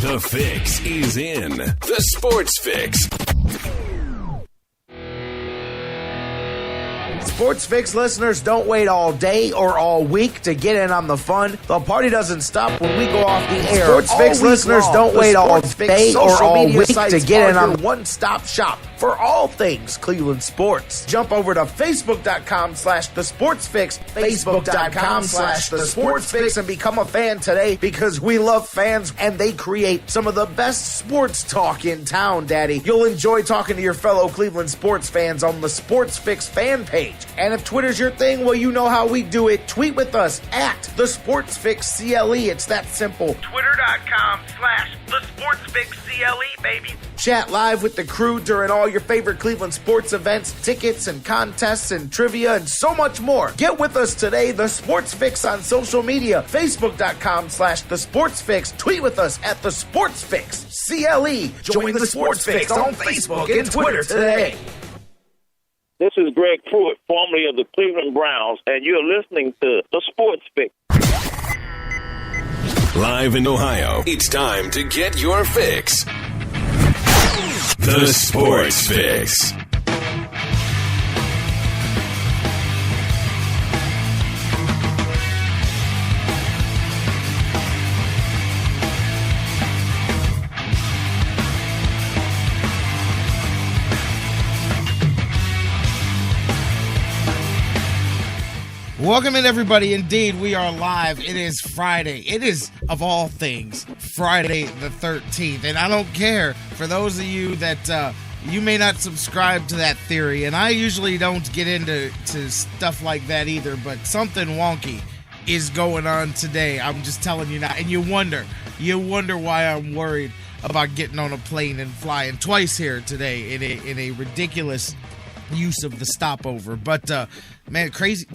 The fix is in. The Sports Fix. Sports Fix listeners, don't wait all day or all week to get in on the fun. The party doesn't stop when we go off the air. Sports Fix listeners, don't wait all day or all week to get in on one-stop shop for all things Cleveland sports. Jump over to Facebook.com/TheSportsFix, Facebook.com/TheSportsFix, and become a fan today because we love fans and they create some of the best sports talk in town, Daddy. You'll enjoy talking to your fellow Cleveland sports fans on the Sports Fix fan page. And if Twitter's your thing, well, you know how we do it. Tweet with us at TheSportsFixCLE. It's that simple. Twitter.com/TheSportsFixCLE, baby. Chat live with the crew during all your favorite Cleveland sports events, tickets and contests and trivia and so much more. Get with us today, The Sports Fix on social media, Facebook.com/TheSportsFix. Tweet with us at TheSportsFixCLE. Join the Sports Fix on Facebook and Twitter today. This is Greg Pruitt, formerly of the Cleveland Browns, and you're listening to The Sports Fix. Live in Ohio, it's time to get your fix. The Sports Fix. Welcome in, everybody. Indeed, we are live. It is Friday. It is, of all things, Friday the 13th. And I don't care for those of you that you may not subscribe to that theory. And I usually don't get into stuff like that either. But something wonky is going on today. I'm just telling you now. And you wonder why I'm worried about getting on a plane and flying twice here today in a ridiculous use of the stopover. But man, crazy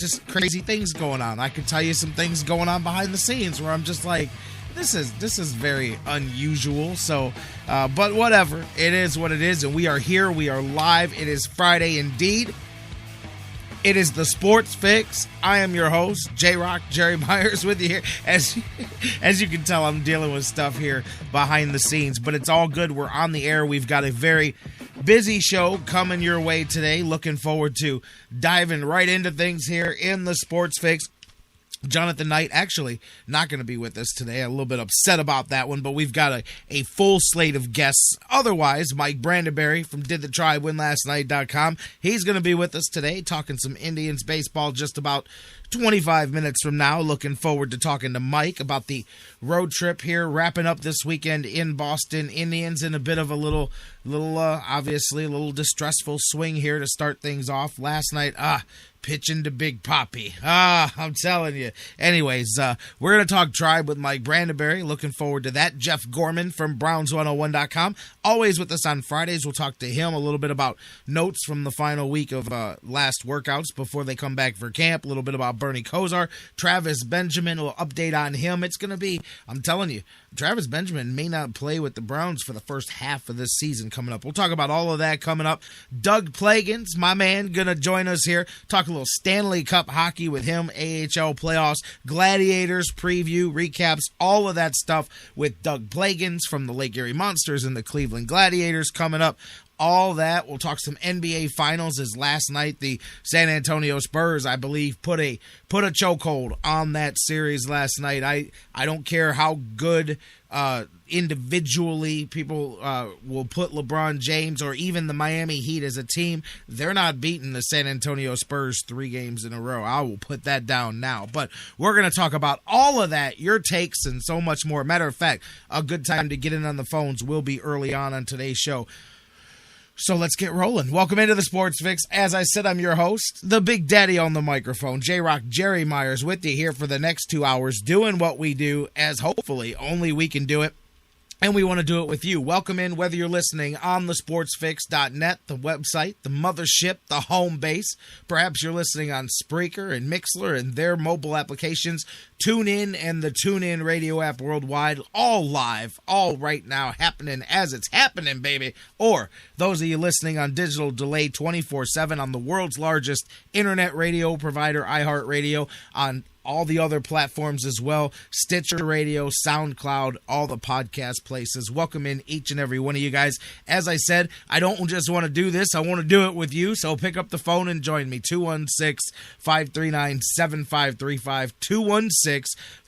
things going on. I can tell you some things going on behind the scenes where I'm just like, this is very unusual. So but whatever, it is what it is, and we are here, we are live. It is Friday indeed. It is the Sports Fix. I am your host, J-Rocc, Jerry Myers, with you here. As you can tell, I'm dealing with stuff here behind the scenes, but it's all good. We're on the air. We've got a very busy show coming your way today. Looking forward to diving right into things here in the Sports Fix. Jonathan Knight actually not going to be with us today. A little bit upset about that one, but we've got a full slate of guests. Otherwise, Mike Brandenberry from DidTheTribeWinLastNight.com. He's going to be with us today talking some Indians baseball just about 25 minutes from now. Looking forward to talking to Mike about the road trip here, wrapping up this weekend in Boston. Indians in a bit of a little obviously a little distressful swing here to start things off. Last night, pitching to Big Papi. I'm telling you. Anyways, we're going to talk Tribe with Mike Brandenberry. Looking forward to that. Jeff Gorman from Browns101.com. Always with us on Fridays. We'll talk to him a little bit about notes from the final week of last workouts before they come back for camp. A little bit about Bernie Kosar. Travis Benjamin will update on him. It's going to be, I'm telling you, Travis Benjamin may not play with the Browns for the first half of this season coming up. We'll talk about all of that coming up. Doug Plagens, my man, going to join us here. Talk a little Stanley Cup hockey with him, AHL playoffs, Gladiators preview, recaps, all of that stuff with Doug Plagens from the Lake Erie Monsters and the Cleveland Gladiators coming up. All that. We'll talk some NBA Finals, as last night the San Antonio Spurs, I believe, put a chokehold on that series last night. I don't care how good individually people will put LeBron James or even the Miami Heat as a team. They're not beating the San Antonio Spurs 3 games in a row. I will put that down now. But we're going to talk about all of that, your takes, and so much more. Matter of fact, a good time to get in on the phones will be early on today's show. So let's get rolling. Welcome into the Sports Fix. As I said, I'm your host, the Big Daddy on the microphone, J-Rocc, Jerry Myers, with you here for the next 2 hours, doing what we do as hopefully only we can do it. And we want to do it with you. Welcome in, whether you're listening on thesportsfix.net, the website, the mothership, the home base. Perhaps you're listening on Spreaker and Mixler and their mobile applications. Tune in and the TuneIn radio app worldwide. All live, all right now, happening as it's happening, baby. Or those of you listening on digital delay 24/7 on the world's largest internet radio provider, iHeartRadio, on all the other platforms as well, Stitcher Radio, SoundCloud, all the podcast places. Welcome in each and every one of you guys. As I said, I don't just want to do this, I want to do it with you, so pick up the phone and join me. 216-539-7535,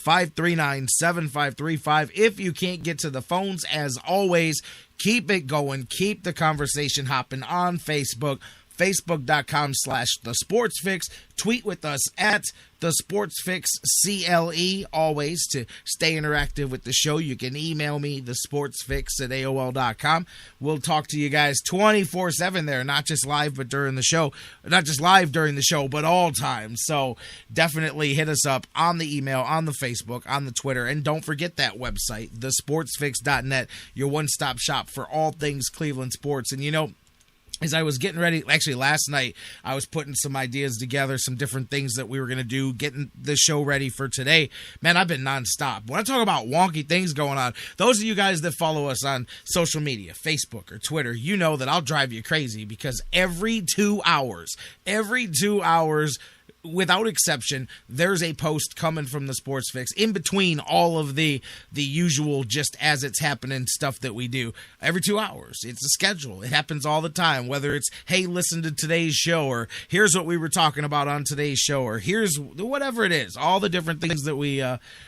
216-539-7535. If you can't get to the phones, as always, keep it going, keep the conversation hopping on Facebook, Facebook.com/The Sports Fix. Tweet with us at The Sports Fix CLE, always to stay interactive with the show. You can email me, thesportsfix@AOL.com. We'll talk to you guys 24/7 there, not just live, but during the show. Not just live during the show, but all times. So definitely hit us up on the email, on the Facebook, on the Twitter, and don't forget that website, thesportsfix.net, your one-stop shop for all things Cleveland sports. And you know, as I was getting ready, actually last night, I was putting some ideas together, some different things that we were going to do, getting the show ready for today. Man, I've been nonstop. When I talk about wonky things going on, those of you guys that follow us on social media, Facebook or Twitter, you know that I'll drive you crazy because every 2 hours, without exception, there's a post coming from the Sports Fix in between all of the usual just as it's happening stuff that we do. Every 2 hours. It's a schedule. It happens all the time, whether it's, hey, listen to today's show, or here's what we were talking about on today's show, or here's whatever it is, all the different things that we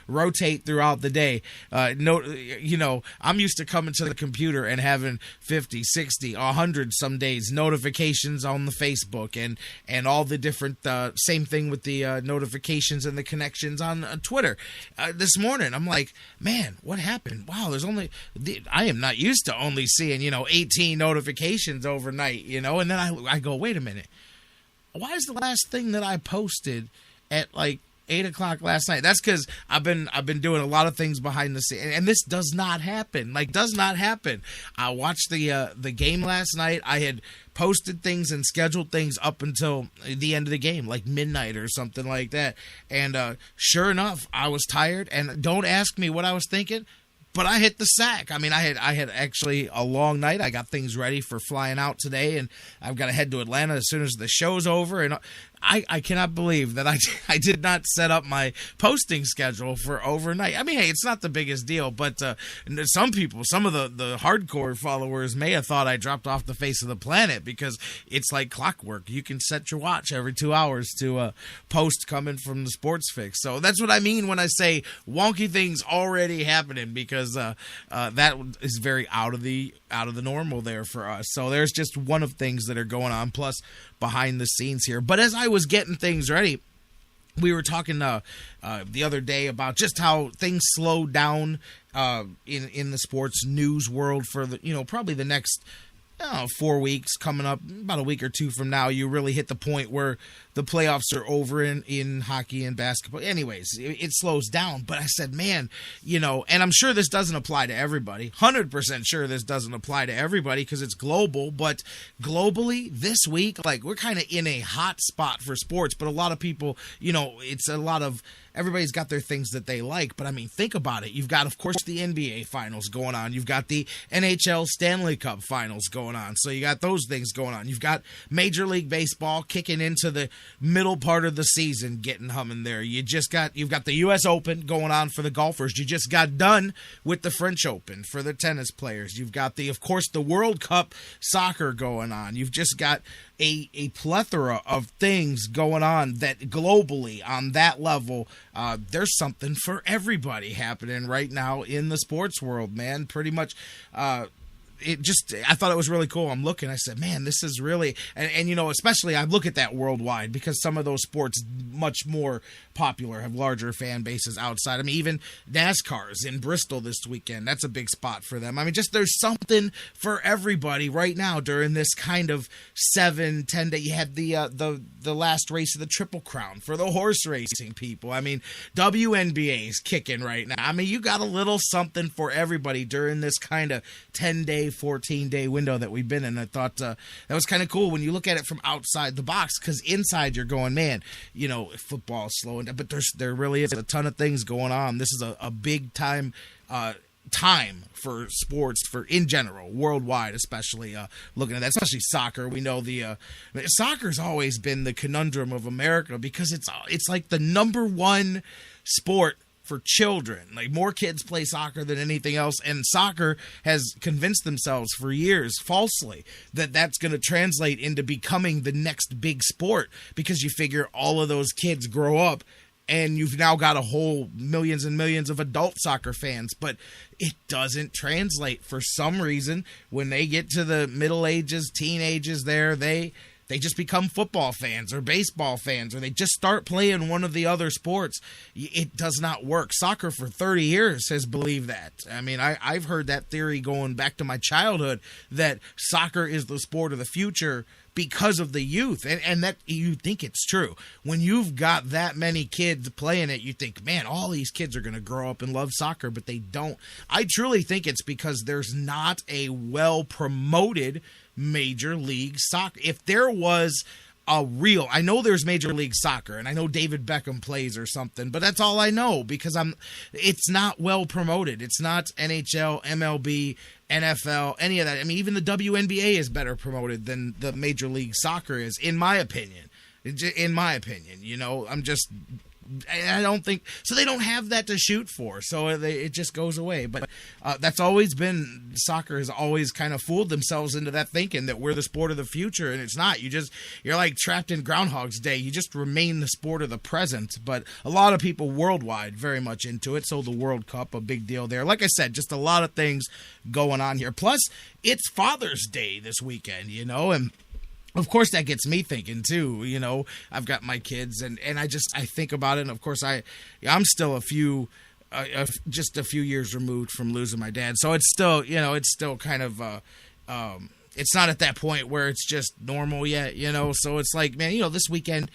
rotate throughout the day. You know, I'm used to coming to the computer and having 50, 60, 100 some days notifications on the Facebook and all the different same thing with the notifications and the connections on Twitter. This morning, I'm like, man, what happened? Wow, I am not used to only seeing, 18 notifications overnight, and then I go, wait a minute. Why is the last thing that I posted at like 8 o'clock last night? That's because I've been doing a lot of things behind the scenes, and this does not happen. I watched the game last night. I had posted things and scheduled things up until the end of the game, like midnight or something like that. And sure enough, I was tired, and don't ask me what I was thinking, but I hit the sack. I mean, I had actually a long night. I got things ready for flying out today, and I've got to head to Atlanta as soon as the show's over. And I cannot believe that I did not set up my posting schedule for overnight. I mean, hey, it's not the biggest deal, but some people, some of the hardcore followers may have thought I dropped off the face of the planet because it's like clockwork. You can set your watch every 2 hours to post coming from the Sports Fix. So that's what I mean when I say wonky things already happening, because that is very out of the normal there for us. So there's just one of things that are going on, plus behind the scenes here. But as I was getting things ready, we were talking the other day about just how things slowed down in the sports news world for probably the next 4 weeks coming up. About a week or two from now, you really hit the point where the playoffs are over in hockey and basketball. Anyways, it slows down. But I said, man, and I'm sure this doesn't apply to everybody. 100% sure this doesn't apply to everybody because it's global. But globally, this week, like, we're kind of in a hot spot for sports. But a lot of people, it's a lot of, everybody's got their things that they like. But I mean, think about it. You've got, of course, the NBA finals going on. You've got the NHL Stanley Cup finals going on. So you got those things going on. You've got Major League Baseball kicking into the middle part of the season, getting humming there. You've got the U.S. Open going on for the golfers. You just got done with the French Open for the tennis players. You've got of course, the World Cup soccer going on. You've just got a plethora of things going on that globally on that level, there's something for everybody happening right now in the sports world, man. Pretty much, I thought it was really cool. I'm looking, I said, man, this is really, and especially I look at that worldwide because some of those sports much more popular, have larger fan bases outside. I mean, even NASCAR's in Bristol this weekend. That's a big spot for them. I mean, just there's something for everybody right now during this kind of 7-10 day. You had the last race of the Triple Crown for the horse racing people. I mean, WNBA is kicking right now. I mean, you got a little something for everybody during this kind of 10-day, 14-day window that we've been in. I thought that was kind of cool when you look at it from outside the box, because inside you're going, man, football is slowing down, but there really is a ton of things going on. This is a big time time for sports for in general, worldwide, especially looking at that, especially soccer. We know soccer's always been the conundrum of America because it's like the number one sport for children. Like, more kids play soccer than anything else, and soccer has convinced themselves for years falsely that that's going to translate into becoming the next big sport, because you figure all of those kids grow up and you've now got a whole millions and millions of adult soccer fans. But it doesn't translate for some reason. When they get to the middle ages, teenagers there, they just become football fans or baseball fans, or they just start playing one of the other sports. It does not work. Soccer for 30 years has believed that. I mean, I've heard that theory going back to my childhood, that soccer is the sport of the future because of the youth. And that, you think it's true. When you've got that many kids playing it, you think, man, all these kids are going to grow up and love soccer, but they don't. I truly think it's because there's not a well-promoted Major League Soccer. If there was I know there's Major League Soccer, and I know David Beckham plays or something, but that's all I know, because it's not well promoted. It's not NHL, MLB, NFL, any of that. I mean, even the WNBA is better promoted than the Major League Soccer is, in my opinion. I don't think so. They don't have that to shoot for, so it just goes away. But that's always been, soccer has always kind of fooled themselves into that thinking that we're the sport of the future, and it's not. You're like trapped in Groundhog's Day. You just remain the sport of the present. But a lot of people worldwide very much into it. So the World Cup, a big deal there. Like I said, just a lot of things going on here. Plus, it's Father's Day this weekend, and of course, that gets me thinking, too. I've got my kids, and I think about it. And, of course, I'm still just a few years removed from losing my dad. So it's still kind of, it's not at that point where it's just normal yet, So it's like, man, this weekend,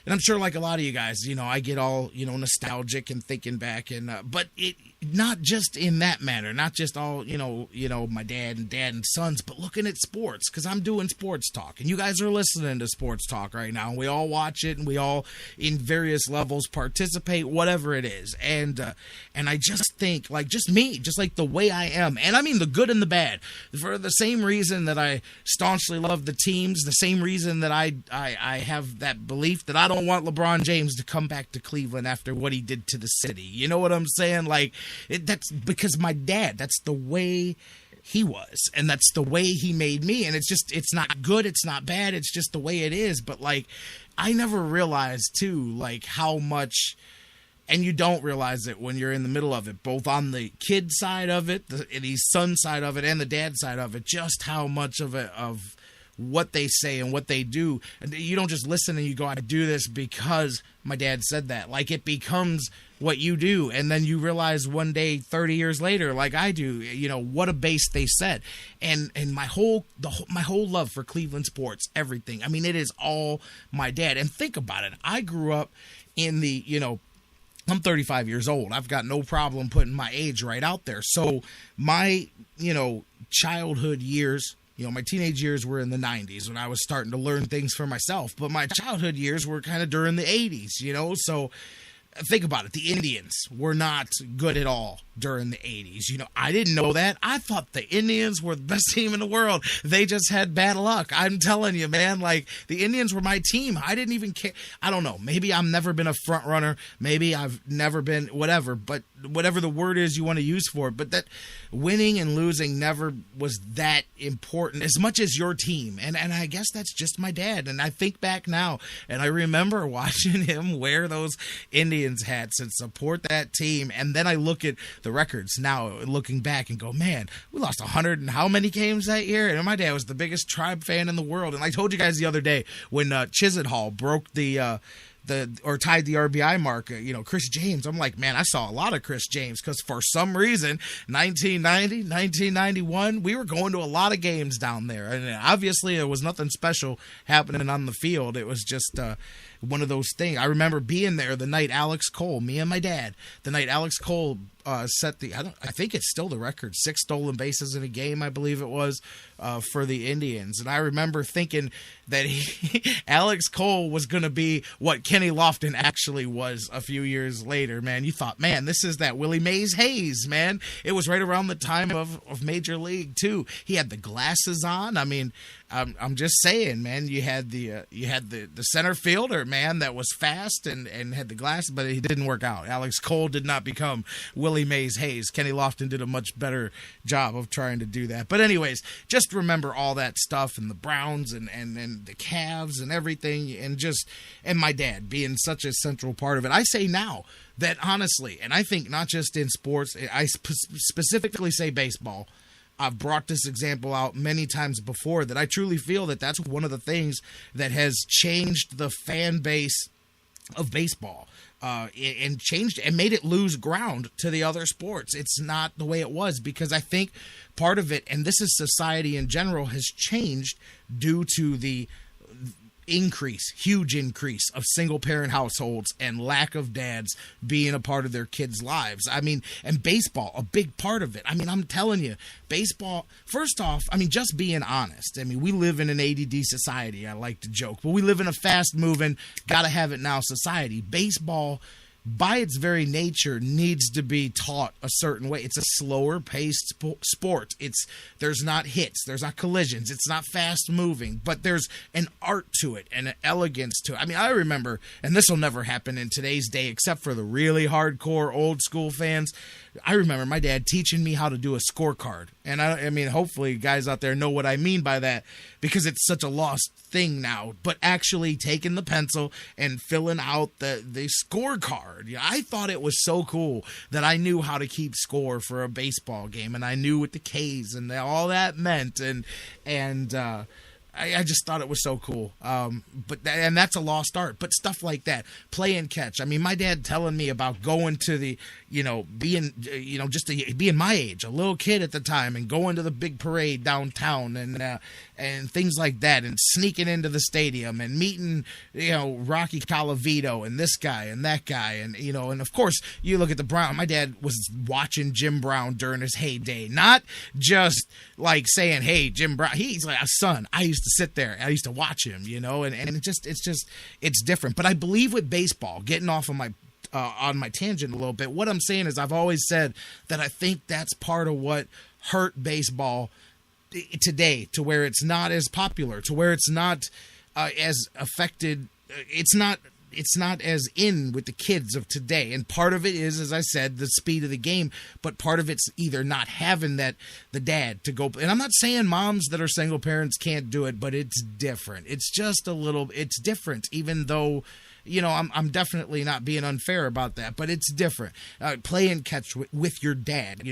and I'm sure like a lot of you guys, I get all, nostalgic and thinking back, and but it not just in that manner, not just all, my dad and sons, but looking at sports, because I'm doing sports talk, and you guys are listening to sports talk right now, and we all watch it, and we all, in various levels, participate, whatever it is, and I just think, like, just me, just like the way I am, and I mean the good and the bad, for the same reason that I staunchly love the teams, the same reason that I have that belief that I don't want LeBron James to come back to Cleveland after what he did to the city. You know what I'm saying? Like, that's because my dad, that's the way he was, and that's the way he made me, and it's not good, it's not bad, it's just the way it is. But like, I never realized too, like, how much, and you don't realize it when you're in the middle of it, both on the kid side of it, the son side of it, and the dad side of it, just how much of what they say and what they do. And you don't just listen and you go, I do this because my dad said that. Like, it becomes what you do, and then you realize one day, 30 years later, like I do, what a base they set. And my whole love for Cleveland sports, everything, I mean, it is all my dad. And think about it, I grew up in the, I'm 35 years old. I've got no problem putting my age right out there. So my, childhood years, my teenage years were in the 90s when I was starting to learn things for myself. But my childhood years were kind of during the 80s, So think about it. The Indians were not good at all during the 80s. I didn't know that. I thought the Indians were the best team in the world. They just had bad luck. I'm telling you, man, like, the Indians were my team. I didn't even care. I don't know. Maybe I've never been a front runner. Maybe I've never been whatever, but whatever the word is you want to use for it. But that winning and losing never was that important as much as your team. And I guess that's just my dad. And I think back now, and I remember watching him wear those Indians hats and support that team. And then I look at the records now, looking back, and go, man, we lost 100 and how many games that year? And my dad was the biggest Tribe fan in the world. And I told you guys the other day when Chisenhall broke or tied the RBI mark, Chris James. I'm like, man, I saw a lot of Chris James, because for some reason, 1990, 1991, we were going to a lot of games down there. And obviously, there was nothing special happening on the field. It was just, one of those things. I remember being there the night Alex Cole, me and my dad, the night Alex Cole set I think it's still the record, 6 stolen bases in a game, I believe it was, for the Indians. And I remember thinking that Alex Cole was going to be what Kenny Lofton actually was a few years later, man. You thought, man, this is that Willie Mays Hayes, man. It was right around the time of Major League, too. He had the glasses on. I mean, I'm just saying, man, you had the center fielder, man, that was fast and had the glasses, but he didn't work out. Alex Cole did not become Willie Mays Hayes. Kenny Lofton did a much better job of trying to do that. But anyways, just remember all that stuff and the Browns and the Cavs and everything, and my dad being such a central part of it. I say now that honestly, and I think not just in sports, I specifically say baseball. I've brought this example out many times before, that I truly feel that that's one of the things that has changed the fan base of baseball. And changed and made it lose ground to the other sports. It's not the way it was, because I think part of it, and this is society in general, has changed due to the huge increase of single parent households and lack of dads being a part of their kids' lives. I mean, and baseball, a big part of it. I mean, I'm telling you, baseball, first off, I mean, just being honest. I mean, we live in an ADD society, I like to joke, but we live in a fast moving, gotta have it now society. Baseball, by its very nature, needs to be taught a certain way. It's a slower paced sport. There's not hits, there's not collisions, it's not fast moving, but there's an art to it and an elegance to it. I mean, I remember, and this will never happen in today's day except for the really hardcore old school fans, I remember my dad teaching me how to do a scorecard. And I mean, hopefully guys out there know what I mean by that, because it's such a lost thing now. But actually taking the pencil and filling out the scorecard. I thought it was so cool that I knew how to keep score for a baseball game, and I knew what the K's and all that meant. And I just thought it was so cool. But that's a lost art. But stuff like that, play and catch. I mean, my dad telling me about going to the, being my age, a little kid at the time, and going to the big parade downtown and things like that, and sneaking into the stadium and meeting, Rocky Colavito and this guy and that guy. And, and of course you look at the Brown. My dad was watching Jim Brown during his heyday, not just like saying, hey, Jim Brown, he's like a son. I used to sit there. I used to watch him, and it's different. But I believe with baseball, getting off of my on my tangent a little bit, what I'm saying is I've always said that I think that's part of what hurt baseball today, to where it's not as popular, to where it's not as affected. It's not as in with the kids of today. And part of it is, as I said, the speed of the game, but part of it's either not having the dad to go. And I'm not saying moms that are single parents can't do it, but it's different. It's just it's different, even though, I'm definitely not being unfair about that, but it's different. Play and catch with your dad,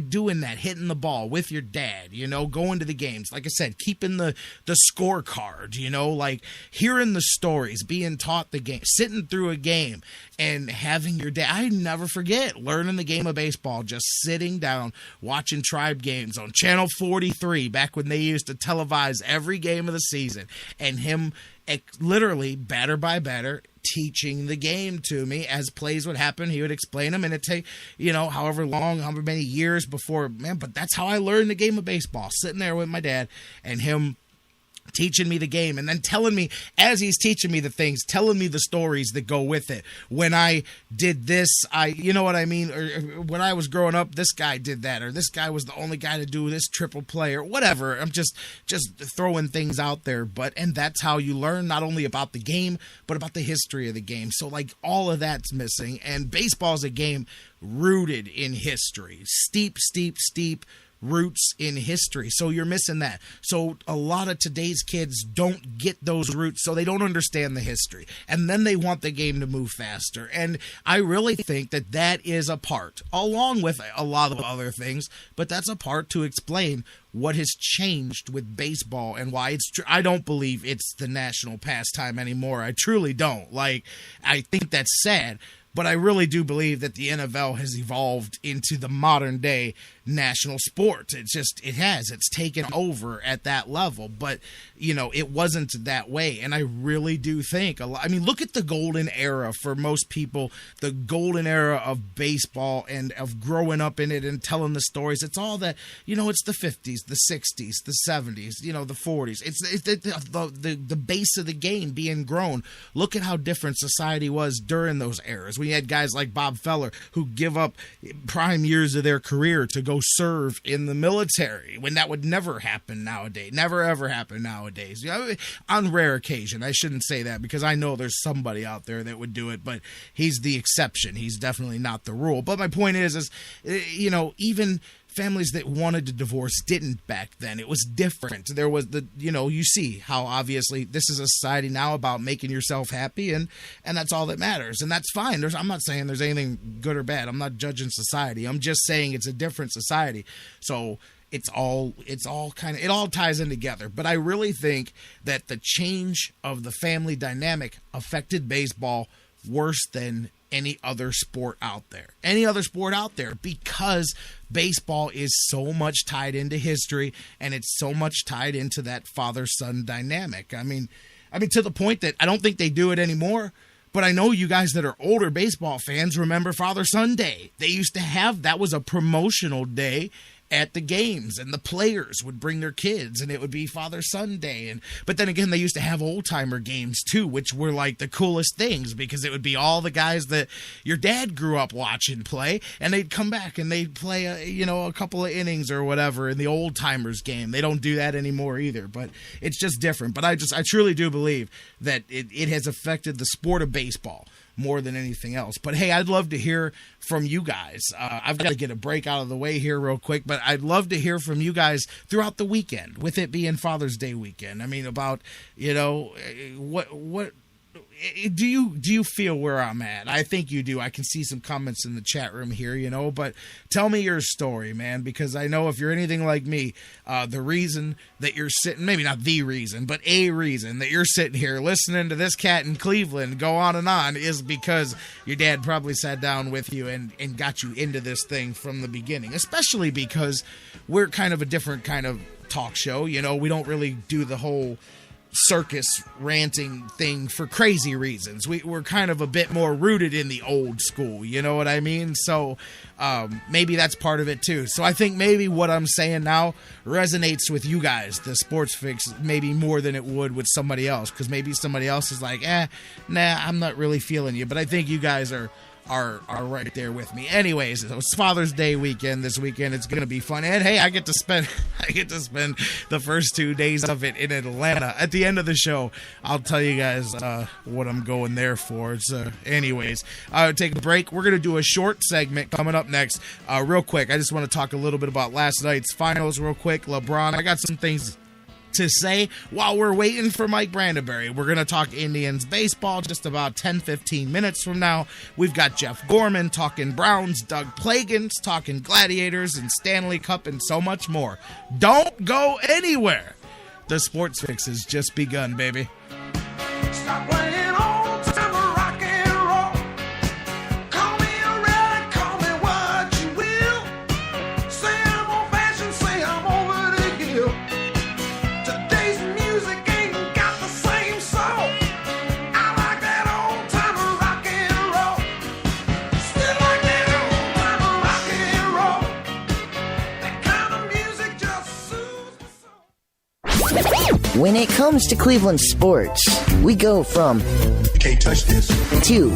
doing that, hitting the ball with your dad, going to the games. Like I said, keeping the scorecard, like hearing the stories, being taught the game, sitting through a game and having your dad. I never forget learning the game of baseball, just sitting down, watching Tribe games on Channel 43 back when they used to televise every game of the season, and him literally batter by batter teaching the game to me. As plays would happen, he would explain them, and it'd take, however many years before, man, but that's how I learned the game of baseball, sitting there with my dad and him teaching me the game, and then telling me, as he's teaching me the things, telling me the stories that go with it. When I did this, you know what I mean? Or when I was growing up, this guy did that, or this guy was the only guy to do this triple play, or whatever. I'm just throwing things out there. And that's how you learn not only about the game, but about the history of the game. So like all of that's missing, and baseball is a game rooted in history. Steep roots in history. So you're missing that. So a lot of today's kids don't get those roots, so they don't understand the history. And then they want the game to move faster. And I really think that is a part, along with a lot of other things, but that's a part to explain what has changed with baseball and why I don't believe it's the national pastime anymore. I truly don't. I think that's sad. But I really do believe that the NFL has evolved into the modern day national sport. It's taken over at that level, but it wasn't that way. And I really do think look at the golden era for most people, the golden era of baseball and of growing up in it and telling the stories. It's all that, it's the 50s, the 60s, the 70s, the 40s. It's the base of the game being grown. Look at how different society was during those eras. We had guys like Bob Feller who give up prime years of their career to go serve in the military, when that would never happen nowadays. Never ever happen nowadays. On rare occasion. I shouldn't say that, because I know there's somebody out there that would do it, but he's the exception. He's definitely not the rule. But my point is even families that wanted to divorce didn't back then. It was different. There was you see how obviously this is a society now about making yourself happy, and that's all that matters. And that's fine. I'm not saying there's anything good or bad. I'm not judging society. I'm just saying it's a different society. So it all ties in together. But I really think that the change of the family dynamic affected baseball worse than any other sport out there, because baseball is so much tied into history, and it's so much tied into that father-son dynamic. I mean, to the point that I don't think they do it anymore. But I know you guys that are older baseball fans remember Father-Son Day. They used to have, that was a promotional day at the games, and the players would bring their kids, and it would be Father-Son Day. But then again, they used to have old-timer games too, which were like the coolest things, because it would be all the guys that your dad grew up watching play, and they'd come back and they'd play a couple of innings or whatever in the old-timers game. They don't do that anymore either, but it's just different. But I truly do believe that it has affected the sport of baseball more than anything else. But hey, I'd love to hear from you guys. I've got to get a break out of the way here real quick, but I'd love to hear from you guys throughout the weekend, with it being Father's Day weekend. I mean, about, what do you feel where I'm at? I think you do. I can see some comments in the chat room here, but tell me your story, man, because I know if you're anything like me, the reason that you're sitting, maybe not the reason, but a reason that you're sitting here listening to this cat in Cleveland go on and on is because your dad probably sat down with you and got you into this thing from the beginning, especially because we're kind of a different kind of talk show. We don't really do the whole circus ranting thing for crazy reasons. We're kind of a bit more rooted in the old school, you know what I mean? So maybe that's part of it too. So I think maybe what I'm saying now resonates with you guys, the Sports Fix, maybe more than it would with somebody else, because maybe somebody else is like, nah, I'm not really feeling you. But I think you guys are right there with me. Anyways, it's Father's Day weekend this weekend. It's going to be fun. And hey, I get to spend the first 2 days of it in Atlanta. At the end of the show, I'll tell you guys what I'm going there for. Anyways, take a break. We're going to do a short segment coming up next. Real quick, I just want to talk a little bit about last night's finals real quick. LeBron, I got some things to say while we're waiting for Mike Brandenberry. We're going to talk Indians baseball just about 10-15 minutes from now. We've got Jeff Gorman talking Browns, Doug Plagens talking Gladiators and Stanley Cup, and so much more. Don't go anywhere. The Sports Fix has just begun, baby. Stop playing old time rock and roll. Call me a relic, call me what you will. Say I'm old fashioned, say I'm over the hill. Today's music ain't got the same soul. I like that old time rock and roll. Still like that old time rock and roll. That kind of music just soothes my soul. When it comes to Cleveland sports, we go from You can't touch this. to.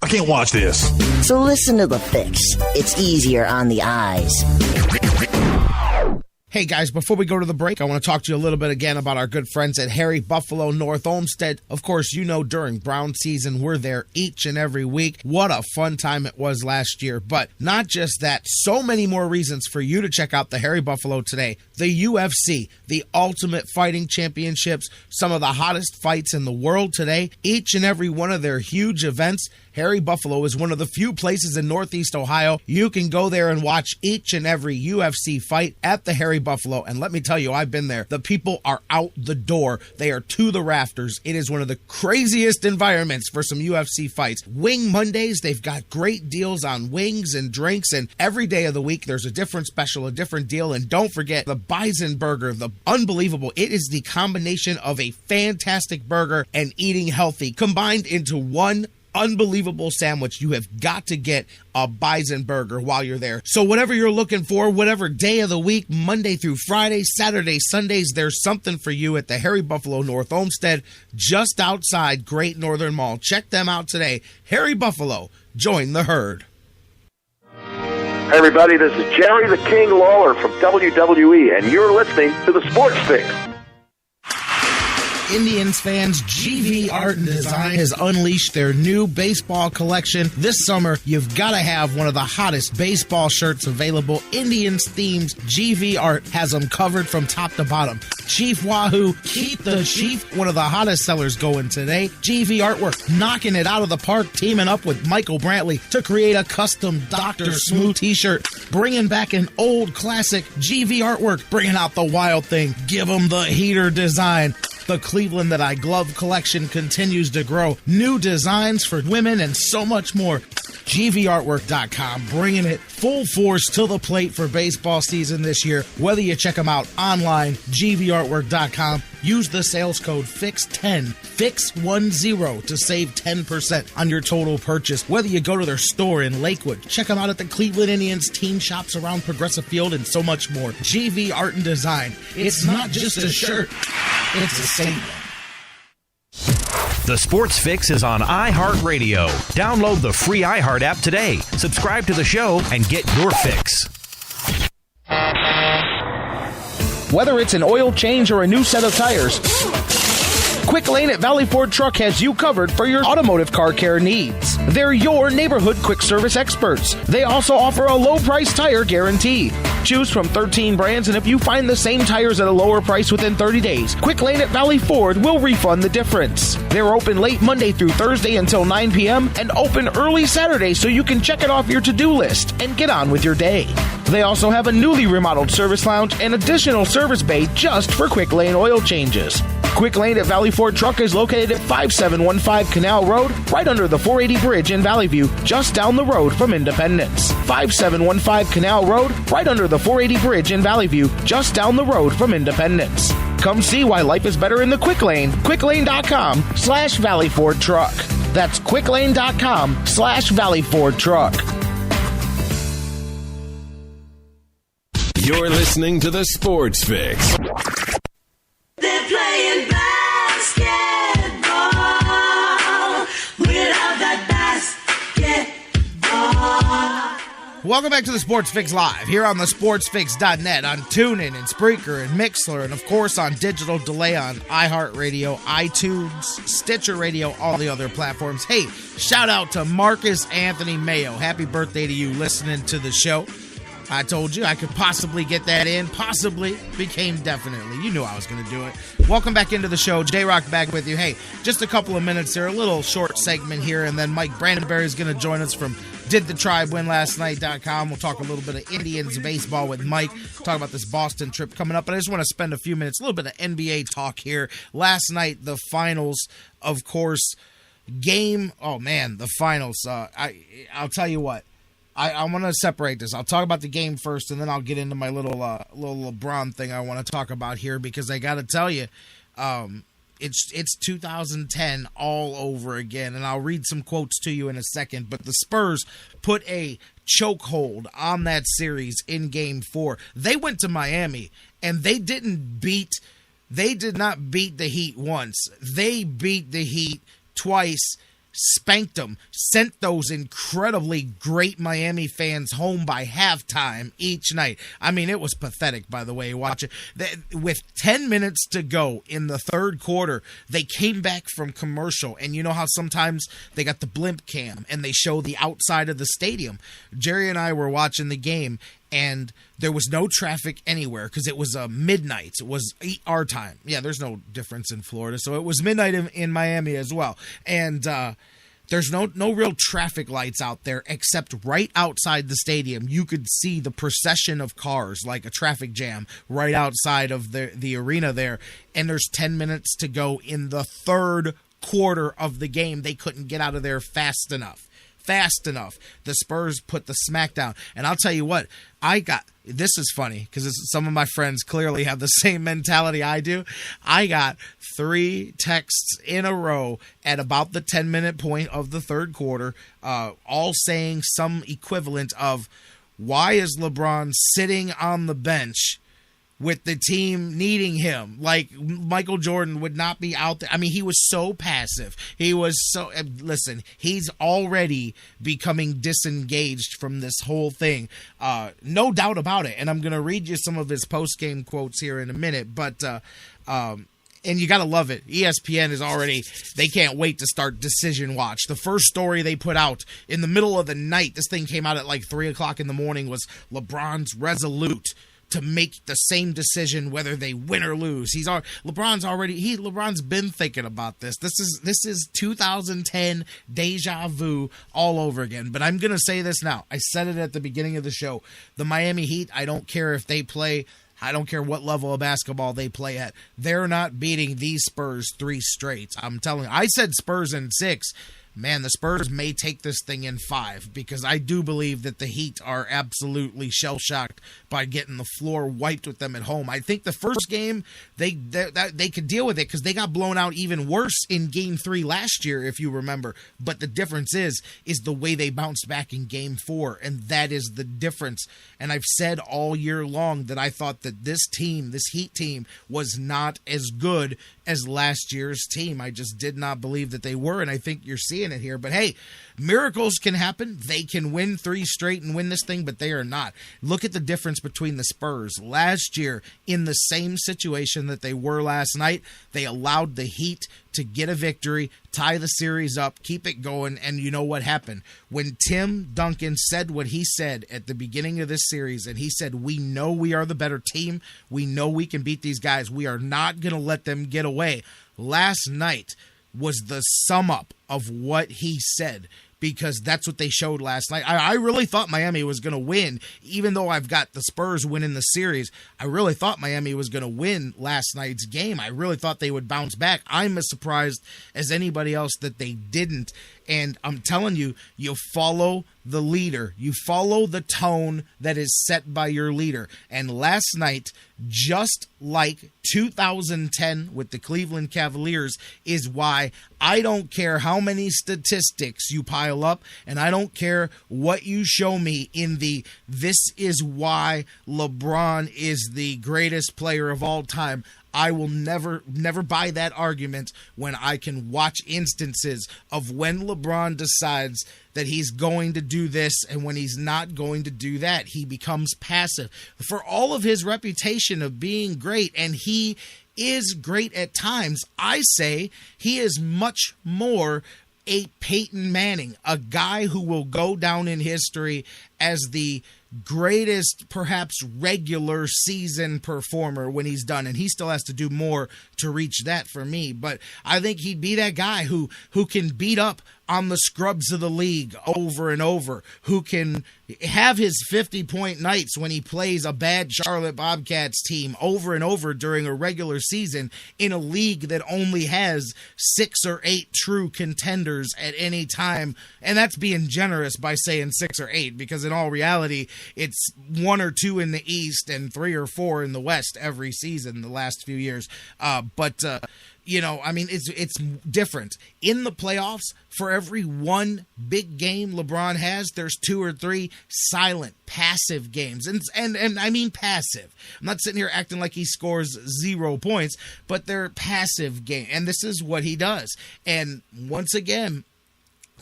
I can't watch this. So listen to The Fix. It's easier on the eyes. Hey guys, before we go to the break, I want to talk to you a little bit again about our good friends at Harry Buffalo North Olmsted. Of course, during Brown season, we're there each and every week. What a fun time it was last year. But not just that, so many more reasons for you to check out the Harry Buffalo today. The UFC, the Ultimate Fighting Championships, some of the hottest fights in the world today. Each and every one of their huge events. Harry Buffalo is one of the few places in Northeast Ohio you can go there and watch each and every UFC fight at the Harry Buffalo, and let me tell you, I've been there. The people are out the door. They are to the rafters. It is one of the craziest environments for some UFC fights. Wing Mondays, they've got great deals on wings and drinks, and every day of the week there's a different special, a different deal. And don't forget the Bison Burger, the unbelievable. It is the combination of a fantastic burger and eating healthy combined into one unbelievable sandwich. You have got to get a Bison Burger while you're there. So whatever you're looking for, whatever day of the week, Monday through Friday, Saturday, Sundays, there's something for you at the Harry Buffalo North Olmsted, just outside Great Northern Mall. Check them out today. Harry Buffalo, join the herd. Hey everybody, this is Jerry the King Lawler from WWE, and you're listening to the Sports Fix. Indians fans, GV Art and Design has unleashed their new baseball collection. This summer, you've got to have one of the hottest baseball shirts available. Indians themes, GV Art has them covered from top to bottom. Chief Wahoo, keep the Chief, one of the hottest sellers going today. GV Artwork, knocking it out of the park, teaming up with Michael Brantley to create a custom Dr. Smooth t-shirt. Bringing back an old classic, GV Artwork, bringing out the wild thing. Give them the heater design. The Cleveland That I Glove collection continues to grow. New designs for women and so much more. GVArtwork.com, bringing it full force to the plate for baseball season this year. Whether you check them out online, GVArtwork.com, use the sales code FIX10, FIX10 to save 10% on your total purchase. Whether you go to their store in Lakewood, check them out at the Cleveland Indians team shops around Progressive Field and so much more. GV Art and Design. It's not just a shirt, it's a statement. The Sports Fix is on iHeartRadio. Download the free iHeart app today. Subscribe to the show and get your fix. Whether it's an oil change or a new set of tires, Quick Lane at Valley Ford Truck has you covered for your automotive car care needs. They're your neighborhood quick service experts. They also offer a low price tire guarantee. Choose from 13 brands, and if you find the same tires at a lower price within 30 days, Quick Lane at Valley Ford will refund the difference. They're open late Monday through Thursday until 9 p.m. and open early Saturday so you can check it off your to-do list and get on with your day. They also have a newly remodeled service lounge and additional service bay just for Quick Lane oil changes. Quick Lane at Valley Ford Truck is located at 5715 Canal Road, right under the 480 bridge in Valley View, just down the road from Independence. 5715 Canal Road, right under the 480 bridge in Valley View, just down the road from Independence. Come see why life is better in the Quick Lane. QuickLane.com/Valley Ford Truck. That's QuickLane.com/Valley Ford Truck. You're listening to the Sports Fix. They're playing basketball without that basketball. Welcome back to the Sports Fix Live here on the sportsfix.net, on TuneIn and Spreaker and Mixler, and of course on digital delay on iHeartRadio, iTunes, Stitcher Radio, all the other platforms. Hey, shout out to Marcus Anthony Mayo. Happy birthday to you listening to the show. I told you I could possibly get that in. Possibly became definitely. You knew I was going to do it. Welcome back into the show. J-Rocc back with you. Hey, just a couple of minutes here. A little short segment here, and then Mike Brandenberry is going to join us from DidTheTribeWinLastNight.com. We'll talk a little bit of Indians baseball with Mike. Talk about this Boston trip coming up. But I just want to spend a few minutes, a little bit of NBA talk here. Last night, the finals, of course, the finals. I'll tell you what. I want to separate this. I'll talk about the game first, and then I'll get into my little LeBron thing I want to talk about here, because I got to tell you, it's 2010 all over again, and I'll read some quotes to you in a second. But the Spurs put a chokehold on that series in Game 4. They went to Miami, and they did not beat the Heat once. They beat the Heat twice. Spanked them, sent those incredibly great Miami fans home by halftime each night. I mean, it was pathetic, by the way. Watch it. With 10 minutes to go in the third quarter, they came back from commercial, and you know how sometimes they got the blimp cam and they show the outside of the stadium. Jerry and I were watching the game, and there was no traffic anywhere because it was midnight. It was our time. Yeah, there's no difference in Florida. So it was midnight in Miami as well. And There's no real traffic lights out there except right outside the stadium. You could see the procession of cars, like a traffic jam, right outside of the arena there. And there's 10 minutes to go in the third quarter of the game. They couldn't get out of there fast enough. The Spurs put the smackdown. And I'll tell you what, this is funny because some of my friends clearly have the same mentality I do. I got 3 texts in a row at about the 10-minute point of the third quarter, all saying some equivalent of, why is LeBron sitting on the bench with the team needing him? Like, Michael Jordan would not be out there. I mean, he was so passive. Listen, he's already becoming disengaged from this whole thing. No doubt about it. And I'm going to read you some of his post-game quotes here in a minute. But, and you got to love it. ESPN is already, they can't wait to start Decision Watch. The first story they put out in the middle of the night, this thing came out at like 3 o'clock in the morning, was LeBron's resolute to make the same decision whether they win or lose. LeBron's been thinking about this. This is 2010 deja vu all over again. But I'm going to say this now. I said it at the beginning of the show. The Miami Heat, I don't care if they play, I don't care what level of basketball they play at. They're not beating these Spurs 3 straight. I'm telling you. I said Spurs in 6. Man, the Spurs may take this thing in 5 because I do believe that the Heat are absolutely shell-shocked by getting the floor wiped with them at home. I think the first game, they could deal with it because they got blown out even worse in Game 3 last year, if you remember. But the difference is the way they bounced back in Game 4, and that is the difference. And I've said all year long that I thought that this Heat team, was not as good as last year's team. I just did not believe that they were, and I think you're seeing it here. But hey, miracles can happen. They can win 3 straight and win this thing, but they are not. Look at the difference between the Spurs. Last year, in the same situation that they were last night, they allowed the Heat to get a victory, tie the series up, keep it going, and you know what happened? When Tim Duncan said what he said at the beginning of this series, and he said, we know we are the better team, we know we can beat these guys, we are not going to let them get away. Last night was the sum up of what he said, because that's what they showed last night. I really thought Miami was going to win, even though I've got the Spurs winning the series. I really thought Miami was going to win last night's game. I really thought they would bounce back. I'm as surprised as anybody else that they didn't. And I'm telling you, you follow the leader. You follow the tone that is set by your leader. And last night, just like 2010 with the Cleveland Cavaliers, is why I don't care how many statistics you pile up, and I don't care what you show me in the this is why LeBron is the greatest player of all time. I will never buy that argument when I can watch instances of when LeBron decides that he's going to do this and when he's not going to do that. He becomes passive. For all of his reputation of being great, and he is great at times, I say he is much more a Peyton Manning, a guy who will go down in history as the greatest, perhaps, regular season performer when he's done, and he still has to do more to reach that for me. But I think he'd be that guy who can beat up on the scrubs of the league over and over, who can have his 50-point nights when he plays a bad Charlotte Bobcats team over and over during a regular season in a league that only has 6 or 8 true contenders at any time. And that's being generous by saying 6 or 8, because in all reality, it's 1 or 2 in the East and 3 or 4 in the West every season the last few years. You know, I mean, it's different. In the playoffs, for every 1 big game LeBron has, there's 2 or 3 silent, passive games. And I mean passive. I'm not sitting here acting like he scores 0 points, but they're passive games. And this is what he does. And once again,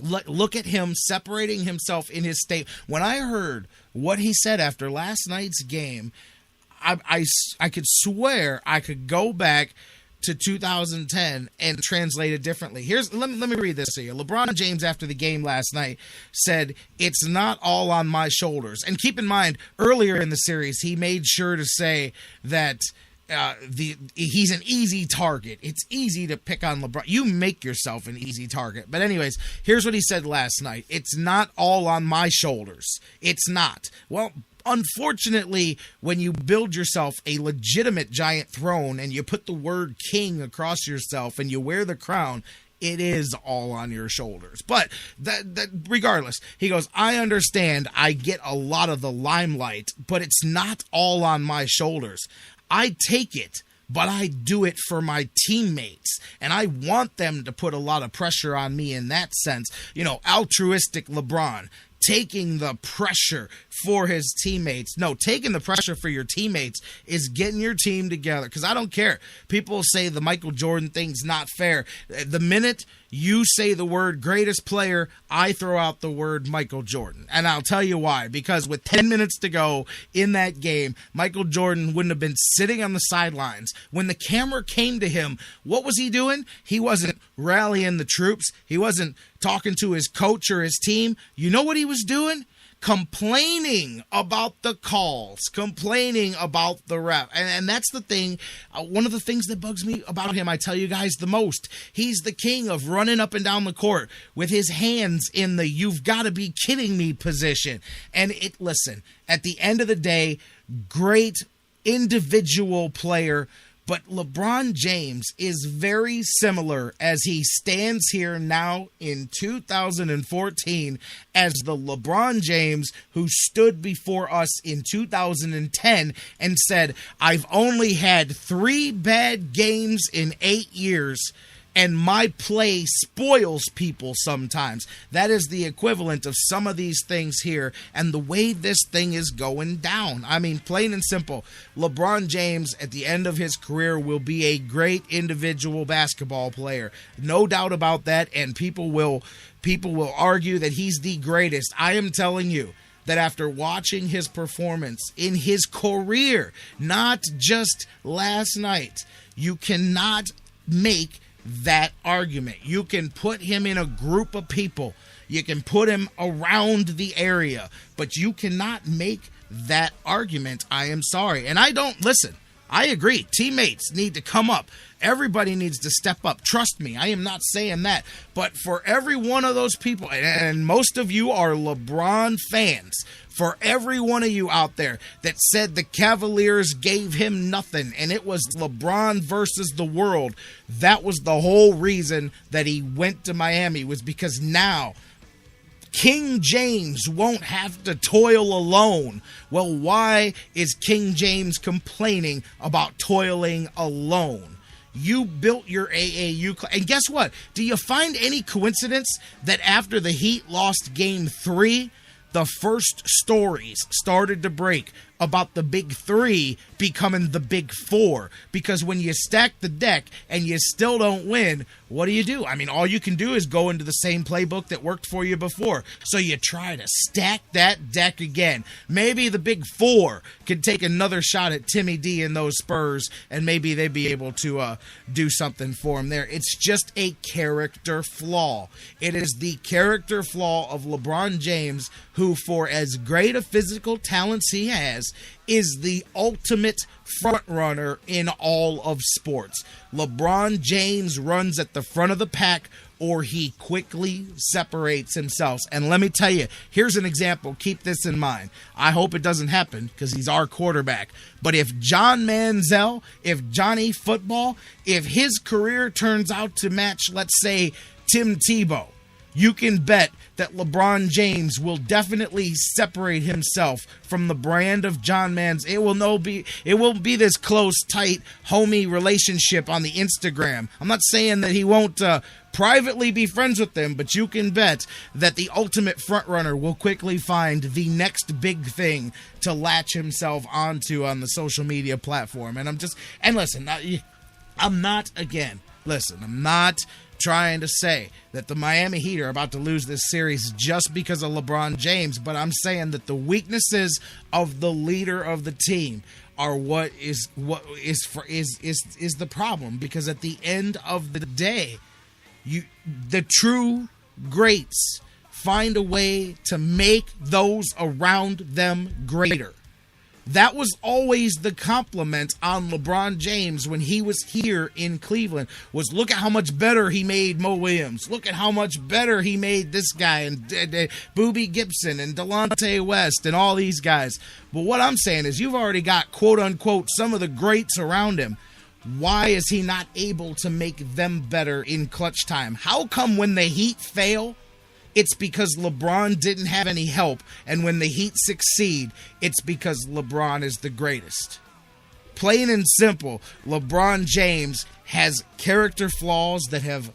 look at him separating himself in his state. When I heard what he said after last night's game, I could swear I could go back to 2010 and translate it differently. Let me read this to you. LeBron James, after the game last night, said, "It's not all on my shoulders." And keep in mind, earlier in the series, he made sure to say that he's an easy target. It's easy to pick on LeBron. You make yourself an easy target. But anyways, here's what he said last night. It's not all on my shoulders. It's not. Well, unfortunately, when you build yourself a legitimate giant throne and you put the word king across yourself and you wear the crown, it is all on your shoulders. But that regardless, he goes, I understand I get a lot of the limelight, but it's not all on my shoulders. I take it, but I do it for my teammates, and I want them to put a lot of pressure on me in that sense. You know, altruistic LeBron, taking the pressure for his teammates. No, taking the pressure for your teammates is getting your team together. Because I don't care. People say the Michael Jordan thing's not fair. The minute you say the word greatest player, I throw out the word Michael Jordan. And I'll tell you why. Because with 10 minutes to go in that game, Michael Jordan wouldn't have been sitting on the sidelines. When the camera came to him, what was he doing? He wasn't rallying the troops. He wasn't talking to his coach or his team. You know what he was doing? Complaining about the calls, complaining about the ref. And that's the thing. One of the things that bugs me about him, I tell you guys the most, he's the king of running up and down the court with his hands in the you've got to be kidding me position. And listen, at the end of the day, great individual player. But LeBron James is very similar as he stands here now in 2014 as the LeBron James who stood before us in 2010 and said, I've only had 3 bad games in 8 years. And my play spoils people sometimes. That is the equivalent of some of these things here and the way this thing is going down. I mean, plain and simple, LeBron James at the end of his career will be a great individual basketball player. No doubt about that, and people will argue that he's the greatest. I am telling you that after watching his performance in his career, not just last night, you cannot make that argument. You can put him in a group of people. You can put him around the area, but you cannot make that argument. I am sorry. And I agree. Teammates need to come up. Everybody needs to step up. Trust me, I am not saying that. But for every one of those people, and most of you are LeBron fans, for every one of you out there that said the Cavaliers gave him nothing and it was LeBron versus the world, that was the whole reason that he went to Miami, was because now King James won't have to toil alone. Well, why is King James complaining about toiling alone? You built your AAU, and guess what? Do you find any coincidence that after the Heat lost Game 3, the first stories started to break about the big 3 becoming the big 4? Because when you stack the deck and you still don't win, what do? I mean, all you can do is go into the same playbook that worked for you before. So you try to stack that deck again. Maybe the big 4 could take another shot at Timmy D and those Spurs, and maybe they'd be able to do something for him there. It's just a character flaw. It is the character flaw of LeBron James, who, for as great a physical talents he has, is the ultimate front runner in all of sports. LeBron James runs at the front of the pack, or he quickly separates himself. And let me tell you, here's an example. Keep this in mind. I hope it doesn't happen because he's our quarterback. But if John Manziel, if Johnny Football, if his career turns out to match, let's say, Tim Tebow, you can bet that LeBron James will definitely separate himself from the brand of John Mans. It won't be this close, tight, homie relationship on the Instagram. I'm not saying that he won't privately be friends with them, but you can bet that the ultimate frontrunner will quickly find the next big thing to latch himself onto on the social media platform. And listen, I'm not trying to say that the Miami Heat are about to lose this series just because of LeBron James, but I'm saying that the weaknesses of the leader of the team are what is the problem. Because at the end of the day, the true greats find a way to make those around them greater. That was always the compliment on LeBron James when he was here in Cleveland, was look at how much better he made Mo Williams. Look at how much better he made this guy and Boobie Gibson and Delonte West and all these guys. But what I'm saying is you've already got, quote-unquote, some of the greats around him. Why is he not able to make them better in clutch time? How come when the Heat fail, it's because LeBron didn't have any help, and when the Heat succeed, it's because LeBron is the greatest? Plain and simple, LeBron James has character flaws that have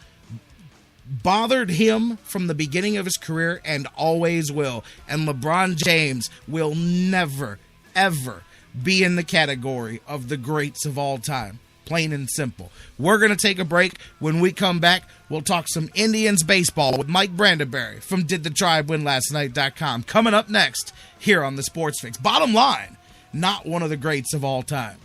bothered him from the beginning of his career and always will. And LeBron James will never, ever be in the category of the greats of all time. Plain and simple. We're going to take a break. When we come back, we'll talk some Indians baseball with Mike Brandenberry from DidTheTribeWinLastNight.com. Coming up next here on the Sports Fix. Bottom line, not one of the greats of all time.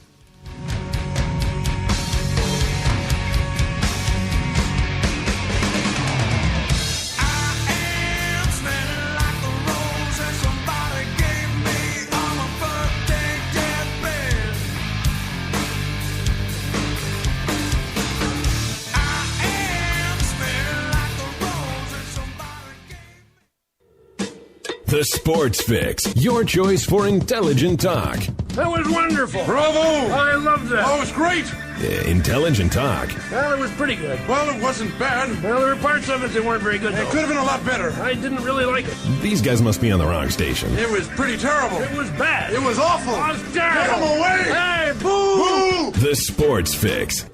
The Sports Fix, your choice for intelligent talk. That was wonderful. Bravo! I loved that. Oh, it was great. Intelligent talk. Well, it was pretty good. Well, it wasn't bad. Well, there were parts of it that weren't very good, It though. could have been a lot better. I didn't really like it. These guys must be on the wrong station. It was pretty terrible. It was bad. It was awful. It was Get terrible. him away! Hey, boo! Boo! The Sports Fix.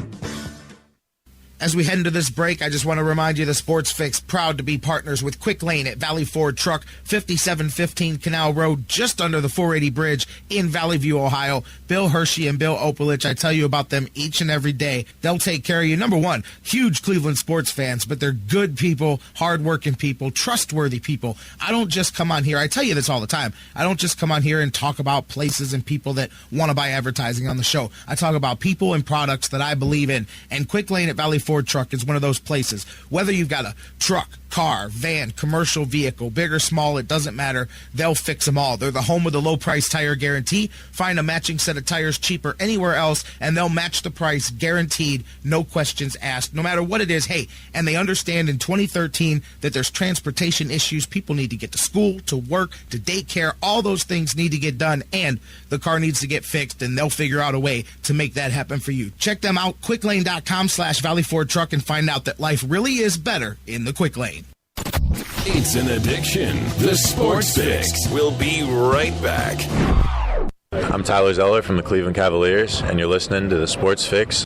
As we head into this break, I just want to remind you the Sports Fix, proud to be partners with Quick Lane at Valley Ford Truck, 5715 Canal Road, just under the 480 bridge in Valley View, Ohio. Bill Hershey and Bill Opalich, I tell you about them each and every day. They'll take care of you. Number one, huge Cleveland sports fans, but they're good people, hardworking people, trustworthy people. I don't just come on here, I tell you this all the time, I don't just come on here and talk about places and people that want to buy advertising on the show. I talk about people and products that I believe in, and Quick Lane at Valley Ford Truck is one of those places. Whether you've got a truck, car, van, commercial vehicle, big or small, it doesn't matter. They'll fix them all. They're the home of the low price tire guarantee. Find a matching set of tires cheaper anywhere else, and they'll match the price, guaranteed, no questions asked, no matter what it is. Hey, and they understand in 2013 that there's transportation issues. People need to get to school, to work, to daycare. All those things need to get done, and the car needs to get fixed, and they'll figure out a way to make that happen for you. Check them out, quicklane.com/Valley Ford Truck, and find out that life really is better in the Quick Lane. It's an addiction. The Sports Fix. We'll be right back. I'm Tyler Zeller from the Cleveland Cavaliers, and you're listening to the Sports Fix.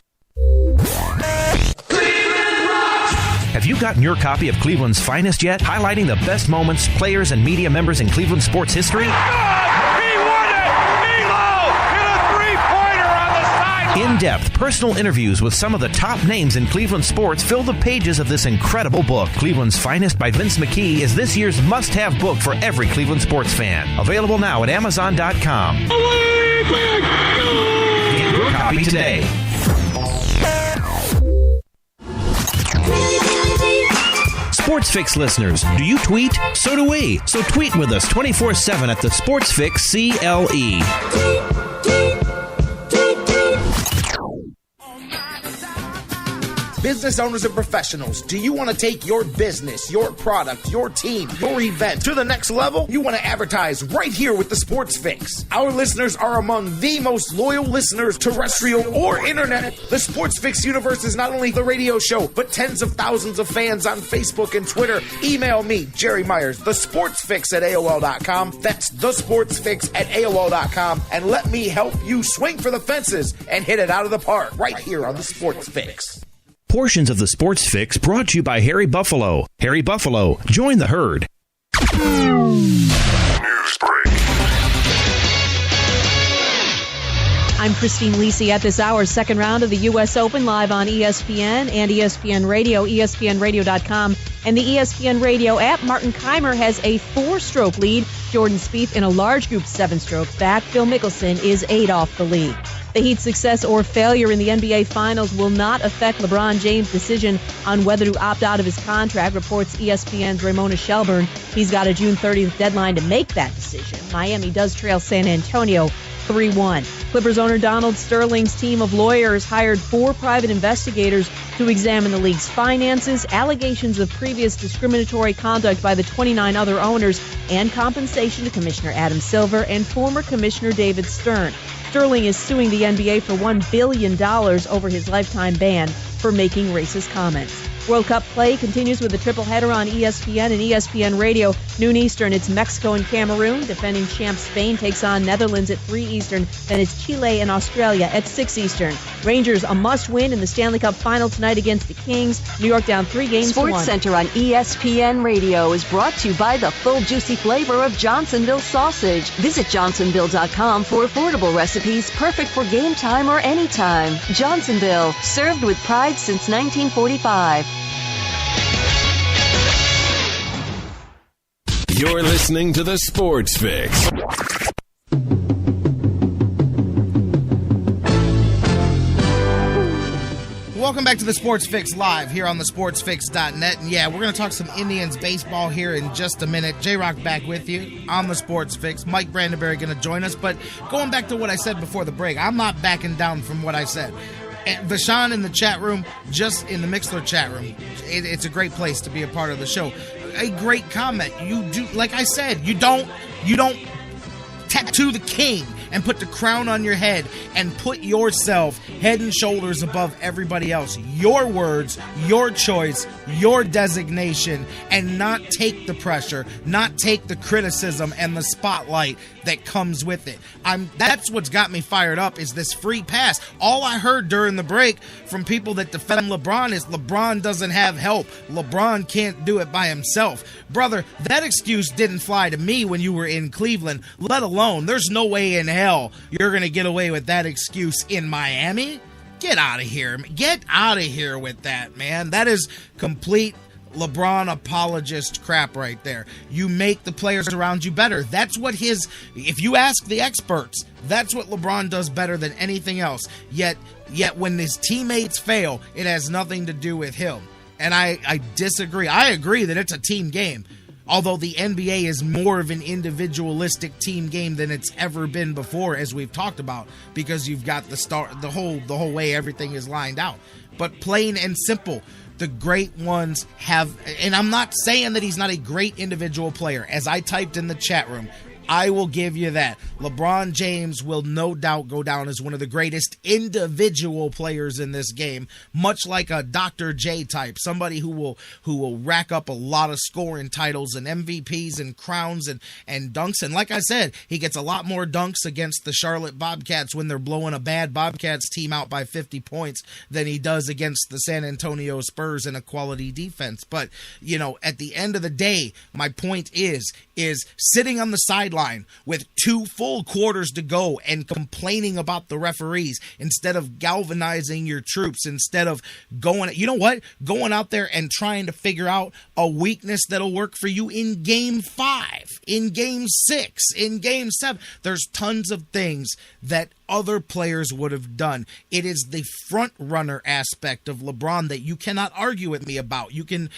Have you gotten your copy of Cleveland's Finest yet? Highlighting the best moments, players, and media members in Cleveland sports history? In-depth, personal interviews with some of the top names in Cleveland sports fill the pages of this incredible book. Cleveland's Finest by Vince McKee is this year's must-have book for every Cleveland sports fan. Available now at Amazon.com. Get your copy today. Sports Fix listeners, do you tweet? So do we. So tweet with us 24/7 at the Sports Fix CLE. Business owners and professionals, do you want to take your business, your product, your team, your event to the next level? You want to advertise right here with the Sports Fix. Our listeners are among the most loyal listeners, terrestrial or internet. The Sports Fix universe is not only the radio show, but tens of thousands of fans on Facebook and Twitter. Email me, Jerry Myers, thesportsfix at AOL.com. That's thesportsfix at AOL.com. And let me help you swing for the fences and hit it out of the park right here on the Sports Fix. Portions of the Sports Fix brought to you by Harry Buffalo. Harry Buffalo, join the herd. I'm Christine Lisi at this hour's second round of the U.S. Open live on ESPN and ESPN Radio, ESPNRadio.com, and the ESPN Radio app. Martin Keimer has a 4-stroke lead. Jordan Spieth in a large group 7 strokes back. Phil Mickelson is 8 off the lead. The Heat's success or failure in the NBA Finals will not affect LeBron James' decision on whether to opt out of his contract, reports ESPN's Ramona Shelburne. He's got a June 30th deadline to make that decision. Miami does trail San Antonio 3-1. Clippers owner Donald Sterling's team of lawyers hired 4 private investigators to examine the league's finances, allegations of previous discriminatory conduct by the 29 other owners, and compensation to Commissioner Adam Silver and former Commissioner David Stern. Sterling is suing the NBA for $1 billion over his lifetime ban for making racist comments. World Cup play continues with a triple header on ESPN and ESPN Radio. Noon Eastern, it's Mexico and Cameroon. Defending champ Spain takes on Netherlands at 3 Eastern. Then it's Chile and Australia at 6 Eastern. Rangers a must-win in the Stanley Cup final tonight against the Kings. New York down 3 games to 1. Sports Center on ESPN Radio is brought to you by the full juicy flavor of Johnsonville sausage. Visit johnsonville.com for affordable recipes perfect for game time or anytime. Johnsonville, served with pride since 1945. You're listening to the Sports Fix. Welcome back to the Sports Fix Live here on the sportsfix.net. And yeah, we're going to talk some Indians baseball here in just a minute. J-Rocc back with you on the Sports Fix. Mike Brandenberry going to join us. But going back to what I said before the break, I'm not backing down from what I said. And Vashawn in the chat room, just in the Mixler chat room, it's a great place to be a part of the show. A great comment. You do, like I said, you don't tattoo the king and put the crown on your head and put yourself head and shoulders above everybody else. Your words, your choice, your designation, and not take the pressure, not take the criticism and the spotlight that comes with it. That's what's got me fired up is this free pass. All I heard during the break from people that defend LeBron is LeBron doesn't have help. LeBron can't do it by himself. Brother, that excuse didn't fly to me when you were in Cleveland, let alone there's no way in hell you're going to get away with that excuse in Miami. Get out of here. Get out of here with that, man. That is complete LeBron apologist crap right there. You make the players around you better. That's what if you ask the experts, that's what LeBron does better than anything else. Yet when his teammates fail, it has nothing to do with him. And I disagree. I agree that it's a team game. Although the NBA is more of an individualistic team game than it's ever been before, as we've talked about, because you've got the whole way everything is lined out. But plain and simple, the great ones have, and I'm not saying that he's not a great individual player. As I typed in the chat room, I will give you that. LeBron James will no doubt go down as one of the greatest individual players in this game, much like a Dr. J type, somebody who will rack up a lot of scoring titles and MVPs and crowns and dunks. And like I said, he gets a lot more dunks against the Charlotte Bobcats when they're blowing a bad Bobcats team out by 50 points than he does against the San Antonio Spurs in a quality defense. But, at the end of the day, my point is sitting on the sideline with 2 full quarters to go and complaining about the referees instead of galvanizing your troops, instead of going out there and trying to figure out a weakness that'll work for you in game 5, in game 6, in game 7. There's tons of things that other players would have done. It is the front runner aspect of LeBron that you cannot argue with me about. You can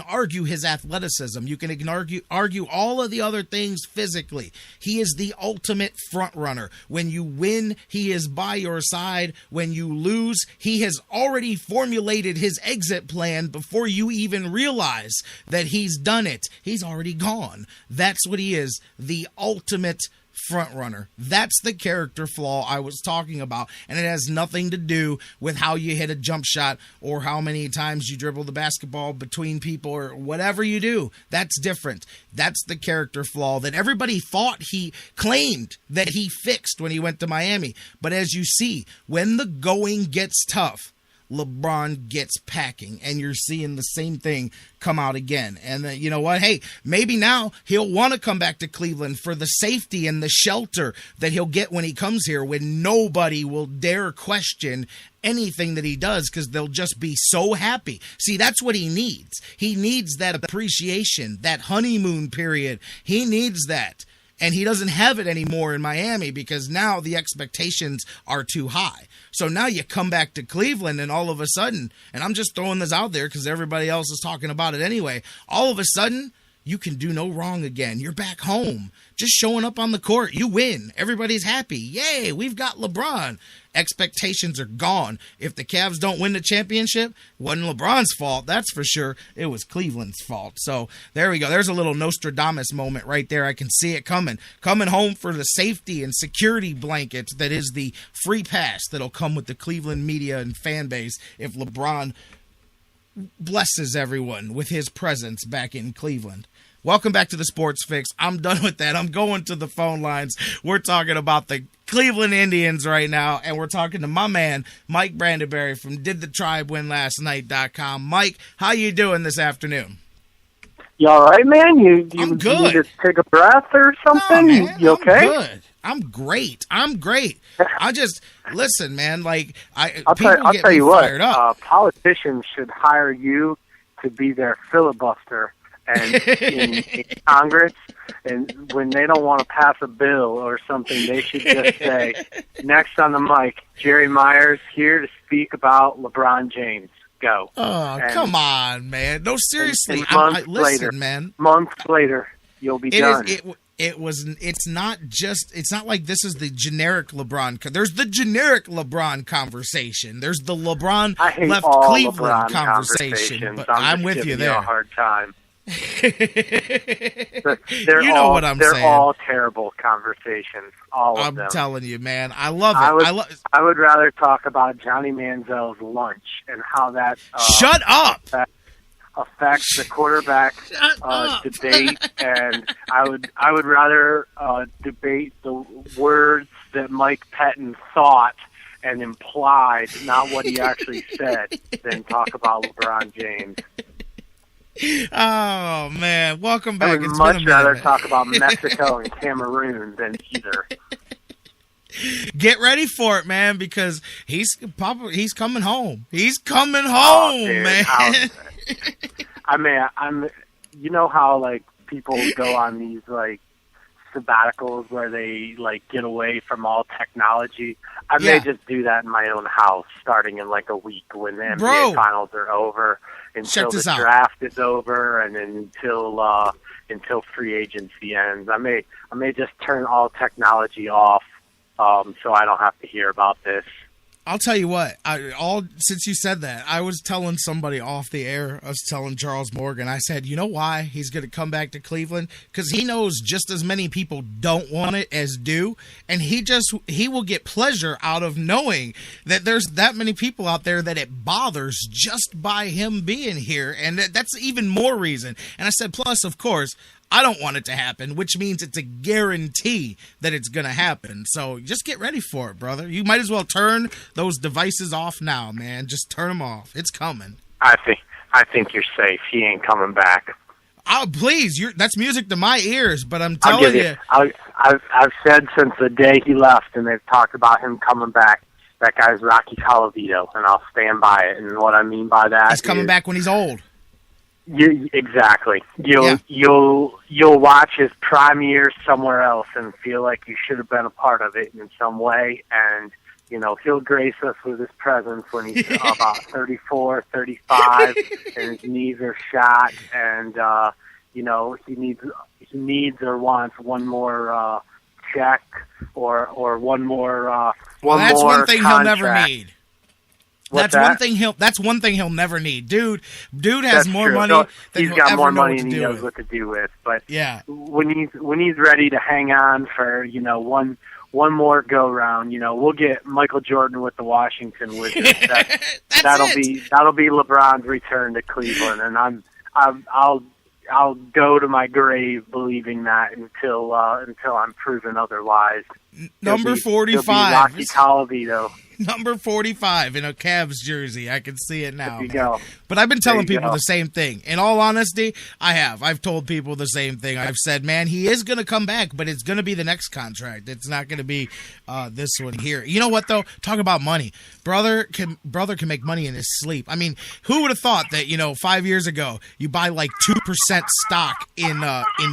argue his athleticism. You can argue all of the other things physically. He is the ultimate front runner. When you win, he is by your side. When you lose, he has already formulated his exit plan before you even realize that he's done it. He's already gone. That's what he is, the ultimate front runner. That's the character flaw I was talking about, and it has nothing to do with how you hit a jump shot or how many times you dribble the basketball between people or whatever you do. That's different. That's the character flaw that everybody thought he claimed that he fixed when he went to Miami. But as you see, when the going gets tough, LeBron gets packing, and you're seeing the same thing come out again. And you know what? Hey, maybe now he'll want to come back to Cleveland for the safety and the shelter that he'll get when he comes here, when nobody will dare question anything that he does because they'll just be so happy. See, that's what he needs. He needs that appreciation, that honeymoon period. He needs that. And he doesn't have it anymore in Miami because now the expectations are too high. So now you come back to Cleveland and all of a sudden, and I'm just throwing this out there because everybody else is talking about it anyway, all of a sudden you can do no wrong again. You're back home. Just showing up on the court. You win. Everybody's happy. Yay, we've got LeBron. Expectations are gone. If the Cavs don't win the championship, it wasn't LeBron's fault, that's for sure. It was Cleveland's fault. So there we go. There's a little Nostradamus moment right there. I can see it coming. Coming home for the safety and security blanket that is the free pass that'll come with the Cleveland media and fan base if LeBron blesses everyone with his presence back in Cleveland. Welcome back to the Sports Fix. I'm done with that. I'm going to the phone lines. We're talking about the Cleveland Indians right now, and we're talking to my man, Mike Brandenberry from DidTheTribeWinLastNight.com. Mike, how you doing this afternoon? You all right, man? I'm good. You need to take a breath or something? No, man, you okay? I'm good. I'm great. I just, listen, man, like, I'll tell you fired what, up. Politicians should hire you to be their filibuster and in Congress, and when they don't want to pass a bill or something, they should just say, next on the mic, Jerry Myers here to speak about LeBron James. Go. Oh, come on, man. No, seriously. Listen, man. Months later, you'll be done. It's not like this is the generic LeBron. There's the generic LeBron conversation. There's the LeBron left Cleveland LeBron conversation. But I'm with you there. A hard time. You know what I'm saying. They're all terrible conversations. All of them. I'm telling you, man. I love it. I would rather talk about Johnny Manziel's lunch and how that shut up affects the quarterback debate, and I would rather debate the words that Mike Pettin thought and implied, not what he actually said, than talk about LeBron James. Oh, man. Welcome back. I would much rather talk about Mexico and Cameroon than either. Get ready for it, man, because he's coming home. He's coming home, man. I'm you know how, like, people go on these, like, sabbaticals where they, like, get away from all technology? I may just do that in my own house starting in, like, a week when the NBA finals are over. Until the draft is over, and then until free agency ends, I may just turn all technology off, so I don't have to hear about this. I'll tell you what. Since you said that, I was telling somebody off the air. I was telling Charles Morgan. I said, you know why he's going to come back to Cleveland? Because he knows just as many people don't want it as do, and he will get pleasure out of knowing that there's that many people out there that it bothers just by him being here, and that's even more reason. And I said, plus, of course, I don't want it to happen, which means it's a guarantee that it's going to happen. So just get ready for it, brother. You might as well turn those devices off now, man. Just turn them off. It's coming. I think you're safe. He ain't coming back. Oh, please. That's music to my ears, but I'm telling you. I've said since the day he left, and they've talked about him coming back, that guy's Rocky Colavito, and I'll stand by it. And what I mean by that he's coming back when he's old. Exactly. You'll watch his prime years somewhere else and feel like you should have been a part of it in some way, and he'll grace us with his presence when he's about 34, 35, and his knees are shot, and he needs or wants one more check or one more that's one thing contract. He'll never need. That's one thing he'll never need. Dude has more money than he's got more money than he knows what to do with. But yeah, when he's ready to hang on for one more go round, we'll get Michael Jordan with the Washington Wizards. That'll be LeBron's return to Cleveland, and I'll go to my grave believing that until I'm proven otherwise. Number 45, Rocky Colavito. Number 45 in a Cavs jersey. I can see it now. There you go. But I've been telling people the same thing. In all honesty, I've told people the same thing. I've said, man, he is going to come back, but it's going to be the next contract. It's not going to be this one here. You know what, though? Talk about money. Brother can make money in his sleep. I mean, who would have thought that, 5 years ago, you buy like 2% stock in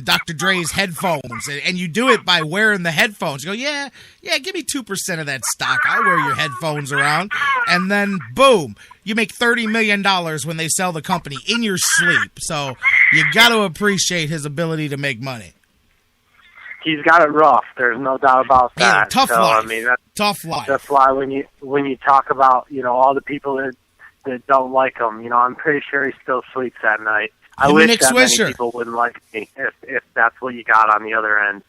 Dr. Dre's headphones, and you do it by wearing the headphones. You go, yeah, give me 2% of that stock. I'll wear your headphones around. And then, boom, you make $30 million when they sell the company in your sleep. So you got to appreciate his ability to make money. He's got it rough. There's no doubt about that. Yeah, tough life. I mean, tough life. That's why when you talk about all the people that don't like him, I'm pretty sure he still sleeps at night. I wish that many people wouldn't like me if that's what you got on the other end.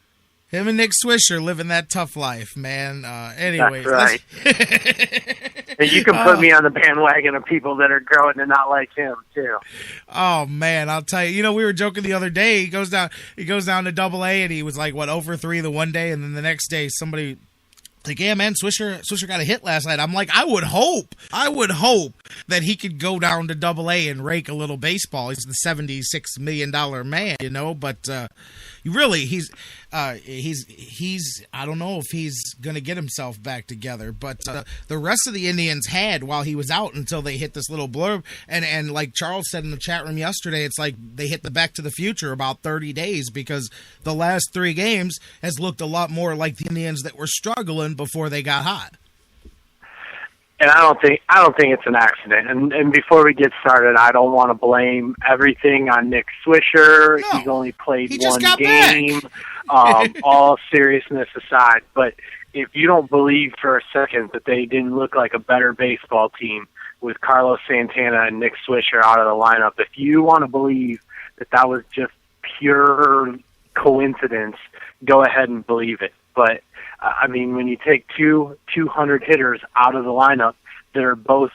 Him and Nick Swisher living that tough life, man. Anyways, that's right. And you can put me on the bandwagon of people that are growing to not like him too. Oh man, I'll tell you. We were joking the other day. He goes down to Double-A, and he was like 0-for-3 the one day, and then the next day somebody. Like, yeah, man, Swisher got a hit last night. I'm like, I would hope that he could go down to Double-A and rake a little baseball. He's the $76 million man, but really, he's I don't know if he's going to get himself back together. But the rest of the Indians had while he was out until they hit this little blurb. And like Charles said in the chat room yesterday, it's like they hit the Back to the Future about 30 days because the last 3 games has looked a lot more like the Indians that were struggling before they got hot. And I don't think it's an accident. And before we get started, I don't want to blame everything on Nick Swisher. No, he's only played one game. All seriousness aside, but if you don't believe for a second that they didn't look like a better baseball team with Carlos Santana and Nick Swisher out of the lineup, if you want to believe that was just pure coincidence, go ahead and believe it. But I mean, when you take 200 hitters out of the lineup that are both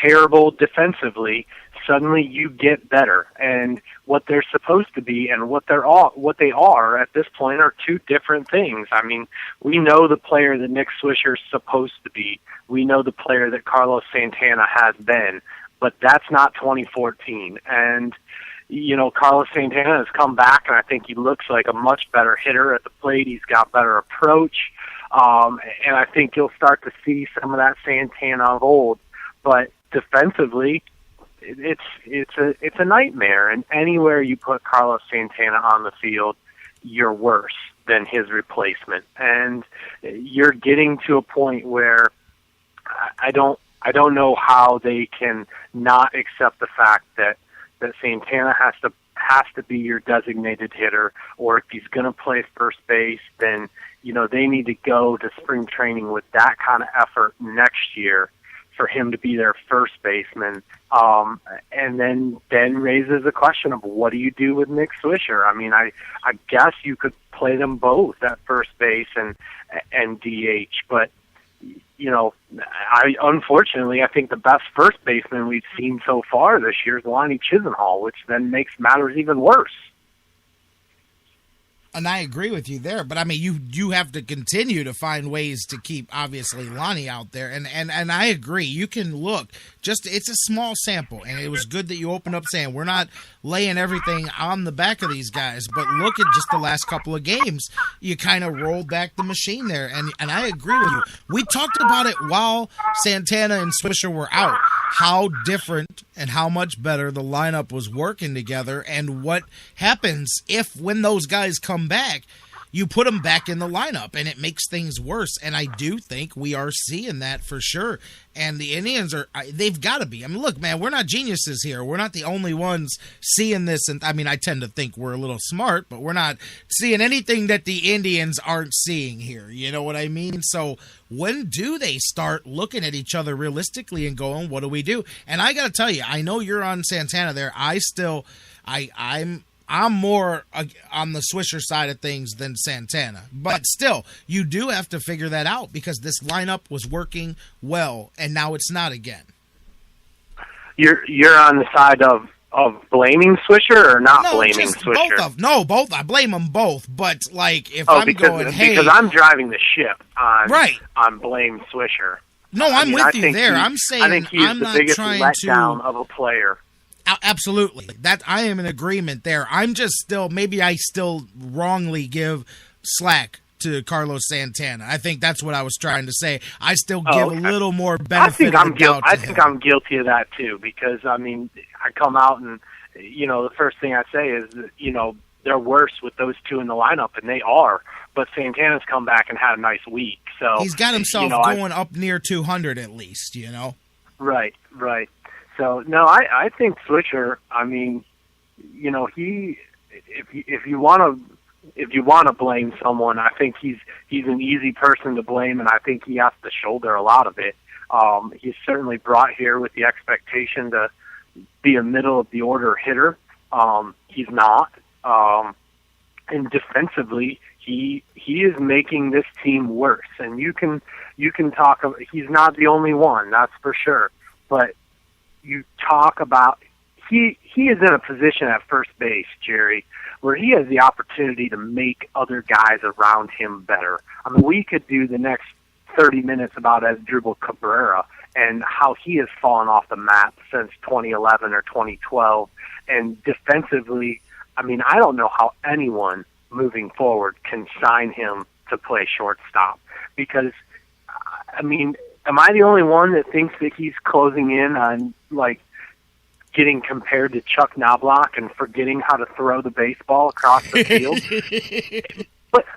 terrible defensively, suddenly you get better. And what they're supposed to be and what they are at this point are 2 different things. I mean, we know the player that Nick Swisher is supposed to be. We know the player that Carlos Santana has been, but that's not 2014. And Carlos Santana has come back, and I think he looks like a much better hitter at the plate. He's got better approach, and I think you'll start to see some of that Santana of old. But defensively, it's a nightmare. And anywhere you put Carlos Santana on the field, you're worse than his replacement. And you're getting to a point where I don't know how they can not accept the fact that Santana has to be your designated hitter, or if he's going to play first base, then they need to go to spring training with that kind of effort next year for him to be their first baseman. And then raises the question of what do you do with Nick Swisher? I mean, I guess you could play them both at first base and DH, but unfortunately, I think the best first baseman we've seen so far this year is Lonnie Chisenhall, which then makes matters even worse. And I agree with you there, but I mean, you have to continue to find ways to keep obviously Lonnie out there, and I agree. You can look it's a small sample, and it was good that you opened up saying we're not laying everything on the back of these guys, but look at just the last couple of games. You kind of rolled back the machine there, and I agree with you. We talked about it while Santana and Swisher were out, how different and how much better the lineup was working together, and what happens when those guys come back, you put them back in the lineup, and it makes things worse. And I do think we are seeing that for sure. And the Indians they've got to be. I mean, look, man, we're not geniuses here. We're not the only ones seeing this. And I mean, I tend to think we're a little smart, but we're not seeing anything that the Indians aren't seeing here. You know what I mean? So when do they start looking at each other realistically and going, what do we do? And I got to tell you, I know you're on Santana there. I'm more on the Swisher side of things than Santana. But still, you do have to figure that out because this lineup was working well, and now it's not again. You're on the side of blaming Swisher or not blaming Swisher? Both. I blame them both. But, if I'm going, hey... Because I'm driving the ship on blame Swisher. No, I'm with you there. I'm saying I think he's I'm the not biggest trying letdown of a player. Absolutely. That I am in agreement there. I'm just maybe I still wrongly give slack to Carlos Santana. I think that's what I was trying to say. I still give a little more benefit of the doubt to him. I think I'm guilty of that too, because I mean, I come out and the first thing I say is they're worse with those 2 in the lineup, and they are. But Santana's come back and had a nice week, so he's got himself going up near 200 at least. Right. So, no, I think Swisher, I mean, if you want to blame someone, I think he's an easy person to blame, and I think he has to shoulder a lot of it. He's certainly brought here with the expectation to be a middle of the order hitter. He's not, and defensively, he is making this team worse. And you can talk. He's not the only one, that's for sure. But you talk about he is in a position at first base, Jerry, where he has the opportunity to make other guys around him better. I mean, we could do the next 30 minutes about Asdrubal Cabrera and how he has fallen off the map since 2011 or 2012. And defensively, I mean, I don't know how anyone moving forward can sign him to play shortstop because, I mean, am I the only one that thinks that he's closing in on, like, getting compared to Chuck Knobloch and forgetting how to throw the baseball across the field?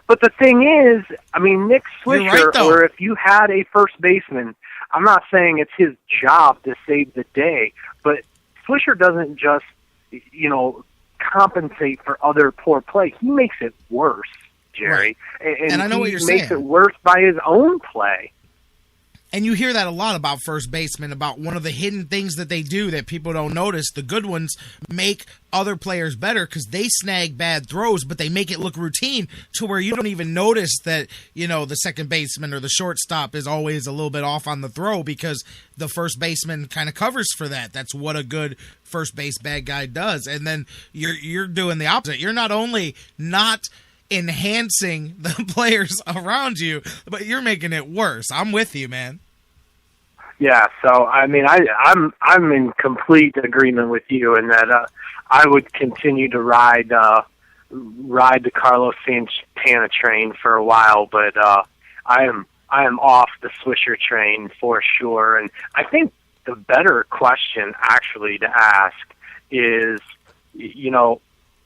But the thing is, I mean, Nick Swisher, right, or if you had a first baseman, I'm not saying it's his job to save the day, but Swisher doesn't just, compensate for other poor play. He makes it worse, Jerry. Right. And I know what you're saying. He makes it worse by his own play. And you hear that a lot about first basemen, about one of the hidden things that they do that people don't notice. The good ones make other players better because they snag bad throws, but they make it look routine to where you don't even notice that, the second baseman or the shortstop is always a little bit off on the throw because the first baseman kind of covers for that. That's what a good first base bad guy does. And then you're doing the opposite. You're not only not enhancing the players around you, but you're making it worse. I'm with you, man. Yeah, so I mean, I'm in complete agreement with you in that I would continue to ride the Carlos Santana train for a while, but I am off the Swisher train for sure. And I think the better question actually to ask is,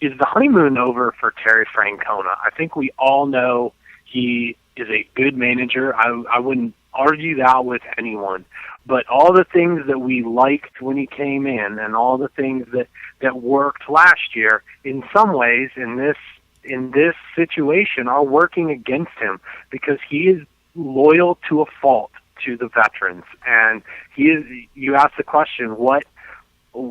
is the honeymoon over for Terry Francona? I think we all know he is a good manager. I wouldn't argue that with anyone. But all the things that we liked when he came in and all the things that worked last year, in some ways, in this situation, are working against him because he is loyal to a fault to the veterans. And you ask the question,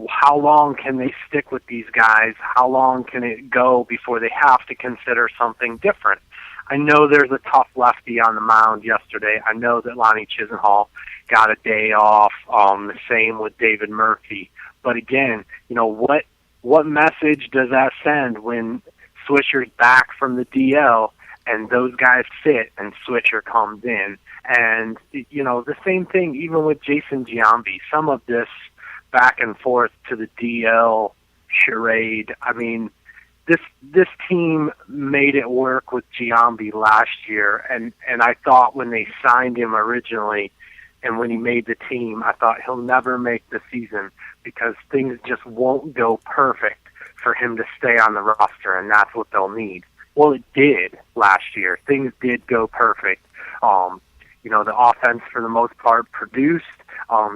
how long can they stick with these guys? How long can it go before they have to consider something different? I know there's a tough lefty on the mound yesterday. I know that Lonnie Chisenhall got a day off. The same with David Murphy. But again, what message does that send when Swisher's back from the DL and those guys sit and Swisher comes in? And, the same thing even with Jason Giambi. Some of this back and forth to the DL charade. I mean, this team made it work with Giambi last year, and I thought when they signed him originally and when he made the team, I thought he'll never make the season because things just won't go perfect for him to stay on the roster, and that's what they'll need. Well, it did last year. Things did go perfect. The offense for the most part produced.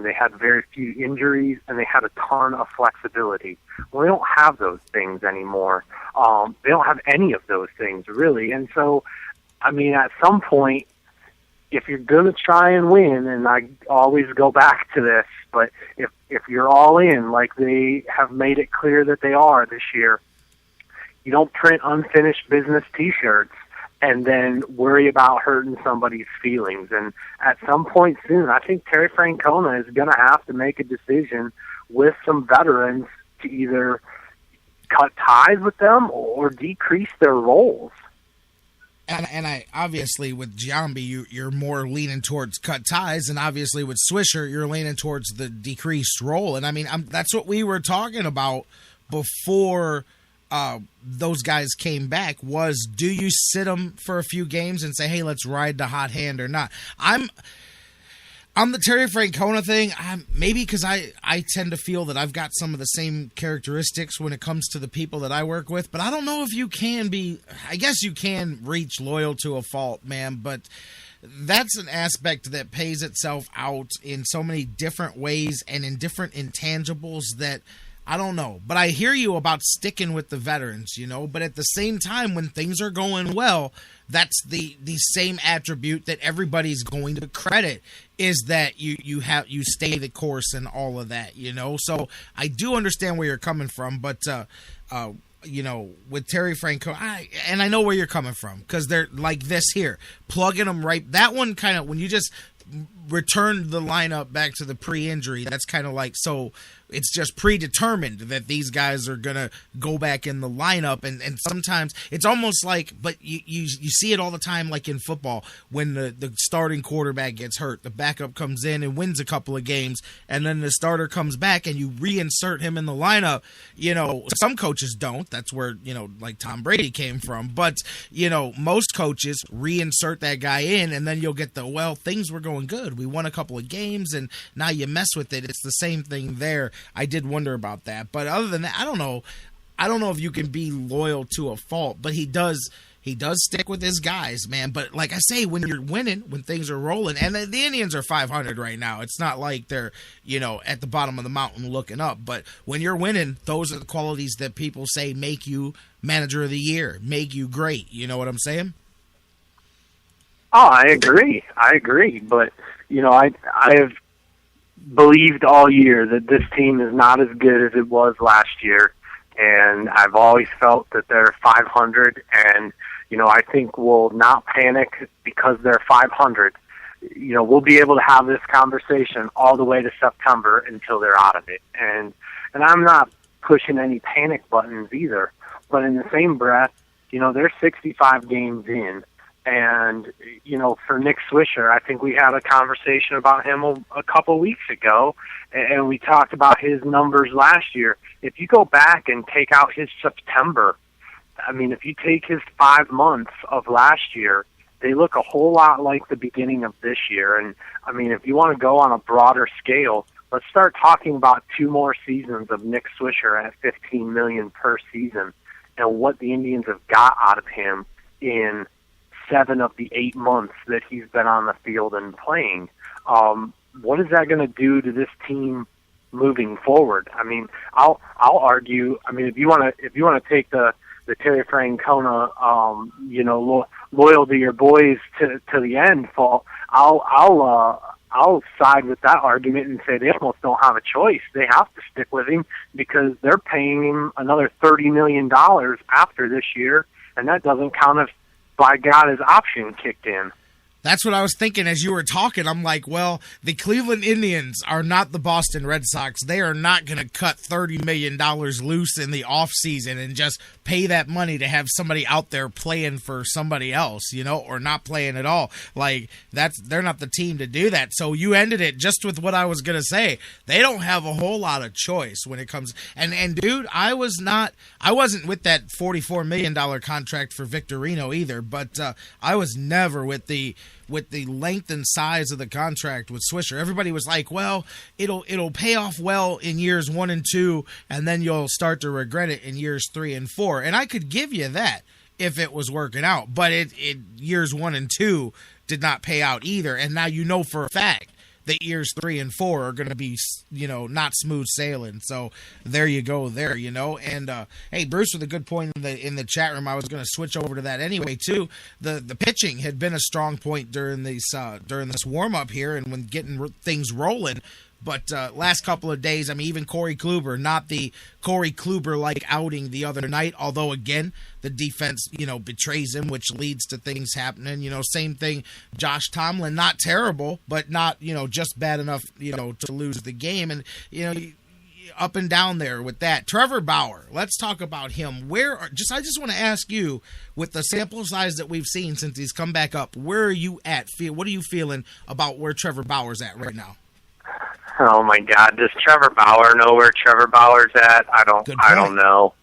They had very few injuries, and they had a ton of flexibility. Well, they don't have those things anymore. They don't have any of those things, really. And so, I mean, at some point, if you're going to try and win, and I always go back to this, but if you're all in, like they have made it clear that they are this year, you don't print unfinished business T-shirts and then worry about hurting somebody's feelings. And at some point soon, I think Terry Francona is going to have to make a decision with some veterans to either cut ties with them or decrease their roles. And I obviously with Giambi, you're more leaning towards cut ties, and obviously with Swisher, you're leaning towards the decreased role. And I mean, that's what we were talking about before those guys came back. Was do you sit them for a few games and say, hey, let's ride the hot hand or not? On the Terry Francona thing, maybe because I tend to feel that I've got some of the same characteristics when it comes to the people that I work with, but I don't know if you can be, I guess you can reach loyal to a fault, man, but that's an aspect that pays itself out in so many different ways and in different intangibles that I don't know. But I hear you about sticking with the veterans, but at the same time, when things are going well, that's the same attribute that everybody's going to credit, is that you stay the course and all of that, So I do understand where you're coming from, but with Terry Franco, I know where you're coming from, because they're like this here, plugging them right. That one kind of, when you just returned the lineup back to the pre-injury, that's kind of like, so it's just predetermined that these guys are going to go back in the lineup. And sometimes it's almost like, but you see it all the time, like in football, when the starting quarterback gets hurt, the backup comes in and wins a couple of games, and then the starter comes back and you reinsert him in the lineup. Some coaches don't. That's where, like Tom Brady came from. But, most coaches reinsert that guy in, and then you'll get things were going good. We won a couple of games, and now you mess with it. It's the same thing there. I did wonder about that. But other than that, I don't know if you can be loyal to a fault, but he does stick with his guys, man. But like I say, when you're winning, when things are rolling, and the Indians are 500 right now, it's not like they're, at the bottom of the mountain looking up. But when you're winning, those are the qualities that people say make you manager of the year, make you great. You know what I'm saying? Oh, I agree. But, I have believed all year that this team is not as good as it was last year, and I've always felt that they're 500, and I think we'll not panic because they're 500. We'll be able to have this conversation all the way to September until they're out of it, and I'm not pushing any panic buttons either. But in the same breath, they're 65 games in. And, for Nick Swisher, I think we had a conversation about him a couple weeks ago, and we talked about his numbers last year. If you go back and take out his September, if you take his 5 months of last year, they look a whole lot like the beginning of this year. And, if you want to go on a broader scale, let's start talking about 2 more seasons of Nick Swisher at $15 million per season, and what the Indians have got out of him in 7 of the 8 months that he's been on the field and playing. What is that going to do to this team moving forward? I'll argue. If you want to take the Terry Francona, loyal to your boys to the end, fault, I'll side with that argument and say they almost don't have a choice. They have to stick with him because they're paying him another $30 million after this year, and that doesn't count if, by God, his option kicked in. That's what I was thinking as you were talking. I'm like, well, the Cleveland Indians are not the Boston Red Sox. They are not going to cut $30 million loose in the offseason and just pay that money to have somebody out there playing for somebody else, or not playing at all. Like, they're not the team to do that. So you ended it just with what I was going to say. They don't have a whole lot of choice when it comes. And dude, I wasn't with that $44 million contract for Victorino either, but I was never with the length and size of the contract with Swisher. Everybody was like, well, it'll pay off well in years 1 and 2, and then you'll start to regret it in years 3 and 4. And I could give you that if it was working out, but it years 1 and 2 did not pay out either. And now for a fact that years 3 and 4 are going to be, not smooth sailing. So there you go there, And hey, Bruce with a good point in the chat room. I was going to switch over to that anyway too. The pitching had been a strong point during this warm up here and when getting things rolling. But last couple of days, even Corey Kluber, not the Corey Kluber-like outing the other night, although, again, the defense, betrays him, which leads to things happening. Same thing, Josh Tomlin, not terrible, but not, just bad enough, to lose the game. And, up and down there with that. Trevor Bauer, let's talk about him. I just want to ask you, with the sample size that we've seen since he's come back up, where are you at? What are you feeling about where Trevor Bauer's at right now? Oh my God! Does Trevor Bauer know where Trevor Bauer's at? I don't know.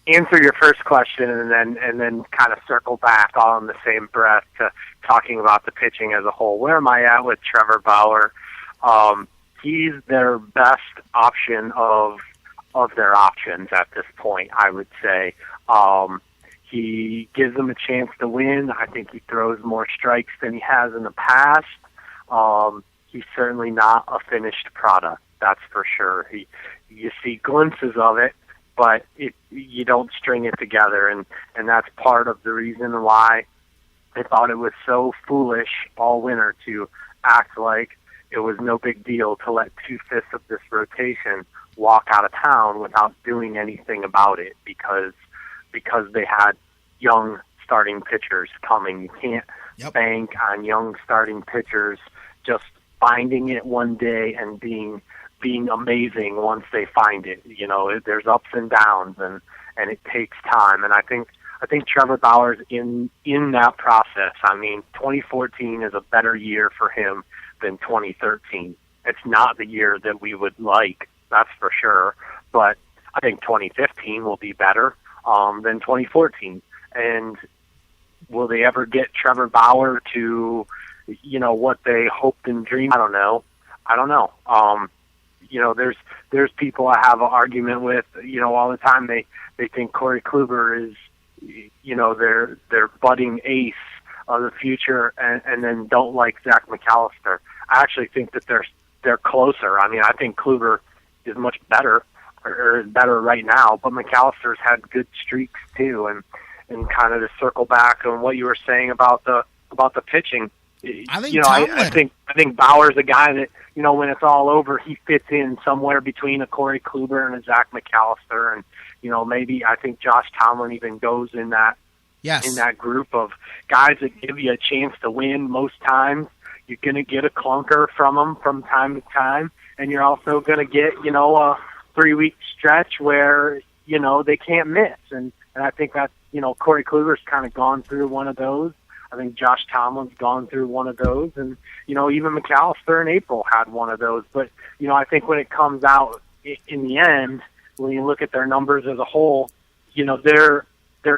Answer your first question and then kind of circle back all in the same breath to talking about the pitching as a whole. Where am I at with Trevor Bauer? He's their best option of their options at this point, I would say. He gives them a chance to win. I think he throws more strikes than he has in the past. he's certainly not a finished product. That's for sure. You see glimpses of it, but you don't string it together, and that's part of the reason why I thought it was so foolish all winter to act like it was no big deal to let 2/5 of this rotation walk out of town without doing anything about it because they had young starting pitchers coming. You can't bank on young starting pitchers just finding it one day and being amazing once they find it. You know, there's ups and downs, and it takes time. And I think Trevor Bauer's in that process. I mean, 2014 is a better year for him than 2013. It's not the year that we would like, that's for sure. But I think 2015 will be better than 2014. And will they ever get Trevor Bauer to, you know, what they hoped and dreamed? I don't know. You know, there's people I have an argument with, you know, all the time. They think Corey Kluber is, you know, their budding ace of the future, and then don't like Zach McAllister. I actually think that they're closer. I mean, I think Kluber is much better, or is better right now, but McAllister's had good streaks too. And kind of to circle back on what you were saying about the pitching, I think Bauer's a guy that, you know, when it's all over, he fits in somewhere between a Corey Kluber and a Zach McAllister, and you know, maybe I think Josh Tomlin even goes in that group of guys that give you a chance to win. Most times, you're going to get a clunker from them from time to time, and you're also going to get, you know, a 3-week stretch where, you know, they can't miss, and I think that, you know, Corey Kluber's kind of gone through one of those. I think Josh Tomlin's gone through one of those, and you know, even McAllister in April had one of those. But you know, I think when it comes out in the end, when you look at their numbers as a whole, you know, they're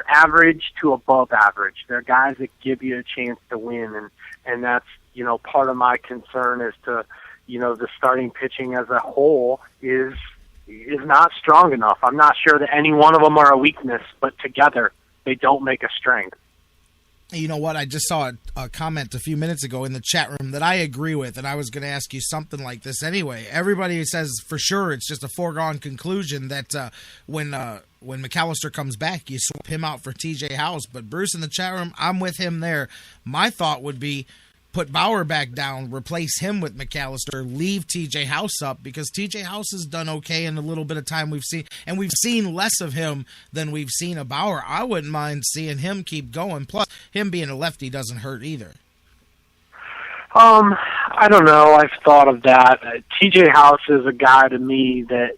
average to above average. They're guys that give you a chance to win, and that's, you know, part of my concern as to, you know, the starting pitching as a whole is not strong enough. I'm not sure that any one of them are a weakness, but together they don't make a strength. You know what? I just saw a comment a few minutes ago in the chat room that I agree with, and I was going to ask you something like this anyway. Everybody says for sure it's just a foregone conclusion that when McAllister comes back, you swap him out for TJ House. But Bruce in the chat room, I'm with him there. My thought would be put Bauer back down, replace him with McAllister, leave TJ House up, because TJ House has done okay in a little bit of time we've seen, and we've seen less of him than we've seen of Bauer. I wouldn't mind seeing him keep going. Plus, him being a lefty doesn't hurt either. I don't know. I've thought of that. TJ House is a guy to me that,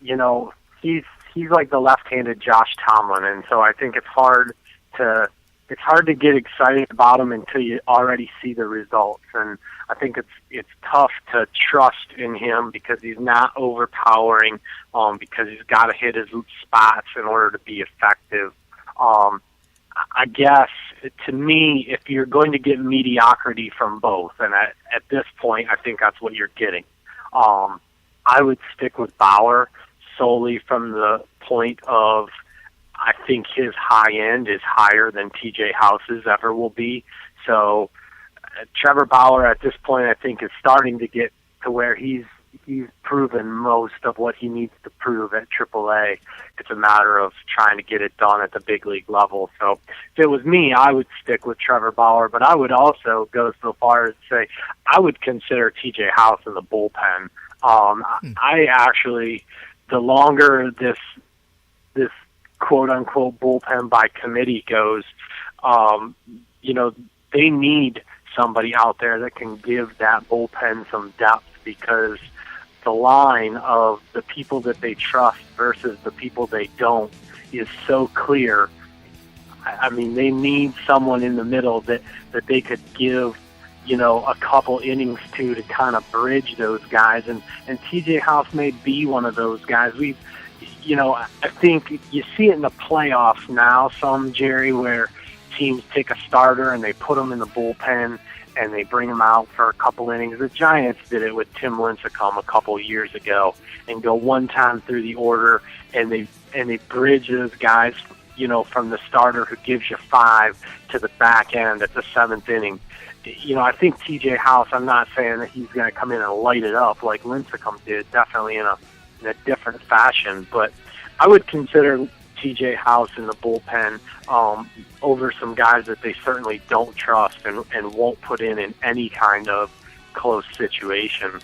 you know, he's like the left-handed Josh Tomlin, and so I think it's hard to get excited about him until you already see the results. And I think it's tough to trust in him because he's not overpowering, because he's got to hit his spots in order to be effective. I guess, to me, if you're going to get mediocrity from both, and at this point, I think that's what you're getting, I would stick with Bauer solely from the point of, I think his high end is higher than TJ House's ever will be. So Trevor Bauer at this point, I think, is starting to get to where he's proven most of what he needs to prove at AAA. It's a matter of trying to get it done at the big league level. So if it was me, I would stick with Trevor Bauer, but I would also go so far as to say I would consider TJ House in the bullpen. I actually, the longer this quote-unquote bullpen by committee goes, you know, they need somebody out there that can give that bullpen some depth, because the line of the people that they trust versus the people they don't is so clear. I mean, they need someone in the middle that they could give, you know, a couple innings to kind of bridge those guys, and TJ House may be one of those guys. You know, I think you see it in the playoffs now, Jerry, where teams take a starter and they put them in the bullpen and they bring him out for a couple innings. The Giants did it with Tim Lincecum a couple years ago, and go one time through the order, and they bridge those guys from the starter who gives you 5 to the back end at the 7th inning. I think TJ House, I'm not saying that he's going to come in and light it up like Lincecum did, definitely in a different fashion, but I would consider TJ House in the bullpen over some guys that they certainly don't trust and won't put in any kind of close situation.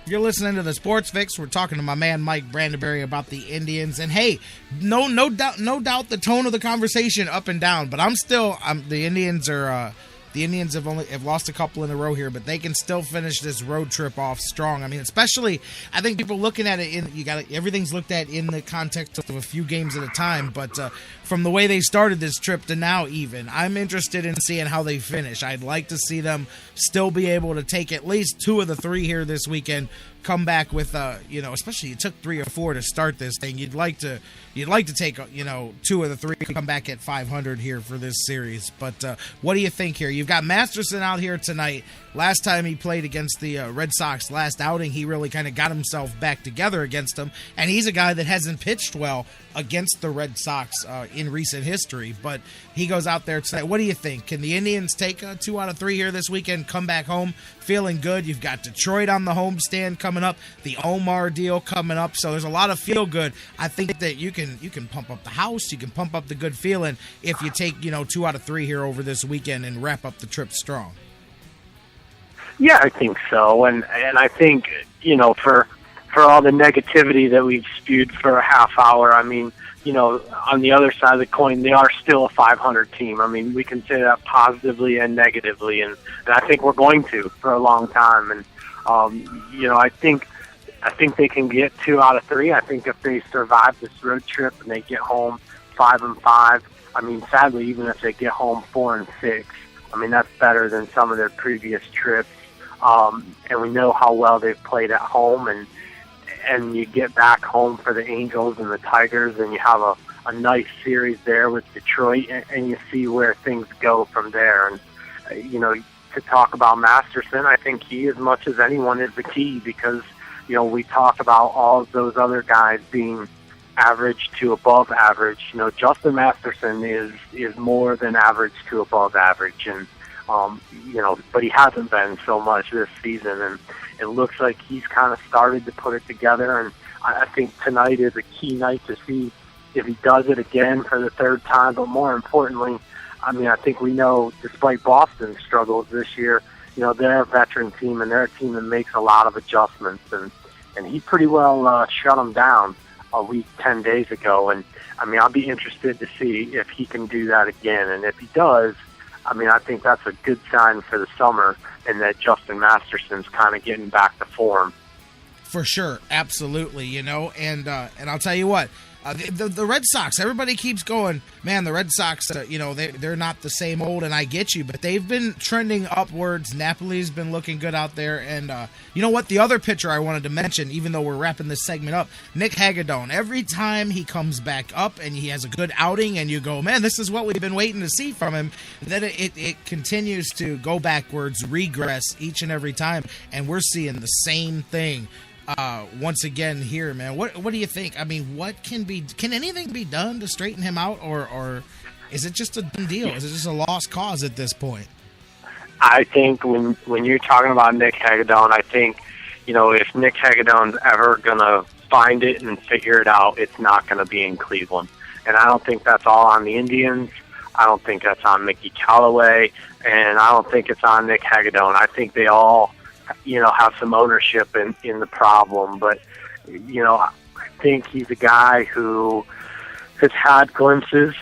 You're listening to the Sports Fix. We're talking to my man Mike Brandenberry about the Indians, and hey, no doubt the tone of the conversation up and down. But the Indians are. The Indians have lost a couple in a row here, but they can still finish this road trip off strong. I mean, especially, I think people looking at it, everything's looked at in the context of a few games at a time, but from the way they started this trip to now even, I'm interested in seeing how they finish. I'd like to see them still be able to take at least 2 of the 3 here this weekend, come back with, especially you took 3 or 4 to start this thing. You'd like to take, 2 of the 3, come back at 500 here for this series. But what do you think here? You've got Masterson out here tonight. Last time he played against the Red Sox, last outing, he really kind of got himself back together against them. And he's a guy that hasn't pitched well against the Red Sox in recent history. But he goes out there tonight. What do you think? Can the Indians take 2 out of 3 here this weekend, come back home feeling good? You've got Detroit on the homestand coming up, the Omar deal coming up. So there's a lot of feel good. I think that you can pump up the house. You can pump up the good feeling if you take 2 out of 3 here over this weekend and wrap up the trip strong. Yeah, I think so, and I think for all the negativity that we've spewed for a half hour, I mean, on the other side of the coin, they are still a 500 team. I mean, we can say that positively and negatively, and I think we're going to for a long time. And I think they can get 2 out of 3. I think if they survive this road trip and they get home 5-5, I mean, sadly, even if they get home 4-6, I mean, that's better than some of their previous trips. And we know how well they've played at home, and you get back home for the Angels and the Tigers, and you have a nice series there with Detroit, and you see where things go from there. And, to talk about Masterson, I think he, as much as anyone, is the key because, we talk about all of those other guys being average to above average. Justin Masterson is more than average to above average, and but he hasn't been so much this season, and it looks like he's kind of started to put it together, and I think tonight is a key night to see if he does it again for the 3rd time, but more importantly, I mean, I think we know, despite Boston's struggles this year, they're a veteran team, and they're a team that makes a lot of adjustments, and he pretty well shut them down a week, 10 days ago, and I mean, I'll be interested to see if he can do that again, and if he does, I mean, I think that's a good sign for the summer, and that Justin Masterson's kind of getting back to form. For sure, absolutely, and I'll tell you what, the Red Sox, everybody keeps going, man, the Red Sox, they're not the same old, and I get you, but they've been trending upwards. Napoli's been looking good out there, and you know what? The other pitcher I wanted to mention, even though we're wrapping this segment up, Nick Hagedorn. Every time he comes back up and he has a good outing, and you go, man, this is what we've been waiting to see from him, then it continues to go backwards, regress each and every time, and we're seeing the same thing once again here, man. What do you think? I mean, can anything be done to straighten him out, or is it just a done deal? Is it just a lost cause at this point? I think when you're talking about Nick Hagedorn, I think, if Nick Hagedorn's ever going to find it and figure it out, it's not going to be in Cleveland. And I don't think that's all on the Indians. I don't think that's on Mickey Callaway, and I don't think it's on Nick Hagedorn. I think they all have some ownership in the problem, but I think he's a guy who has had glimpses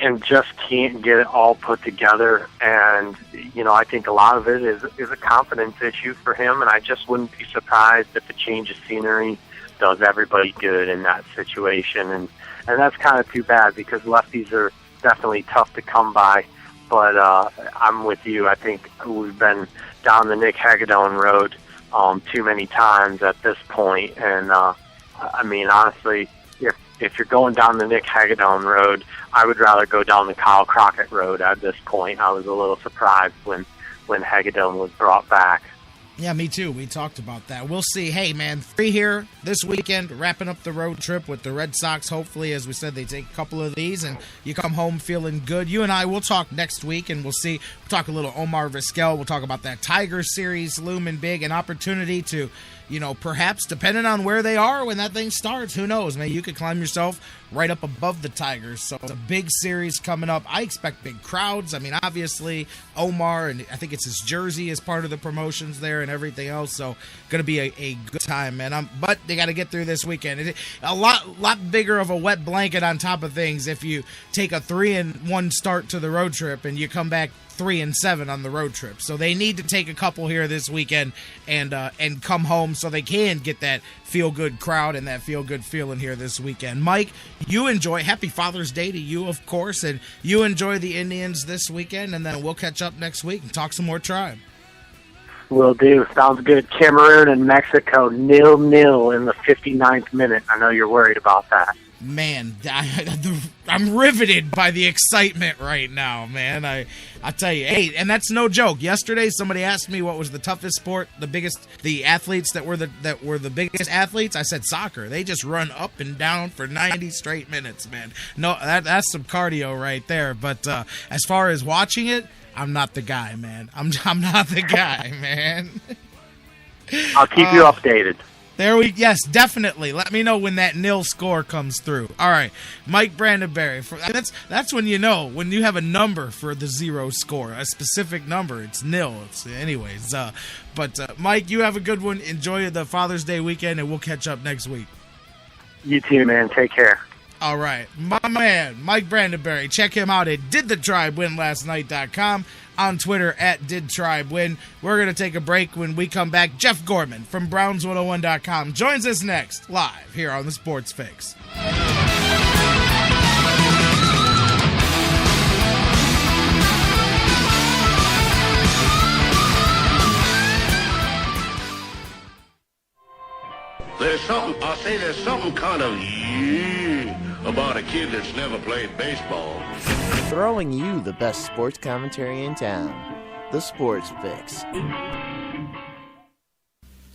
and just can't get it all put together, and I think a lot of it is a confidence issue for him, and I just wouldn't be surprised if a change of scenery does everybody good in that situation, and that's kind of too bad because lefties are definitely tough to come by, but I'm with you. I think we've been down the Nick Hagedorn road too many times at this point, and I mean, honestly, if you're going down the Nick Hagedorn road, I would rather go down the Kyle Crockett road at this point. I was a little surprised when Hagedorn was brought back. Yeah, me too. We talked about that. We'll see. Hey, man, Fri here this weekend, wrapping up the road trip with the Red Sox. Hopefully, as we said, they take a couple of these and you come home feeling good. You and I will talk next week, and we'll see. We'll talk a little Omar Vizquel. We'll talk about that Tigers series looming big, an opportunity to, perhaps, depending on where they are when that thing starts, who knows, man, you could climb yourself right up above the Tigers. So it's a big series coming up. I expect big crowds. I mean, obviously, Omar, and I think it's his jersey as part of the promotions there and everything else. So going to be a good time, man. But they got to get through this weekend. A lot bigger of a wet blanket on top of things if you take a 3-1 start to the road trip and you come back 3-7 on the road trip. So they need to take a couple here this weekend and come home so they can get that feel-good crowd and that feel-good feeling here this weekend. Mike, you enjoy. Happy Father's Day to you, of course, and you enjoy the Indians this weekend, and then we'll catch up next week and talk some more Tribe. Will do. Sounds good. Cameroon and Mexico 0-0 in the 59th minute. I know you're worried about that. Man, I'm riveted by the excitement right now, man. I tell you, hey, and that's no joke. Yesterday, somebody asked me what was the toughest sport, the athletes that were the biggest athletes. I said soccer. They just run up and down for 90 straight minutes, man. No, that's some cardio right there. But as far as watching it, I'm not the guy, man. I'm not the guy, man. I'll keep you updated. Yes, definitely. Let me know when that 0 score comes through. All right, Mike Brandenberry. That's when you know when you have a number for the 0 score, a specific number. It's 0. Anyways. But Mike, you have a good one. Enjoy the Father's Day weekend, and we'll catch up next week. You too, man. Take care. All right, my man, Mike Brandenberry. Check him out at didthetribewinlasttnight.com, on Twitter at didtribewin. We're going to take a break. When we come back, Jeff Gorman from Browns101.com joins us next, live here on the Sports Fix. There's something kind of about a kid that's never played baseball. Throwing you the best sports commentary in town. The Sports Fix.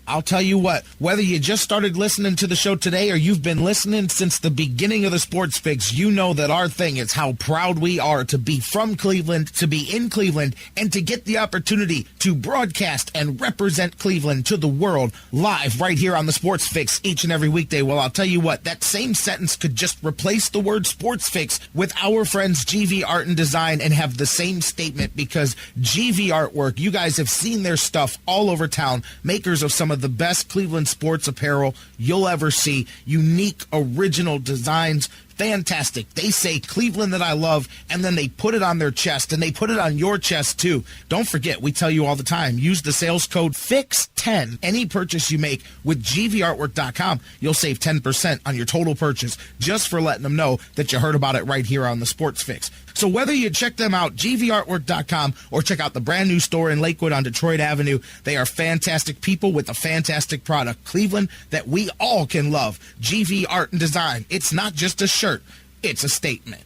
I'll tell you what, whether you just started listening to the show today or you've been listening since the beginning of the Sports Fix, you know that our thing is how proud we are to be from Cleveland, to be in Cleveland, and to get the opportunity to broadcast and represent Cleveland to the world live right here on the Sports Fix each and every weekday. Well, I'll tell you what, that same sentence could just replace the word Sports Fix with our friends GV Art and Design and have the same statement, because GV Artwork, you guys have seen their stuff all over town, makers of some of the best Cleveland sports apparel you'll ever see. Unique, original designs. Fantastic. They say Cleveland that I love, and then they put it on their chest, and they put it on your chest too. Don't forget, we tell you all the time, use the sales code FIX10. Any purchase you make with gvartwork.com, you'll save 10% on your total purchase, just for letting them know that you heard about it right here on the Sports Fix. So whether you check them out, gvartwork.com, or check out the brand new store in Lakewood on Detroit Avenue, they are fantastic people with a fantastic product. Cleveland that we all can love. GV Art and Design. It's not just a shirt, it's a statement.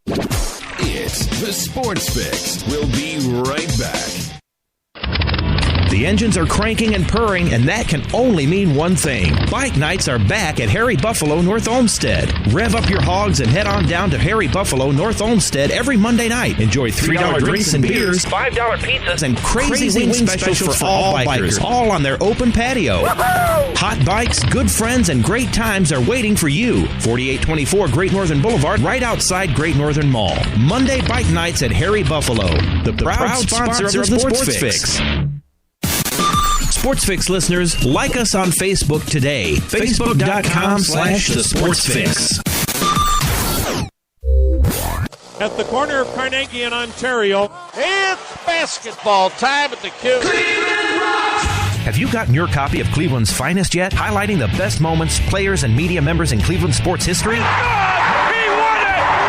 It's the Sports Fix. We'll be right back. The engines are cranking and purring, and that can only mean one thing. Bike nights are back at Harry Buffalo North Olmsted. Rev up your hogs and head on down to Harry Buffalo North Olmsted every Monday night. Enjoy $3 drinks and beers, $5 pizzas, and crazy wing specials for all bikers, all on their open patio. Woo-hoo! Hot bikes, good friends, and great times are waiting for you. 4824 Great Northern Boulevard, right outside Great Northern Mall. Monday bike nights at Harry Buffalo, the proud sponsor of the Sports Fix. Sports Fix listeners, like us on Facebook today. Facebook.com/The Sports Fix. At the corner of Carnegie and Ontario, it's basketball time at the Q. Cleveland Rocks! Have you gotten your copy of Cleveland's Finest yet? Highlighting the best moments, players, and media members in Cleveland sports history? He won it!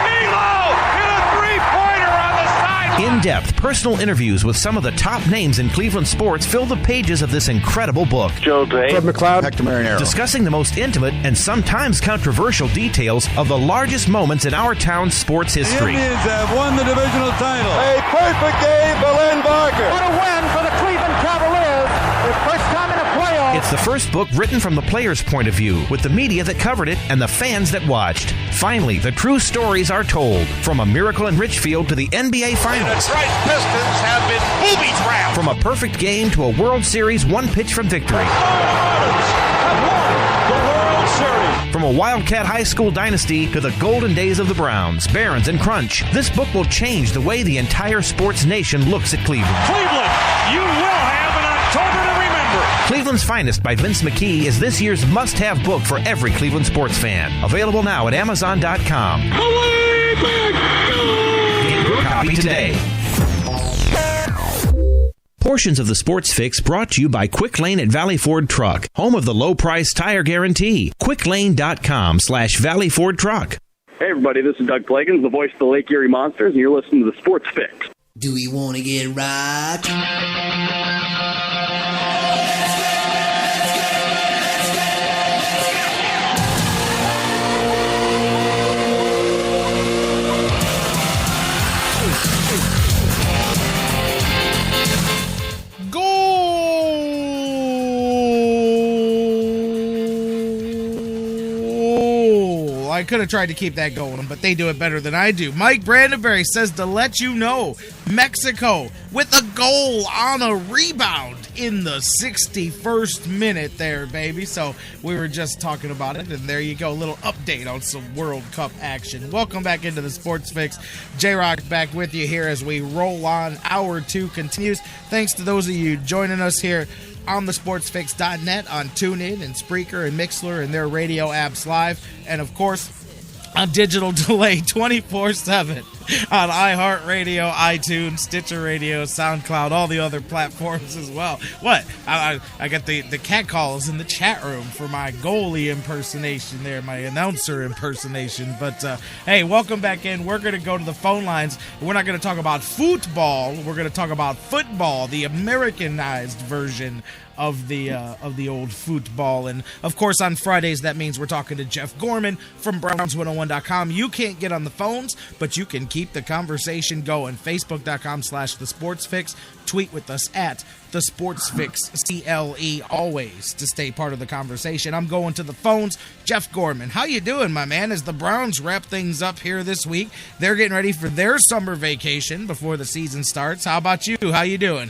Milo hit a three-pointer on the side. In-depth personal interviews with some of the top names in Cleveland sports fill the pages of this incredible book. Joe Day, Fred McLeod, Hector Marinero. Discussing the most intimate and sometimes controversial details of the largest moments in our town's sports history. The Indians have won the divisional title. A perfect game for Len Barker. What a win for the Cleveland Cavaliers. If first book written from the player's point of view, with the media that covered it and the fans that watched. Finally, the true stories are told, from a miracle in Richfield to the NBA Finals. The Detroit Pistons have been booby-trapped. From a perfect game to a World Series one pitch from victory. From a Wildcat High School dynasty to the golden days of the Browns, Barons, and Crunch, this book will change the way the entire sports nation looks at Cleveland. Cleveland, you will have an October to remember. Cleveland's Finest by Vince McKee is this year's must-have book for every Cleveland sports fan. Available now at Amazon.com. Get your copy today. Portions of the Sports Fix brought to you by Quick Lane at Valley Ford Truck, home of the low price tire guarantee. QuickLane.com/Valley Ford Truck. Hey everybody, this is Doug Plagens, the voice of the Lake Erie Monsters, and you're listening to the Sports Fix. Do we want to get rocked? I could have tried to keep that going, but they do it better than I do. Mike Brandenberry says to let you know, Mexico with a goal on a rebound in the 61st minute there, baby. So we were just talking about it, and there you go. A little update on some World Cup action. Welcome back into the Sports Fix. J-Rocc back with you here as we roll on. Hour 2 continues. Thanks to those of you joining us here on the sportsfix.net, on TuneIn and Spreaker and Mixler and their radio apps live, and of course on digital delay 24/7 on iHeartRadio, iTunes, Stitcher Radio, SoundCloud, all the other platforms as well. What? I got the cat calls in the chat room for my goalie impersonation there, my announcer impersonation. But hey, welcome back in. We're going to go to the phone lines. We're not going to talk about football. We're going to talk about football, the Americanized version of the old football. And of course on Fridays that means we're talking to Jeff Gorman from Browns101.com. You can't get on the phones, but you can keep the conversation going. Facebook.com/thesportsfix. Tweet with us at the SportsFix CLE always to stay part of the conversation. I'm going to the phones. Jeff Gorman, how you doing, my man? As the Browns wrap things up here this week, they're getting ready for their summer vacation before the season starts. How about you? How you doing?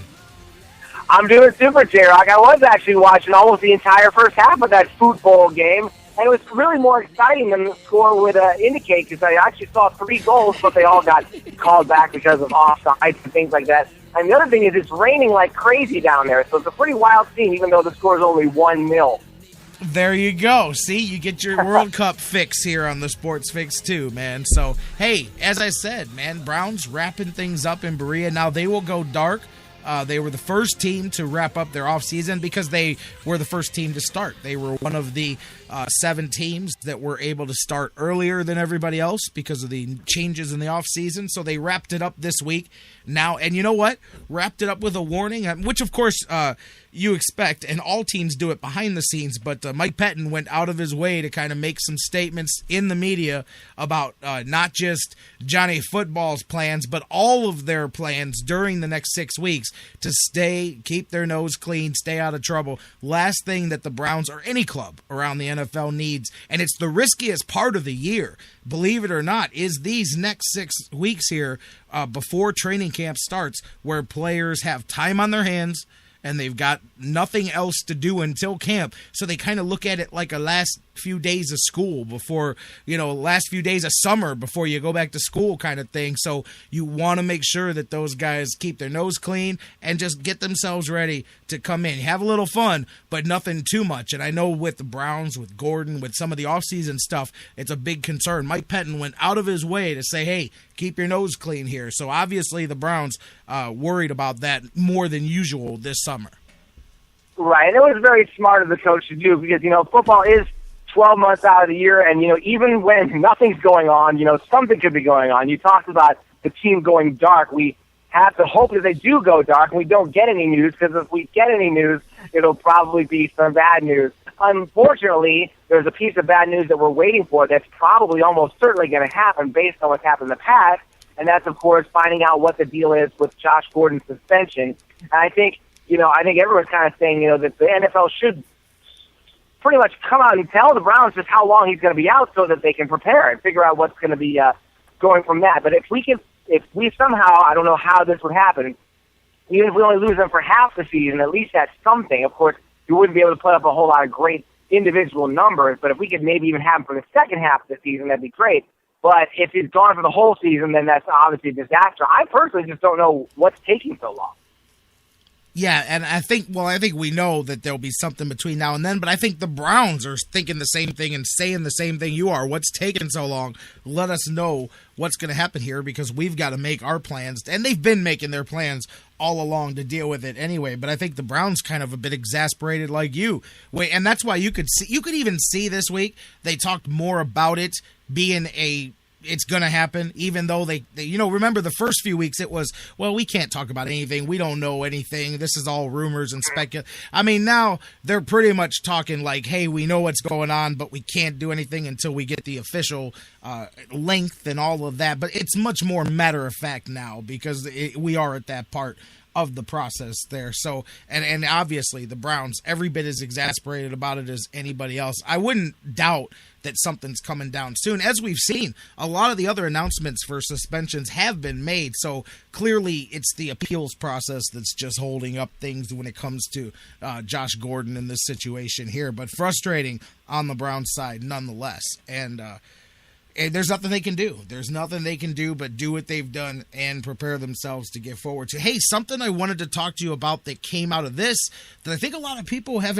I'm doing super, J-Rocc. I was actually watching almost the entire first half of that football game, and it was really more exciting than the score would indicate, because I actually saw 3 goals, but they all got called back because of offsides and things like that. And the other thing is it's raining like crazy down there, so it's a pretty wild scene, even though the score is only 1-0. There you go. See, you get your World Cup fix here on the Sports Fix too, man. So, hey, as I said, man, Browns wrapping things up in Berea. Now they will go dark. They were the first team to wrap up their offseason because they were the first team to start. They were one of the 7 teams that were able to start earlier than everybody else because of the changes in the offseason. So they wrapped it up this week now. And you know what? Wrapped it up with a warning, which, of course, you expect, and all teams do it behind the scenes. But Mike Pettin went out of his way to kind of make some statements in the media about not just Johnny Football's plans, but all of their plans during the next 6 weeks to keep their nose clean, stay out of trouble. Last thing that the Browns or any club around the NFL needs, and it's the riskiest part of the year, believe it or not, is these next 6 weeks here before training camp starts, where players have time on their hands and they've got nothing else to do until camp. So they kind of look at it like a last few days of school before, last few days of summer before you go back to school kind of thing. So you want to make sure that those guys keep their nose clean and just get themselves ready to come in. Have a little fun, but nothing too much. And I know with the Browns, with Gordon, with some of the offseason stuff, it's a big concern. Mike Pettin went out of his way to say, hey, keep your nose clean here. So obviously the Browns worried about that more than usual this summer. Right, and it was very smart of the coach to do because, football is 12 months out of the year, and, even when nothing's going on, something could be going on. You talked about the team going dark. We have to hope that they do go dark and we don't get any news, because if we get any news, it'll probably be some bad news. Unfortunately, there's a piece of bad news that we're waiting for that's probably almost certainly going to happen based on what's happened in the past, and that's, of course, finding out what the deal is with Josh Gordon's suspension. And I think everyone's kind of saying, that the NFL should pretty much come out and tell the Browns just how long he's going to be out so that they can prepare and figure out what's going to be going from that. But if we somehow, I don't know how this would happen, even if we only lose them for half the season, at least that's something. Of course, you wouldn't be able to put up a whole lot of great individual numbers, but if we could maybe even have him for the second half of the season, that'd be great. But if he's gone for the whole season, then that's obviously a disaster. I personally just don't know what's taking so long. Yeah, and I think we know that there'll be something between now and then, but I think the Browns are thinking the same thing and saying the same thing you are. What's taking so long? Let us know what's going to happen here, because we've got to make our plans, and they've been making their plans all along to deal with it anyway. But I think the Browns kind of a bit exasperated like you. And that's why you could even see this week they talked more about it being it's going to happen, even though they remember the first few weeks it was, well, we can't talk about anything. We don't know anything. This is all rumors and speculation. I mean, now they're pretty much talking like, hey, we know what's going on, but we can't do anything until we get the official length and all of that. But it's much more matter of fact now, because we are at that part of the process there. So, and obviously the Browns, every bit as exasperated about it as anybody else. I wouldn't doubt that something's coming down soon. As we've seen, a lot of the other announcements for suspensions have been made, so clearly it's the appeals process that's just holding up things when it comes to Josh Gordon in this situation here. But frustrating on the Browns side nonetheless. And there's nothing they can do. There's nothing they can do but do what they've done and prepare themselves to get forward to. Hey, something I wanted to talk to you about that came out of this that I think a lot of people have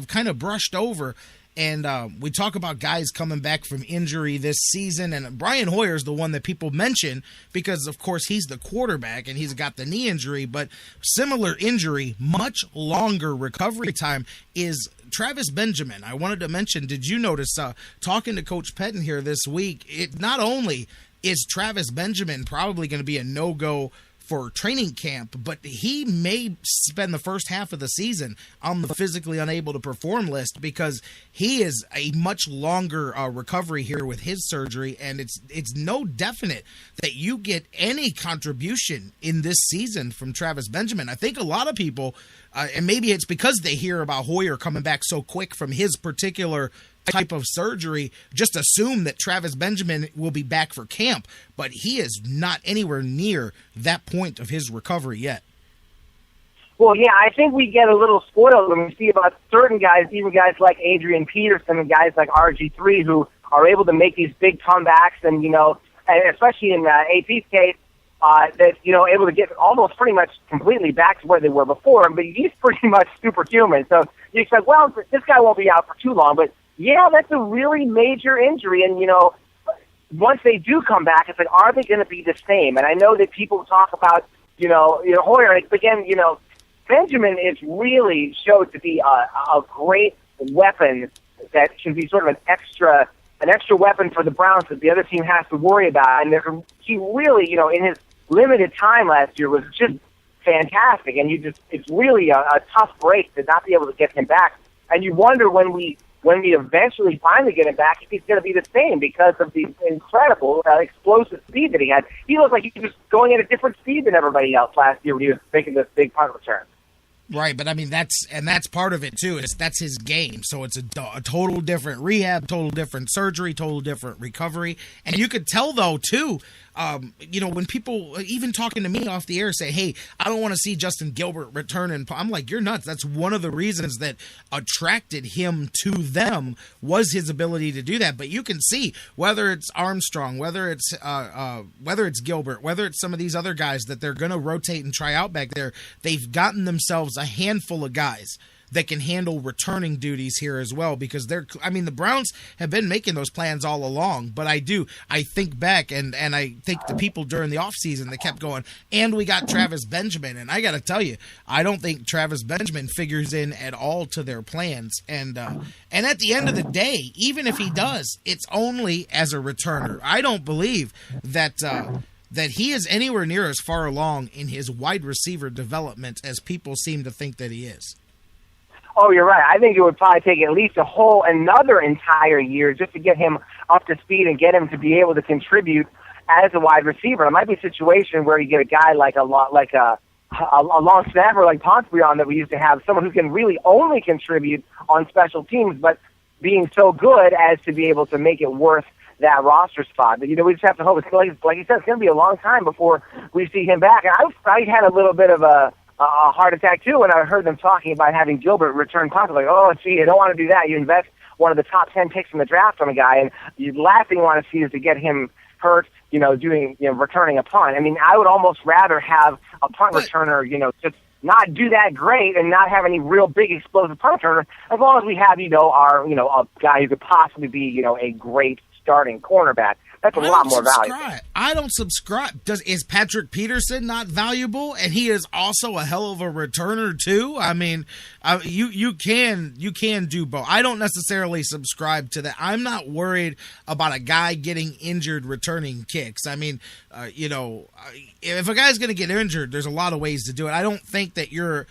kind of brushed over. And we talk about guys coming back from injury this season, and Brian Hoyer's the one that people mention because, of course, he's the quarterback and he's got the knee injury. But similar injury, much longer recovery time, is Travis Benjamin. I wanted to mention, did you notice, talking to Coach Pettin here this week, it not only is Travis Benjamin probably going to be a no-go for training camp, but he may spend the first half of the season on the physically unable to perform list because he is a much longer recovery here with his surgery, and it's no definite that you get any contribution in this season from Travis Benjamin. I think a lot of people, and maybe it's because they hear about Hoyer coming back so quick from his particular type of surgery, just assume that Travis Benjamin will be back for camp, but he is not anywhere near that point of his recovery yet. Well, yeah, I think we get a little spoiled when we see about certain guys, even guys like Adrian Peterson and guys like RG3 who are able to make these big comebacks, and and especially in AP's case, that able to get almost pretty much completely back to where they were before. But he's pretty much superhuman, so you expect, well, this guy won't be out for too long, but yeah, that's a really major injury, and once they do come back, it's like, are they going to be the same? And I know that people talk about, Hoyer, but again, Benjamin is really showed to be a great weapon that can be sort of an extra weapon for the Browns that the other team has to worry about. And he really, in his limited time last year, was just fantastic. And it's really a tough break to not be able to get him back. And you wonder when we eventually finally get him back, if he's going to be the same because of the incredible explosive speed that he had. He looked like he was going at a different speed than everybody else last year when he was making this big punt return. Right, but I mean that's part of it too. That's his game. So it's a total different rehab, total different surgery, total different recovery. And you could tell though too, when people even talking to me off the air say, "Hey, I don't want to see Justin Gilbert return," and I'm like, "You're nuts." That's one of the reasons that attracted him to them was his ability to do that. But you can see whether it's Armstrong, whether it's Gilbert, whether it's some of these other guys that they're going to rotate and try out back there, they've gotten themselves a handful of guys that can handle returning duties here as well, because the Browns have been making those plans all along. But I think back and I think the people during the offseason that kept going, and we got Travis Benjamin, and I got to tell you, I don't think Travis Benjamin figures in at all to their plans. And at the end of the day, even if he does, it's only as a returner. I don't believe that he is anywhere near as far along in his wide receiver development as people seem to think that he is. Oh, you're right. I think it would probably take at least another entire year just to get him up to speed and get him to be able to contribute as a wide receiver. It might be a situation where you get a guy like a long snapper like Ponsbury on that we used to have, someone who can really only contribute on special teams. But being so good as to be able to make it worth that roster spot. But, we just have to hope. It's like you said, it's going to be a long time before we see him back. And I had a little bit of a heart attack, too, when I heard them talking about having Gilbert return punts. Like, oh, gee, you don't want to do that. You invest one of the top 10 picks in the draft on a guy, and the last thing you want to see is to get him hurt, returning a punt. I mean, I would almost rather have a punt returner, just not do that great and not have any real big explosive punt returner, as long as we have, a guy who could possibly be, a great starting cornerback. That's a lot more valuable. I don't subscribe. Is Patrick Peterson not valuable? And he is also a hell of a returner too. I mean, you can do both. I don't necessarily subscribe to that. I'm not worried about a guy getting injured returning kicks. I mean, if a guy's going to get injured, there's a lot of ways to do it. I don't think that you're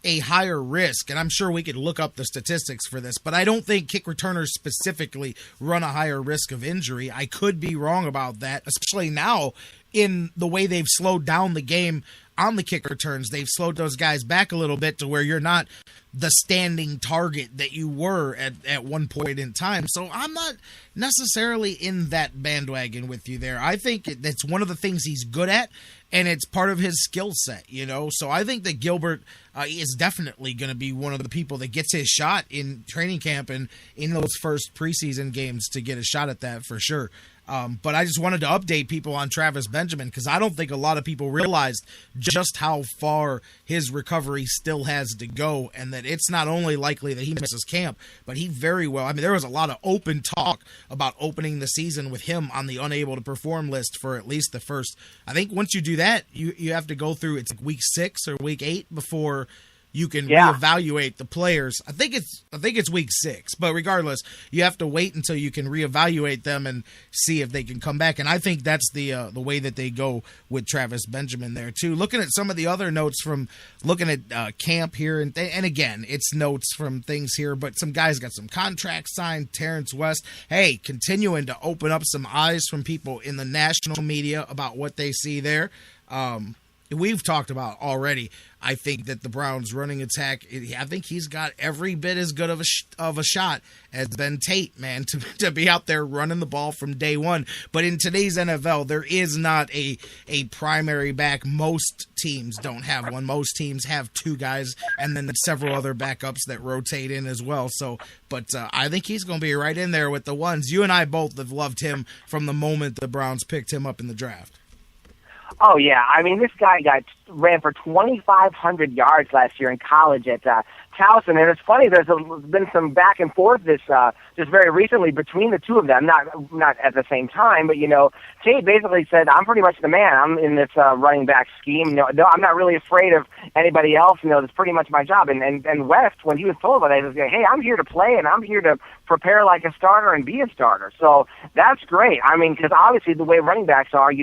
a higher risk, and I'm sure we could look up the statistics for this, but I don't think kick returners specifically run a higher risk of injury. I could be wrong about that, especially now in the way they've slowed down the game on the kick returns. They've slowed those guys back a little bit to where you're not the standing target that you were at one point in time. So I'm not necessarily in that bandwagon with you there. I think that's one of the things he's good at, and it's part of his skill set, So I think that Gilbert is definitely going to be one of the people that gets his shot in training camp and in those first preseason games to get a shot at that for sure. But I just wanted to update people on Travis Benjamin because I don't think a lot of people realized just how far his recovery still has to go, and that it's not only likely that he misses camp, but he very well. I mean, there was a lot of open talk about opening the season with him on the unable to perform list for at least the first. I think once you do that, you have to go through it's week 6 or week 8 before you can reevaluate the players. I think it's week 6, but regardless, you have to wait until you can reevaluate them and see if they can come back. And I think that's the way that they go with Travis Benjamin there too. Looking at some of the other notes from looking at camp here, and again, it's notes from things here, but some guys got some contracts signed. Terrence West, continuing to open up some eyes from people in the national media about what they see there. We've talked about already. I think that the Browns' running attack, I think he's got every bit as good of a shot as Ben Tate, man, to be out there running the ball from day one. But in today's NFL, there is not a primary back. Most teams don't have one. Most teams have 2 guys and then several other backups that rotate in as well. So, but I think he's going to be right in there with the ones. You and I both have loved him from the moment the Browns picked him up in the draft. Oh, yeah. I mean, this guy ran for 2,500 yards last year in college at Towson. And it's funny, there's been some back and forth just very recently between the two of them, not at the same time, but, Tate basically said, I'm pretty much the man. I'm in this running back scheme. No, I'm not really afraid of anybody else. That's pretty much my job. And West, when he was told about that, he was like, hey, I'm here to play, and I'm here to prepare like a starter and be a starter. So that's great. I mean, because obviously the way running backs are,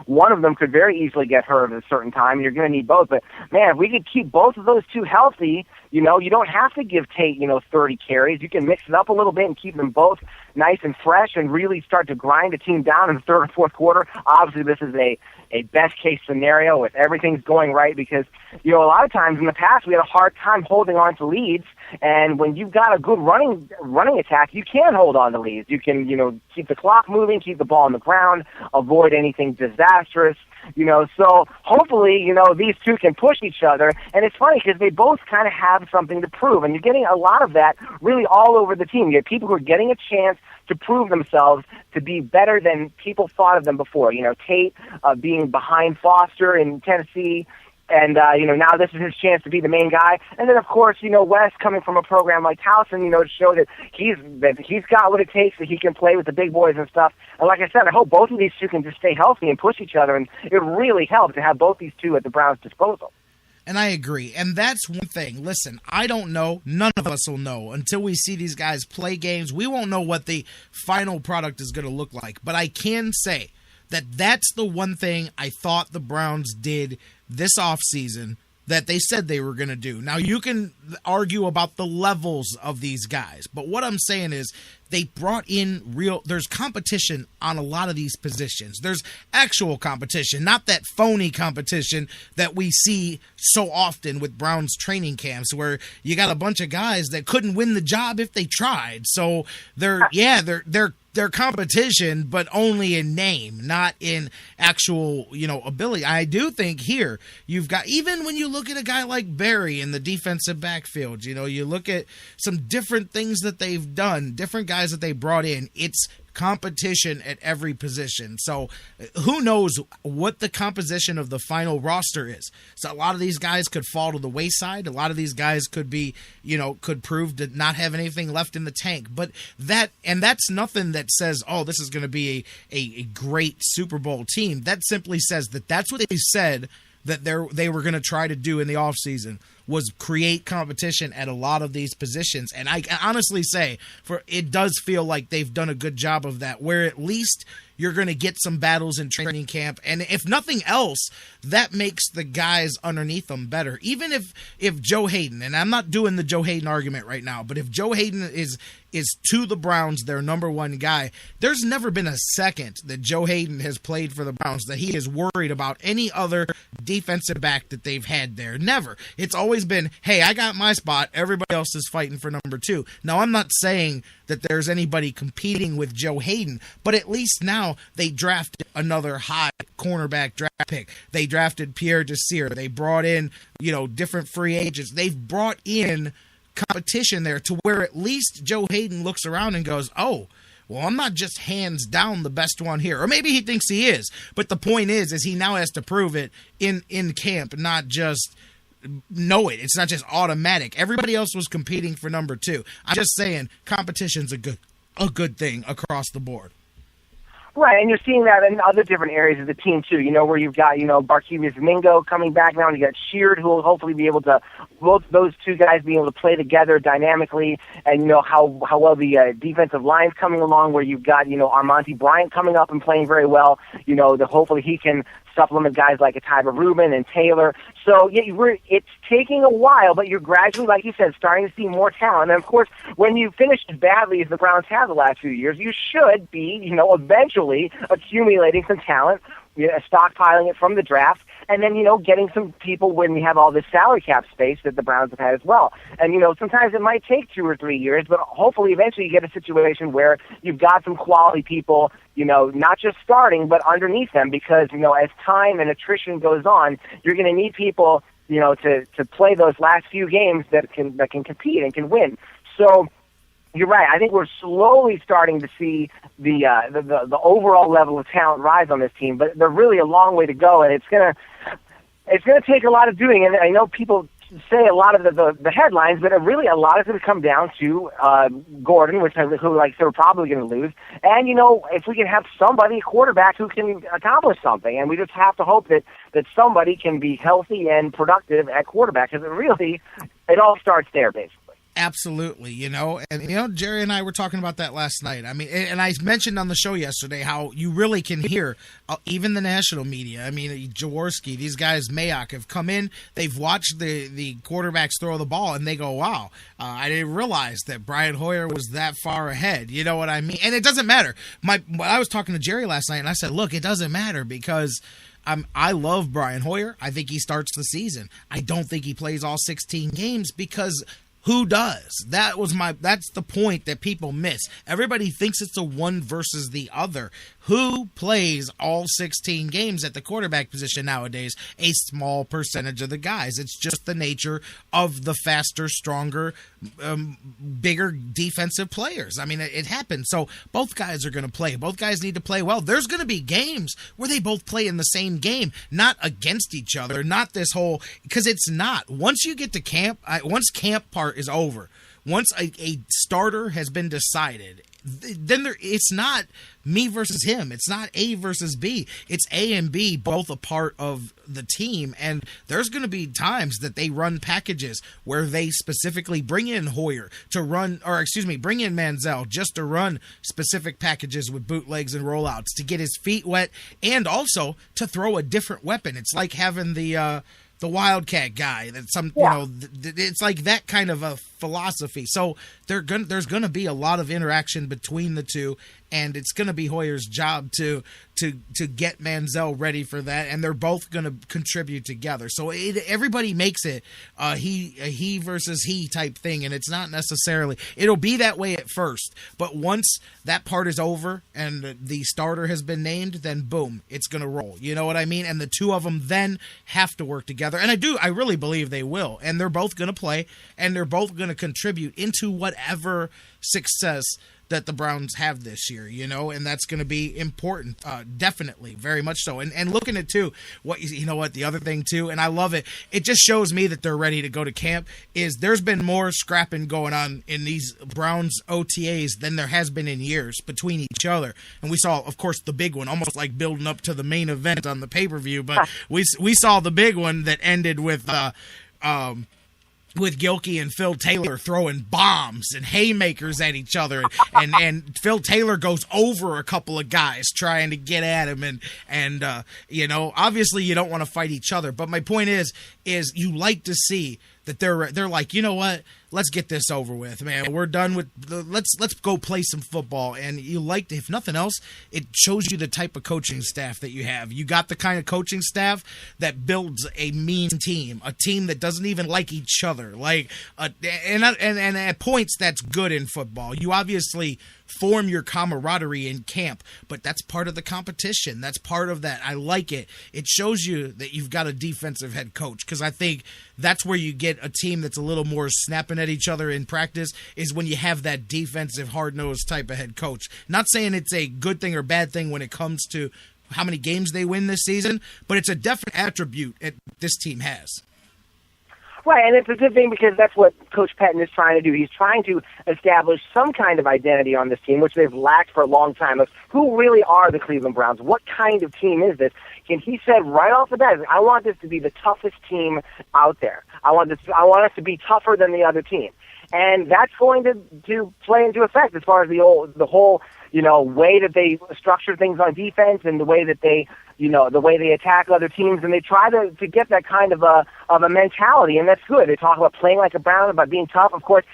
one of them could very easily get hurt at a certain time, and you're going to need both. But, man, if we could keep both of those two healthy, you don't have to give Tate, 30 carries. You can mix it up a little bit and keep them both nice and fresh and really start to grind a team down in the third or fourth quarter. Obviously, this is a best-case scenario if everything's going right because, a lot of times in the past we had a hard time holding on to leads, and when you've got a good running attack, you can hold on to leads. You can, keep the clock moving, keep the ball on the ground, avoid anything disastrous. So hopefully, these two can push each other. And it's funny because they both kind of have something to prove. And you're getting a lot of that really all over the team. You have people who are getting a chance to prove themselves to be better than people thought of them before. Tate being behind Foster in Tennessee. And, now this is his chance to be the main guy. And then, of course, West coming from a program like Towson, to show that he's got what it takes, that he can play with the big boys and stuff. And like I said, I hope both of these two can just stay healthy and push each other. And it really helps to have both these two at the Browns' disposal. And I agree. And that's one thing. Listen, I don't know. None of us will know until we see these guys play games. We won't know what the final product is going to look like. But I can say that's the one thing I thought the Browns did this offseason that they said they were going to do. Now, you can argue about the levels of these guys, but what I'm saying is they brought in there's competition on a lot of these positions. There's actual competition, not that phony competition that we see so often with Browns training camps where you got a bunch of guys that couldn't win the job if they tried. So they're competition, but only in name, not in actual, ability. I do think here you've got, even when you look at a guy like Barry in the defensive backfield, you look at some different things that they've done, different guys that they brought in. It's competition at every position. So who knows what the composition of the final roster is. So a lot of these guys could fall to the wayside. A lot of these guys could be, could prove to not have anything left in the tank. But that's nothing that says, oh, this is going to be a great Super Bowl team. That simply says that that's what they said that they were going to try to do in the offseason, was create competition at a lot of these positions. And I can honestly say, it does feel like they've done a good job of that, where at least you're going to get some battles in training camp. And if nothing else, that makes the guys underneath them better. Even if Joe Hayden, and I'm not doing the Joe Hayden argument right now, but if Joe Hayden is to the Browns their number one guy, there's never been a second that Joe Hayden has played for the Browns that he is worried about any other defensive back that they've had there. Never. It's always been, hey, I got my spot. Everybody else is fighting for number two. Now, I'm not saying that there's anybody competing with Joe Hayden, but at least now they drafted another high cornerback draft pick. They drafted Pierre Desir. They brought in, different free agents. They've brought in competition there to where at least Joe Hayden looks around and goes, oh, well, I'm not just hands down the best one here. Or maybe he thinks he is. But the point is he now has to prove it in camp, not just know it. It's not just automatic. Everybody else was competing for number two. I'm just saying competition's a good thing across the board. Right, and you're seeing that in other different areas of the team, too, where you've got, Barkevius Mingo coming back now, and you got Sheard, who will hopefully be able to, both those two guys being able to play together dynamically, and, how well the defensive line's coming along, where you've got, Armonte Bryant coming up and playing very well, hopefully he can supplement guys like a Tyber Rubin and Taylor. So it's taking a while, but you're gradually, like you said, starting to see more talent. And of course, when you finish as badly as the Browns have the last few years, you should be, eventually accumulating some talent, stockpiling it from the draft, and then, getting some people when we have all this salary cap space that the Browns have had as well. And, sometimes it might take 2 or 3 years, but hopefully eventually you get a situation where you've got some quality people, not just starting, but underneath them, because, as time and attrition goes on, you're going to need people, to play those last few games that can compete and can win. So, you're right. I think we're slowly starting to see the overall level of talent rise on this team, but they're really a long way to go, and it's gonna take a lot of doing. And I know people say a lot of the headlines, but really a lot is going to come down to Gordon, who they're probably going to lose. And if we can have somebody, a quarterback, who can accomplish something, and we just have to hope that somebody can be healthy and productive at quarterback, because it all starts there, basically. Absolutely, and Jerry and I were talking about that last night. I mean, and I mentioned on the show yesterday how you really can hear even the national media. I mean, J-Rocc, these guys, Mayock, have come in. They've watched the quarterbacks throw the ball, and they go, "Wow, I didn't realize that Brian Hoyer was that far ahead." You know what I mean? And it doesn't matter. I was talking to Jerry last night, and I said, "Look, it doesn't matter because." I love Brian Hoyer. I think he starts the season. I don't think he plays all 16 games because who does? That's the point that people miss. Everybody thinks it's a one versus the other. Who plays all 16 games at the quarterback position nowadays? A small percentage of the guys. It's just the nature of the faster, stronger, bigger defensive players. I mean, it happens. So both guys are going to play. Both guys need to play well. There's going to be games where they both play in the same game, not against each other, not this whole, because it's not. Once you get to camp, once camp part is over, once a starter has been decided, then it's not me versus him. It's not A versus B. It's A and B, both a part of the team. And there's going to be times that they run packages where they specifically bring in Hoyer to run, bring in Manziel just to run specific packages with bootlegs and rollouts to get his feet wet and also to throw a different weapon. It's like having the Wildcat guy. It's like that kind of a philosophy. So there's going to be a lot of interaction between the two, and it's going to be Hoyer's job to get Manziel ready for that, and they're both going to contribute together. So everybody makes it a he versus he type thing, and it's not necessarily. It'll be that way at first, but once that part is over and the starter has been named, then boom, it's going to roll. You know what I mean? And the two of them then have to work together, and I really believe they will, and they're both going to play, and they're both going to contribute into whatever success that the Browns have this year, you know, and that's going to be important, definitely, very much so. And looking at, too, the other thing, too, and I love it, it just shows me that they're ready to go to camp, is there's been more scrapping going on in these Browns OTAs than there has been in years between each other. And we saw, of course, the big one, almost like building up to the main event on the pay-per-view, but we saw the big one that ended with Gilkey and Phil Taylor throwing bombs and haymakers at each other, and Phil Taylor goes over a couple of guys trying to get at him, and obviously you don't want to fight each other, but my point is you like to see that they're like, you know what, let's get this over with, man. We're done with let's go play some football. And you like to, if nothing else, it shows you the type of coaching staff that you have. You got the kind of coaching staff that builds a mean team, a team that doesn't even like each other. And at points that's good in football. You obviously form your camaraderie in camp, but that's part of the competition. That's part of that. I like it. It shows you that you've got a defensive head coach, because I think that's where you get a team that's a little more snapping at each other in practice, is when you have that defensive, hard-nosed type of head coach. Not saying it's a good thing or bad thing when it comes to how many games they win this season, but it's a definite attribute this team has. Right, and it's a good thing because that's what Coach Pettin is trying to do. He's trying to establish some kind of identity on this team, which they've lacked for a long time, of who really are the Cleveland Browns. What kind of team is this? And he said right off the bat, I want this to be the toughest team out there. I want us to be tougher than the other team. And that's going to play into effect as far as the whole way that they structure things on defense, and the way that they attack other teams, and they try to get that kind of a mentality, and that's good. They talk about playing like a Brown, about being tough. Of course,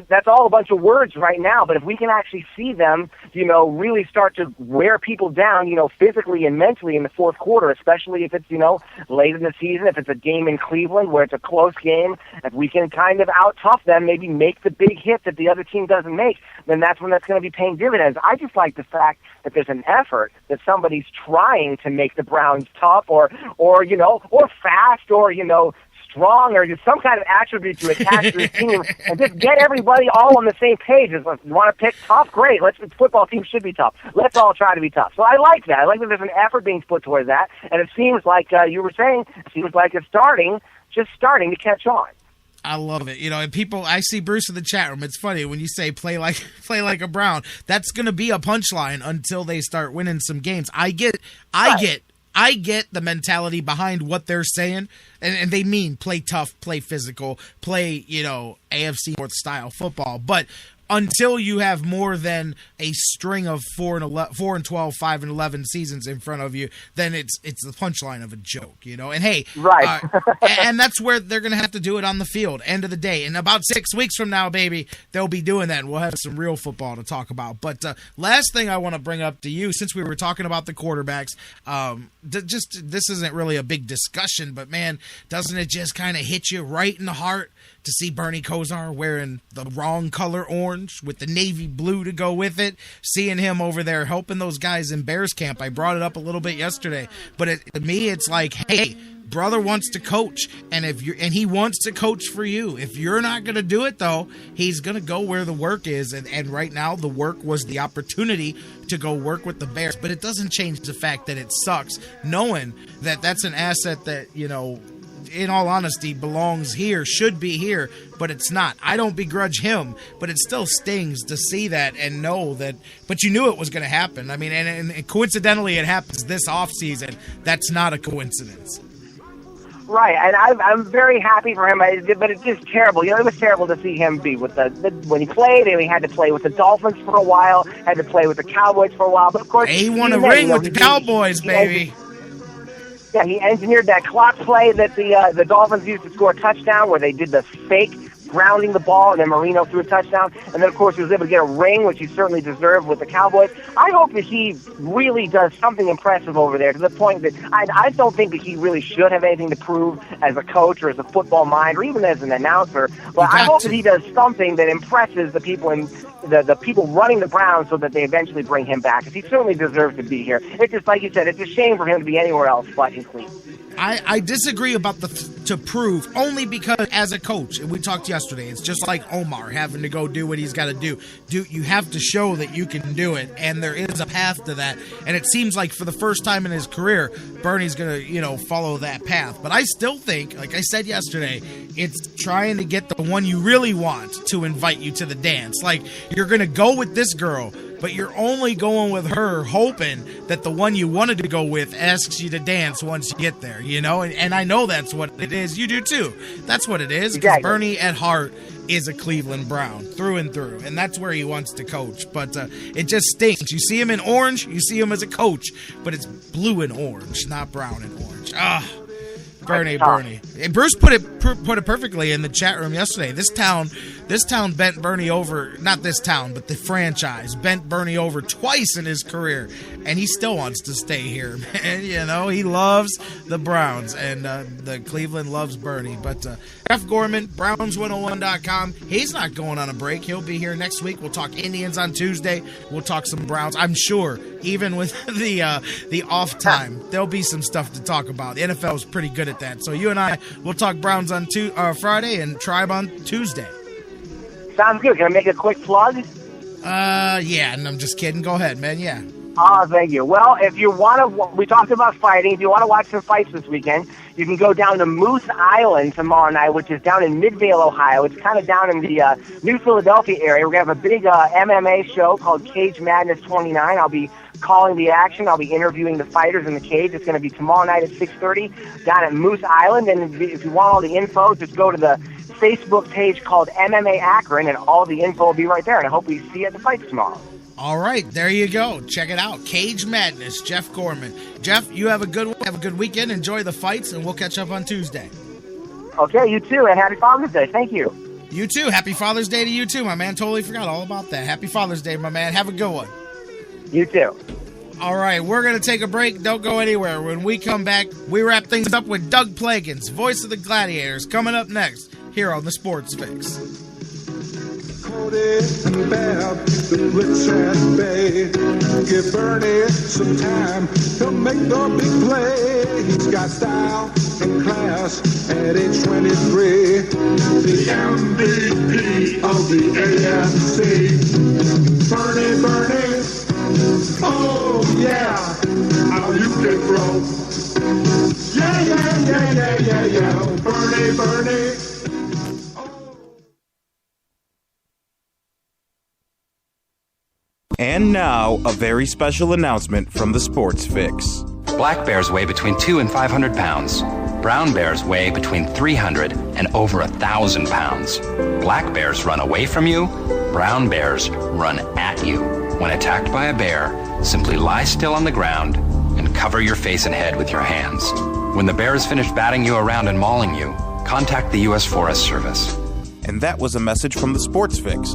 that's all a bunch of words right now, but if we can actually see them, really start to wear people down, physically and mentally in the fourth quarter, especially if it's, late in the season, if it's a game in Cleveland where it's a close game, if we can kind of out-tough them, maybe make the big hit that the other team doesn't make, then that's when that's going to be paying dividends. I just like the fact that there's an effort, that somebody's trying to make the Browns tough or fast or, strong, or just some kind of attribute to attach to the team, and just get everybody all on the same page. You want to pick tough? Great. The football team should be tough. Let's all try to be tough. So I like that. I like that there's an effort being put towards that, and it seems like you were saying, it seems like it's just starting to catch on. I love it. And people, I see Bruce in the chat room. It's funny when you say play like a Brown. That's going to be a punchline until they start winning some games. I get the mentality behind what they're saying, and they mean play tough, play physical, play, AFC North style football. But until you have more than a string of 4-12, 5-11 seasons in front of you, then it's the punchline of a joke, And hey, right, and that's where they're going to have to do it on the field. End of the day, in about 6 weeks from now, baby, they'll be doing that, and we'll have some real football to talk about. But last thing I want to bring up to you, since we were talking about the quarterbacks, this isn't really a big discussion, but man, doesn't it just kind of hit you right in the heart to see Bernie Kosar wearing the wrong color orange with the navy blue to go with it, seeing him over there helping those guys in Bears camp. I brought it up a little bit yesterday, but to me, it's like, hey, brother wants to coach, and he wants to coach for you. If you're not going to do it, though, he's going to go where the work is, and right now the work was the opportunity to go work with the Bears, but it doesn't change the fact that it sucks knowing that that's an asset that, in all honesty, belongs here, should be here, but it's not. I don't begrudge him, but it still stings to see that and know that. But you knew it was going to happen. I mean, and coincidentally, it happens this offseason. That's not a coincidence. Right, and I'm very happy for him, but it's just terrible. It was terrible to see him be with when he played, and he had to play with the Dolphins for a while, had to play with the Cowboys for a while, but of course... He won a ring with the Cowboys, baby. Yeah, he engineered that clock play that the Dolphins used to score a touchdown, where they did the fake grounding the ball, and then Marino threw a touchdown. And then, of course, he was able to get a ring, which he certainly deserved with the Cowboys. I hope that he really does something impressive over there, to the point that I don't think that he really should have anything to prove as a coach or as a football mind or even as an announcer. But I hope that he does something that impresses the people in the people running the Browns so that they eventually bring him back, because he certainly deserves to be here. It's just like you said, it's a shame for him to be anywhere else but in Cleveland. I disagree about the to prove, only because as a coach, and we talked yesterday, it's just like Omar having to go do what he's got to do. You have to show that you can do it, and there is a path to that. And it seems like for the first time in his career, Bernie's going to, follow that path. But I still think, like I said yesterday, it's trying to get the one you really want to invite you to the dance. Like, you're going to go with this girl, but you're only going with her hoping that the one you wanted to go with asks you to dance once you get there, And I know that's what it is. You do too. That's what it is, because exactly. Bernie at heart is a Cleveland Brown through and through, and that's where he wants to coach. But it just stinks. You see him in orange, you see him as a coach, but it's blue and orange, not brown and orange. Bernie. And Bruce put it perfectly in the chat room yesterday. This town bent Bernie over, not this town, but the franchise bent Bernie over twice in his career, and he still wants to stay here, man. He loves the Browns, and the Cleveland loves Bernie. But Jeff Gorman, Browns101.com, he's not going on a break. He'll be here next week. We'll talk Indians on Tuesday. We'll talk some Browns. I'm sure, even with the off time, there'll be some stuff to talk about. The NFL is pretty good at that. So you and I will talk Browns on Friday and Tribe on Tuesday. Sounds good. Can I make a quick plug? Yeah, and I'm just kidding. Go ahead, man. Yeah. Oh, thank you. Well, if you want to, we talked about fighting. If you want to watch some fights this weekend, you can go down to Moose Island tomorrow night, which is down in Midvale, Ohio. It's kind of down in the New Philadelphia area. We're going to have a big MMA show called Cage Madness 29. I'll be calling the action. I'll be interviewing the fighters in the cage. It's going to be tomorrow night at 6:30 down at Moose Island. And if you want all the info, just go to the Facebook page called MMA Akron, and all the info will be right there. And I hope we see you at the fights tomorrow. All right, there you go. Check it out. Cage Madness, Jeff Gorman. Jeff, you have a good one. Have a good weekend. Enjoy the fights, and we'll catch up on Tuesday. Okay, you too, and happy Father's Day. Thank you. You too. Happy Father's Day to you too, my man. Totally forgot all about that. Happy Father's Day, my man. Have a good one. You too. All right, we're going to take a break. Don't go anywhere. When we come back, we wrap things up with Doug Plagens, voice of the Gladiators, coming up next here on the Sports Fix. Cody and Bab, the rich and Bay. Give Bernie some time, he'll make the big play. He's got style and class at age 23. The MVP of the AFC. Bernie, oh yeah, how you can throw. Yeah, Bernie. And now, a very special announcement from the Sports Fix. Black bears weigh between 200 and 500 pounds. Brown bears weigh between 300 and over 1,000 pounds. Black bears run away from you. Brown bears run at you. When attacked by a bear, simply lie still on the ground and cover your face and head with your hands. When the bear is finished batting you around and mauling you, contact the U.S. Forest Service. And that was a message from the Sports Fix.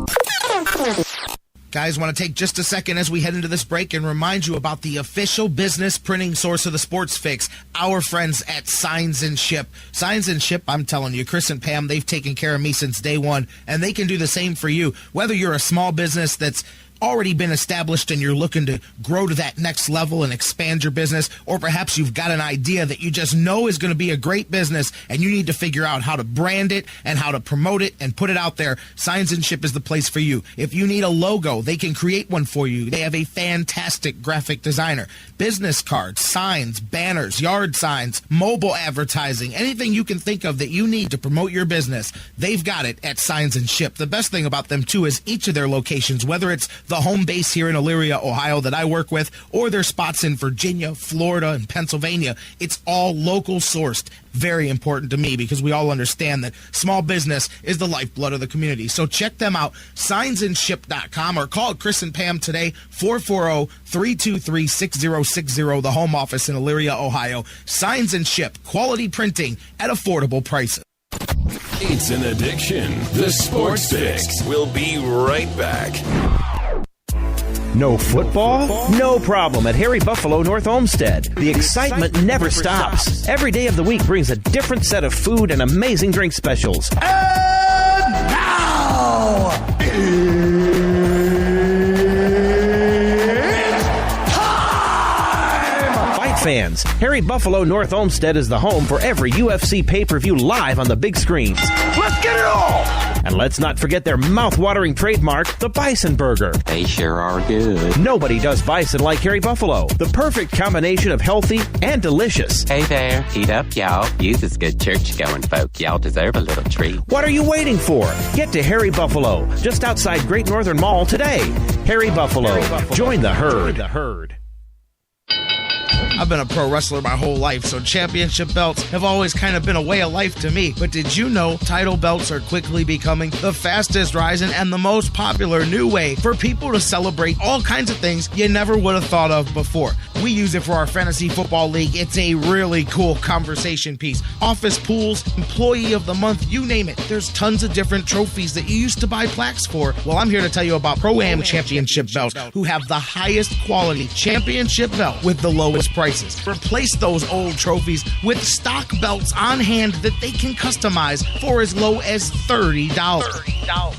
Guys, want to take just a second as we head into this break and remind you about the official business printing source of the Sports Fix, our friends at Signs and Ship. Signs and Ship, I'm telling you, Chris and Pam, they've taken care of me since day one, and they can do the same for you. Whether you're a small business that's already been established and you're looking to grow to that next level and expand your business, or perhaps you've got an idea that you just know is going to be a great business and you need to figure out how to brand it and how to promote it and put it out there, Signs and Ship is the place for you. If you need a logo, they can create one for you. They have a fantastic graphic designer. Business cards, signs, banners, yard signs, mobile advertising, anything you can think of that you need to promote your business, they've got it at Signs and Ship. The best thing about them, too, is each of their locations, whether it's the home base here in Elyria, Ohio that I work with, or their spots in Virginia, Florida, and Pennsylvania, it's all local sourced. Very important to me because we all understand that small business is the lifeblood of the community. So check them out, signsandship.com, or call Chris and Pam today, 440-323-6060, the home office in Elyria, Ohio. Signs and Ship, quality printing at affordable prices. It's an addiction. The Sports Fix. We'll be right back. No football? No problem at Harry Buffalo North Olmsted. The excitement never stops. Every day of the week brings a different set of food and amazing drink specials. And now, Fans, Harry Buffalo North Olmsted is the home for every UFC pay-per-view live on the big screens. let's get it all! And let's not forget their mouth-watering trademark, the Bison Burger. They sure are good. Nobody does bison like Harry Buffalo. The perfect combination of healthy and delicious. Hey there, eat up, y'all. You's as good church-going folk. Y'all deserve a little treat. What are you waiting for? Get to Harry Buffalo, just outside Great Northern Mall today. Harry Buffalo. Join the herd. I've been a pro wrestler my whole life, so championship belts have always kind of been a way of life to me. But did you know title belts are quickly becoming the fastest rising and the most popular new way for people to celebrate all kinds of things you never would have thought of before? We use it for our fantasy football league. It's a really cool conversation piece. Office pools, employee of the month, you name it. There's tons of different trophies that you used to buy plaques for. Well, I'm here to tell you about Pro-Am Championship belts, who have the highest quality championship belt with the lowest prices. Replace those old trophies with stock belts on hand that they can customize for as low as $30.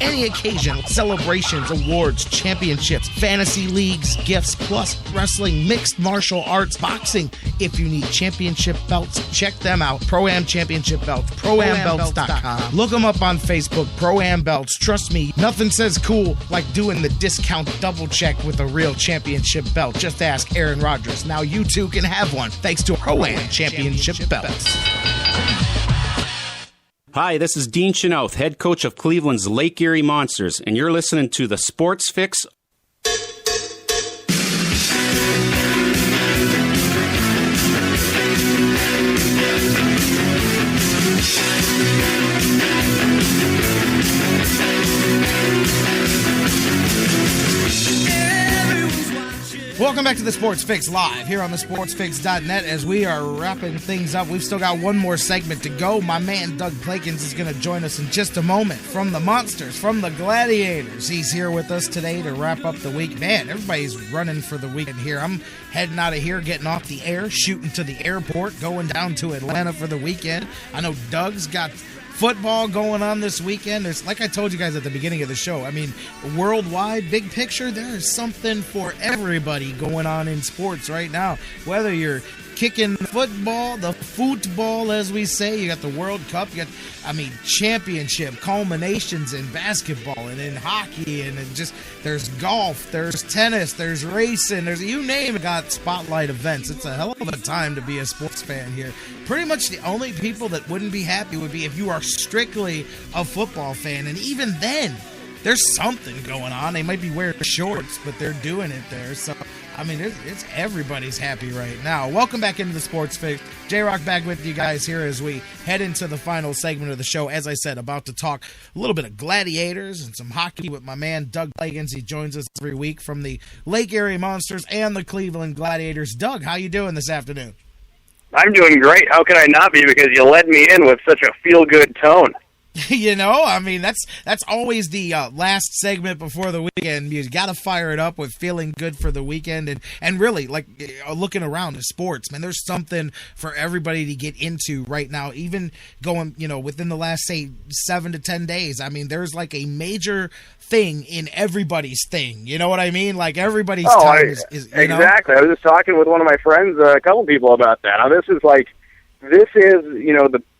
Any occasion, celebrations, awards, championships, fantasy leagues, gifts, plus wrestling, mixed martial arts, boxing. If you need championship belts, check them out. Pro-Am Championship Belts, ProAmBelts.com. Look them up on Facebook, Pro-Am Belts. Trust me, nothing says cool like doing the discount double check with a real championship belt. Just ask Aaron Rodgers. Now you too can have one thanks to Pro-Am Championship Belts. Hi, this is Dean Chenoweth, head coach of Cleveland's Lake Erie Monsters, and you're listening to the Sports Fix. Welcome back to the Sports Fix Live here on the sportsfix.net as we are wrapping things up. We've still got one more segment to go. My man Doug Plagens is going to join us in just a moment from the Monsters, from the Gladiators. He's here with us today to wrap up the week. Man, everybody's running for the weekend here. I'm heading out of here, getting off the air, shooting to the airport, going down to Atlanta for the weekend. I know Doug's got football going on this weekend. There's, like I told you guys at the beginning of the show, I mean, worldwide, big picture, there is something for everybody going on in sports right now. Whether you're kicking football, the football, as we say, you got the World Cup, you got, championship culminations in basketball and in hockey, and there's golf, there's tennis, there's racing, there's, you name it, got spotlight events. It's a hell of a time to be a sports fan here. Pretty much the only people that wouldn't be happy would be if you are strictly a football fan, and even then, there's something going on. They might be wearing shorts, but they're doing it there. So, it's everybody's happy right now. Welcome back into the Sports Fix. J-Rocc back with you guys here as we head into the final segment of the show. As I said, about to talk a little bit of Gladiators and some hockey with my man Doug Plagens. He joins us every week from the Lake Erie Monsters and the Cleveland Gladiators. Doug, how you doing this afternoon? I'm doing great. How can I not be? Because you led me in with such a feel-good tone. That's always the last segment before the weekend. You got to fire it up with feeling good for the weekend. And really, looking around the sports, man, there's something for everybody to get into right now. Even going, within the last, say, 7 to 10 days. There's like a major thing in everybody's thing. You know what I mean? Like everybody's time is exactly. I was just talking with one of my friends, a couple people about that. Now, this is the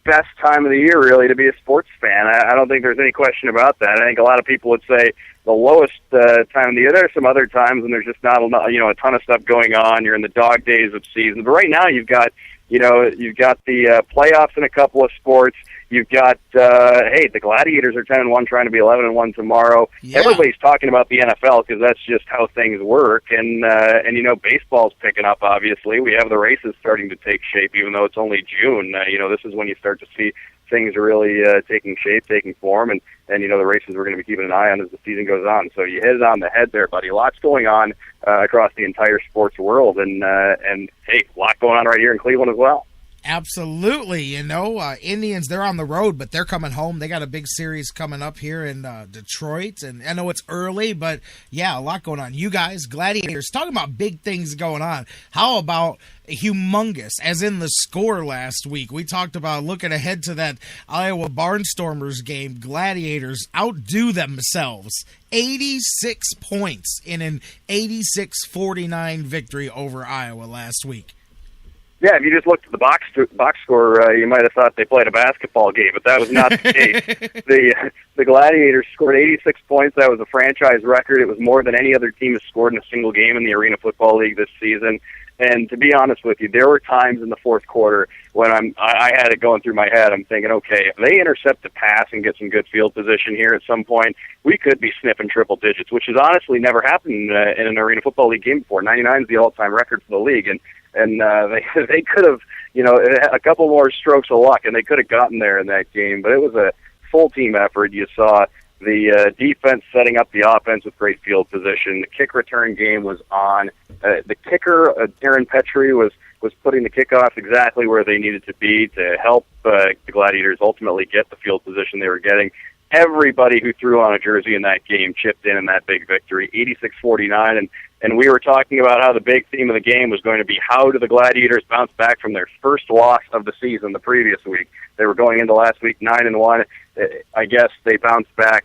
best time of the year, really, to be a sports fan. I don't think there's any question about that. I think a lot of people would say the lowest time of the year. There are some other times when there's just not a ton of stuff going on. You're in the dog days of season. But right now you've got the playoffs in a couple of sports. You've got, the Gladiators are 10-1, trying to be 11-1 tomorrow. Yeah. Everybody's talking about the NFL because that's just how things work. And baseball's picking up, obviously. We have the races starting to take shape, even though it's only June. This is when you start to see things really taking shape, taking form. And the races we're going to be keeping an eye on as the season goes on. So you hit it on the head there, buddy. Lots going on across the entire sports world. And a lot going on right here in Cleveland as well. Absolutely. Indians, they're on the road, but they're coming home. They got a big series coming up here in Detroit. And I know it's early, but yeah, a lot going on. You guys, Gladiators, talking about big things going on. How about humongous, as in the score last week? We talked about looking ahead to that Iowa Barnstormers game. Gladiators outdo themselves. 86 points in an 86-49 victory over Iowa last week. Yeah, if you just looked at the box score, you might have thought they played a basketball game, but that was not the case. The Gladiators scored 86 points. That was a franchise record. It was more than any other team has scored in a single game in the Arena Football League this season. And to be honest with you, there were times in the fourth quarter when I had it going through my head. I'm thinking, okay, if they intercept the pass and get some good field position here at some point, we could be sniffing triple digits, which has honestly never happened in an Arena Football League game before. 99 is the all-time record for the league, and they could have, a couple more strokes of luck, and they could have gotten there in that game. But it was a full team effort. You saw the defense setting up the offense with great field position. The kick return game was on. The kicker, Aaron Petrie, was putting the kickoff exactly where they needed to be to help the Gladiators ultimately get the field position they were getting. Everybody who threw on a jersey in that game chipped in that big victory, 86-49, and we were talking about how the big theme of the game was going to be how do the Gladiators bounce back from their first loss of the season the previous week. They were going into last week 9-1. I guess they bounced back,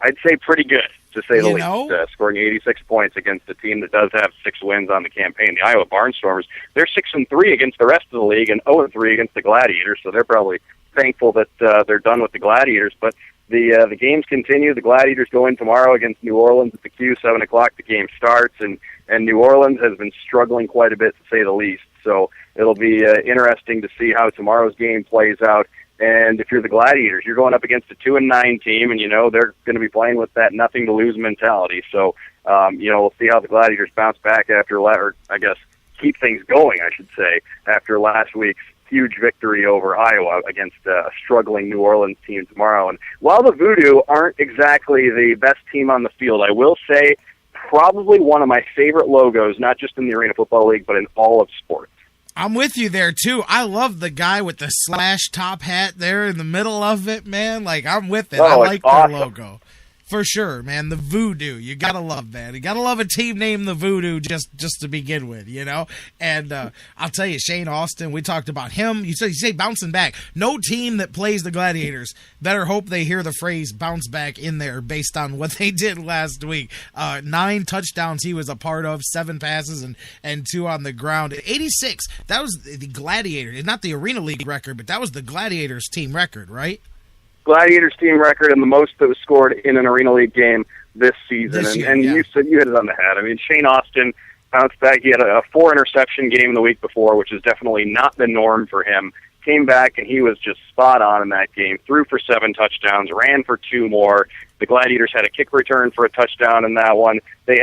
I'd say pretty good, to say the least, scoring 86 points against a team that does have 6 wins on the campaign. The Iowa Barnstormers, they're 6-3 against the rest of the league and 0-3 against the Gladiators, so they're probably thankful that they're done with the Gladiators. But the games continue. The Gladiators go in tomorrow against New Orleans at the Q, 7 o'clock. The game starts, and New Orleans has been struggling quite a bit, to say the least. So it'll be interesting to see how tomorrow's game plays out. And if you're the Gladiators, you're going up against a 2-9 team, and they're going to be playing with that nothing to lose mentality. So we'll see how the Gladiators bounce back or I guess keep things going, I should say, after last week's huge victory over Iowa against a struggling New Orleans team tomorrow. And while the Voodoo aren't exactly the best team on the field, I will say probably one of my favorite logos, not just in the Arena Football League, but in all of sports. I'm with you there, too. I love the guy with the slash top hat there in the middle of it, man. Like, I'm with it. I like their logo. For sure, man. The Voodoo. You got to love that. You got to love a team named the Voodoo just to begin with, And I'll tell you, Shane Austin, we talked about him. You say bouncing back. No team that plays the Gladiators better hope they hear the phrase bounce back in there based on what they did last week. 9 touchdowns he was a part of, 7 passes and 2 on the ground. 86, that was the Gladiators. Not the Arena League record, but that was the Gladiators team record, right? Gladiators team record and the most that was scored in an Arena League game this season. You said you hit it on the head. I mean, Shane Austin bounced back. He had a 4-interception game the week before, which is definitely not the norm for him. Came back, and he was just spot on in that game. Threw for 7 touchdowns, ran for 2 more. The Gladiators had a kick return for a touchdown in that one. They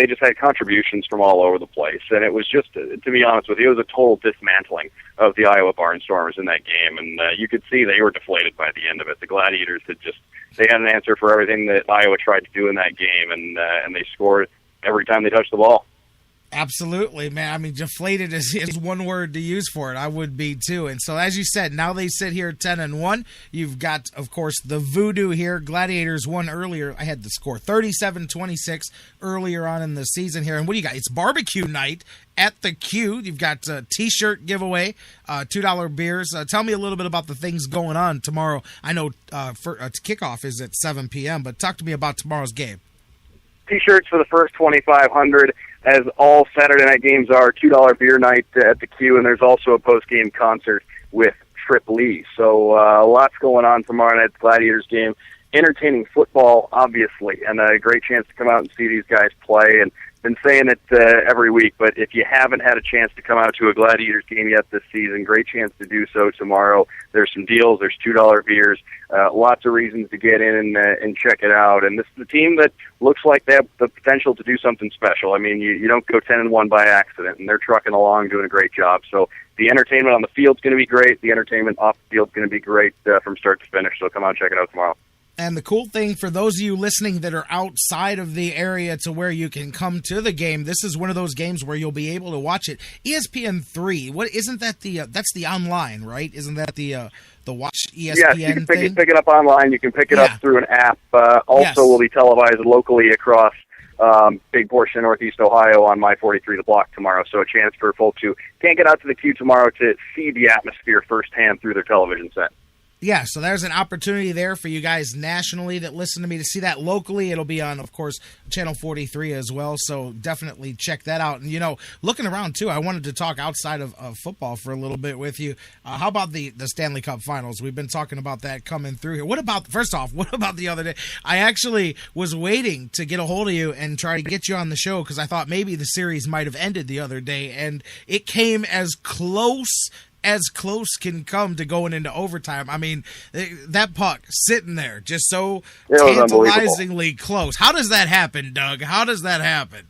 just had contributions from all over the place. And it was just, to be honest with you, it was a total dismantling of the Iowa Barnstormers in that game. And you could see they were deflated by the end of it. The Gladiators they had an answer for everything that Iowa tried to do in that game, and they scored every time they touched the ball. Absolutely, man. I mean, deflated is one word to use for it. I would be, too. And so, as you said, now they sit here 10-1. You've got, of course, the Voodoo here. Gladiators won earlier. I had the score 37-26 earlier on in the season here. And what do you got? It's barbecue night at the Q. You've got a T-shirt giveaway, $2 beers. Tell me a little bit about the things going on tomorrow. I know kickoff is at 7 p.m., but talk to me about tomorrow's game. T-shirts for the first 2,500, as all Saturday night games are. $2 beer night at the Q, and there's also a post-game concert with Trip Lee. So lots going on tomorrow night at the Gladiators game. Entertaining football, obviously, and a great chance to come out and see these guys play. And been saying it every week, but if you haven't had a chance to come out to a Gladiators game yet this season, great chance to do so tomorrow. There's some deals. There's $2 beers. Lots of reasons to get in and check it out. And this is a team that looks like they have the potential to do something special. I mean, you don't go 10-1 by accident, and they're trucking along, doing a great job. So the entertainment on the field's going to be great. The entertainment off the field's going to be great from start to finish. So come out and check it out tomorrow. And the cool thing for those of you listening that are outside of the area to where you can come to the game, this is one of those games where you'll be able to watch it. ESPN3, what isn't that that's the online, right? Isn't that the Watch ESPN Yes, you can thing? pick it up online. You can pick it up through an app. Also will be televised locally across big portion of Northeast Ohio on My 43 The Block tomorrow. So a chance for folks who can't get out to the queue tomorrow to see the atmosphere firsthand through their television set. Yeah, so there's an opportunity there for you guys nationally that listen to me to see that locally. It'll be on, of course, Channel 43 as well, so definitely check that out. And, looking around, too, I wanted to talk outside of football for a little bit with you. How about the Stanley Cup Finals? We've been talking about that coming through here. First off, what about the other day? I actually was waiting to get a hold of you and try to get you on the show because I thought maybe the series might have ended the other day, and it came as close can come to going into overtime. I mean, that puck sitting there just so tantalizingly close. How does that happen, Doug? How does that happen?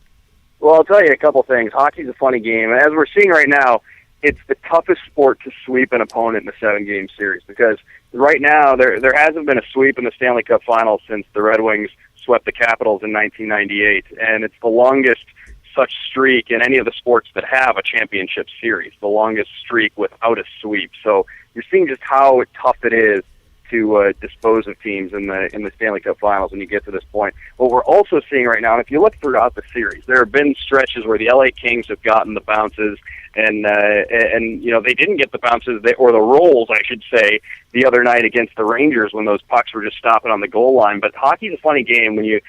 Well, I'll tell you a couple things. Hockey's a funny game. And as we're seeing right now, it's the toughest sport to sweep an opponent in a 7-game series because right now there hasn't been a sweep in the Stanley Cup Finals since the Red Wings swept the Capitals in 1998, and it's the longest such streak in any of the sports that have a championship series, the longest streak without a sweep. So you're seeing just how tough it is to dispose of teams in the Stanley Cup Finals when you get to this point. What we're also seeing right now, and if you look throughout the series, there have been stretches where the LA Kings have gotten the bounces, and they didn't get the bounces or the rolls, I should say, the other night against the Rangers when those pucks were just stopping on the goal line. But hockey's a funny game. When you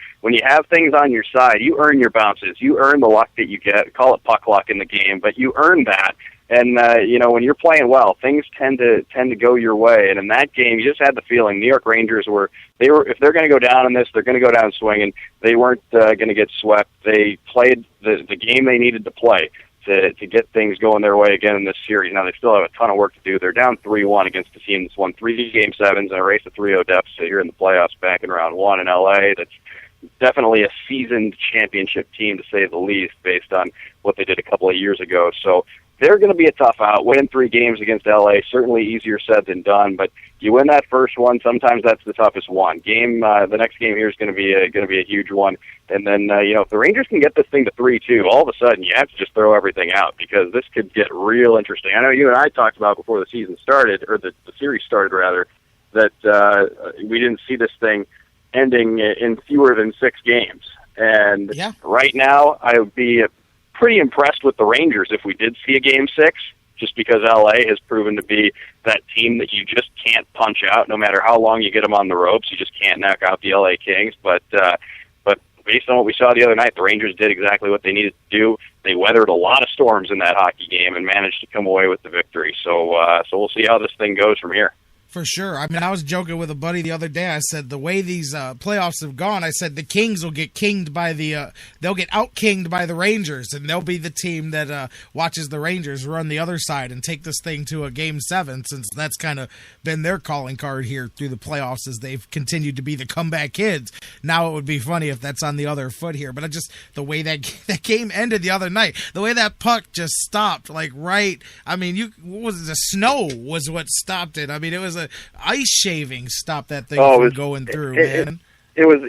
have things on your side, you earn your bounces. You earn the luck that you get. Call it puck luck in the game, but you earn that. And when you're playing well, things tend to go your way. And in that game, you just had the feeling New York Rangers were if they're going to go down in this, they're going to go down swinging. They weren't going to get swept. They played the game they needed to play to get things going their way again in this series. Now they still have a ton of work to do. They're down 3-1 against a team that's won 3 Game 7s and a race to 3-0 deficit here in the playoffs back in round 1 in LA. That's definitely a seasoned championship team, to say the least, based on what they did a couple of years ago. So they're going to be a tough out. Winning 3 games against LA, certainly easier said than done, but you win that first one, sometimes that's the toughest one. The next game here is going to be a huge one. And then, if the Rangers can get this thing to 3-2, all of a sudden you have to just throw everything out because this could get real interesting. I know you and I talked about before the season started, or the series started rather, that we didn't see this thing ending in fewer than 6 games. And right now I would be pretty impressed with the Rangers if we did see a Game 6, just because LA has proven to be that team that you just can't punch out no matter how long you get them on the ropes. You just can't knock out the LA Kings. But based on what we saw the other night, the Rangers did exactly what they needed to do. They weathered a lot of storms in that hockey game and managed to come away with the victory. So we'll see how this thing goes from here. For sure. I mean, I was joking with a buddy the other day. I said the way these playoffs have gone, I said the Kings will get kinged by they'll get out-kinged by the Rangers, and they'll be the team that watches the Rangers run the other side and take this thing to a Game 7, since that's kind of been their calling card here through the playoffs as they've continued to be the comeback kids. Now it would be funny if that's on the other foot here, but the way that game ended the other night, the way that puck just stopped, I mean, the snow was what stopped it. I mean, it was ice shaving stopped that thing from going through, man. It was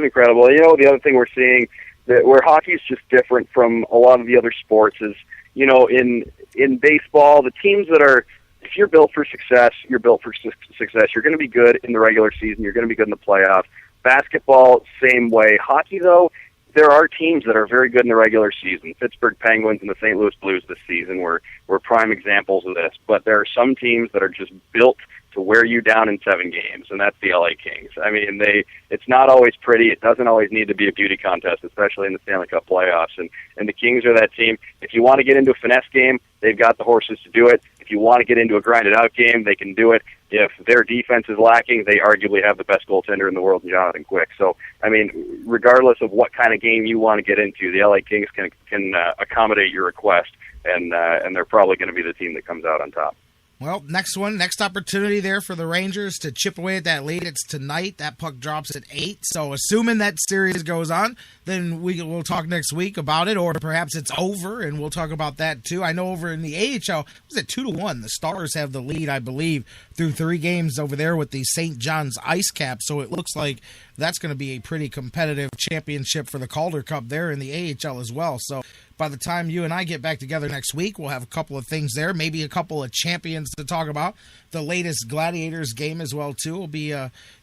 incredible. The other thing we're seeing that where hockey's just different from a lot of the other sports is, in baseball, the teams that are, if you're built for success, you're built for success. You're going to be good in the regular season. You're going to be good in the playoffs. Basketball, same way. Hockey, though, there are teams that are very good in the regular season. Pittsburgh Penguins and the St. Louis Blues this season were prime examples of this. But there are some teams that are just built to wear you down in 7 games, and that's the LA Kings. I mean, it's not always pretty. It doesn't always need to be a beauty contest, especially in the Stanley Cup playoffs. And the Kings are that team. If you want to get into a finesse game, they've got the horses to do it. If you want to get into a grinded-out game, they can do it. If their defense is lacking, they arguably have the best goaltender in the world in Jonathan Quick. So, I mean, regardless of what kind of game you want to get into, the LA Kings can accommodate your request, and they're probably going to be the team that comes out on top. Well, next opportunity there for the Rangers to chip away at that lead. It's tonight. That puck drops at 8. So assuming that series goes on, then we'll talk next week about it, or perhaps it's over, and we'll talk about that too. I know over in the AHL, was it 2-1? The Stars have the lead, I believe, through 3 games over there with the St. John's Ice Cap. So it looks like that's going to be a pretty competitive championship for the Calder Cup there in the AHL as well. So by the time you and I get back together next week, we'll have a couple of things there, maybe a couple of champions to talk about. The latest Gladiators game as well, too, will be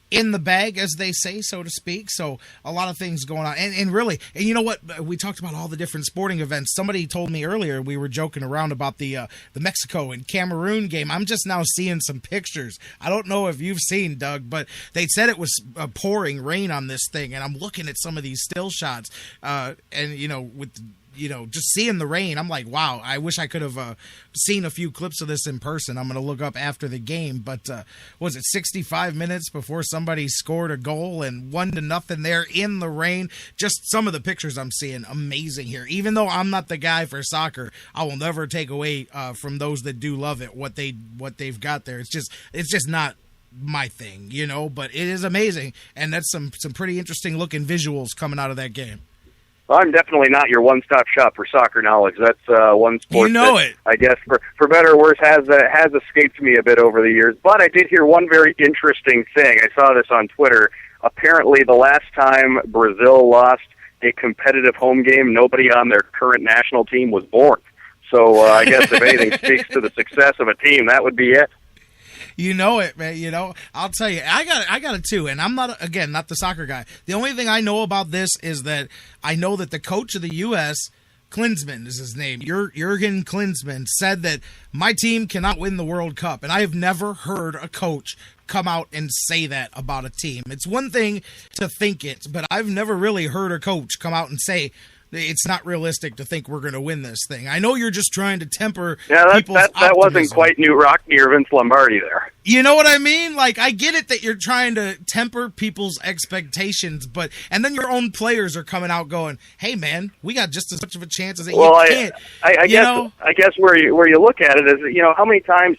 in the bag, as they say, so to speak. So a lot of things going on. And really, and you know what? We talked about all the different sporting events. Somebody told me earlier, we were joking around about the Mexico and Cameroon game. I'm just now seeing some pictures. I don't know if you've seen, Doug, but they said it was pouring rain on this thing. And I'm looking at some of these still shots. And, just seeing the rain, I'm like, wow, I wish I could have seen a few clips of this in person. I'm going to look up after the game. But was it 65 minutes before somebody scored a goal and 1-0 there in the rain? Just some of the pictures I'm seeing, amazing here. Even though I'm not the guy for soccer, I will never take away from those that do love it what they've got there. It's just not my thing, but it is amazing. And that's some pretty interesting looking visuals coming out of that game. I'm definitely not your one-stop shop for soccer knowledge. That's one sport it. I guess, for better or worse, has escaped me a bit over the years. But I did hear one very interesting thing. I saw this on Twitter. Apparently, the last time Brazil lost a competitive home game, nobody on their current national team was born. So I guess if anything speaks to the success of a team, that would be it. You know it, man. I'll tell you, I got it too. And I'm not the soccer guy. The only thing I know about this is that I know that the coach of the U.S., Klinsmann is his name, Jurgen Klinsmann, said that my team cannot win the World Cup. And I have never heard a coach come out and say that about a team. It's one thing to think it, but I've never really heard a coach come out and say, it's not realistic to think we're going to win this thing. I know you're just trying to temper people's optimism. That wasn't quite J-Rocc near Vince Lombardi there. You know what I mean? Like, I get it that you're trying to temper people's expectations, and then your own players are coming out going, "Hey, man, we got just as much of a chance as I guess where you look at it is, how many times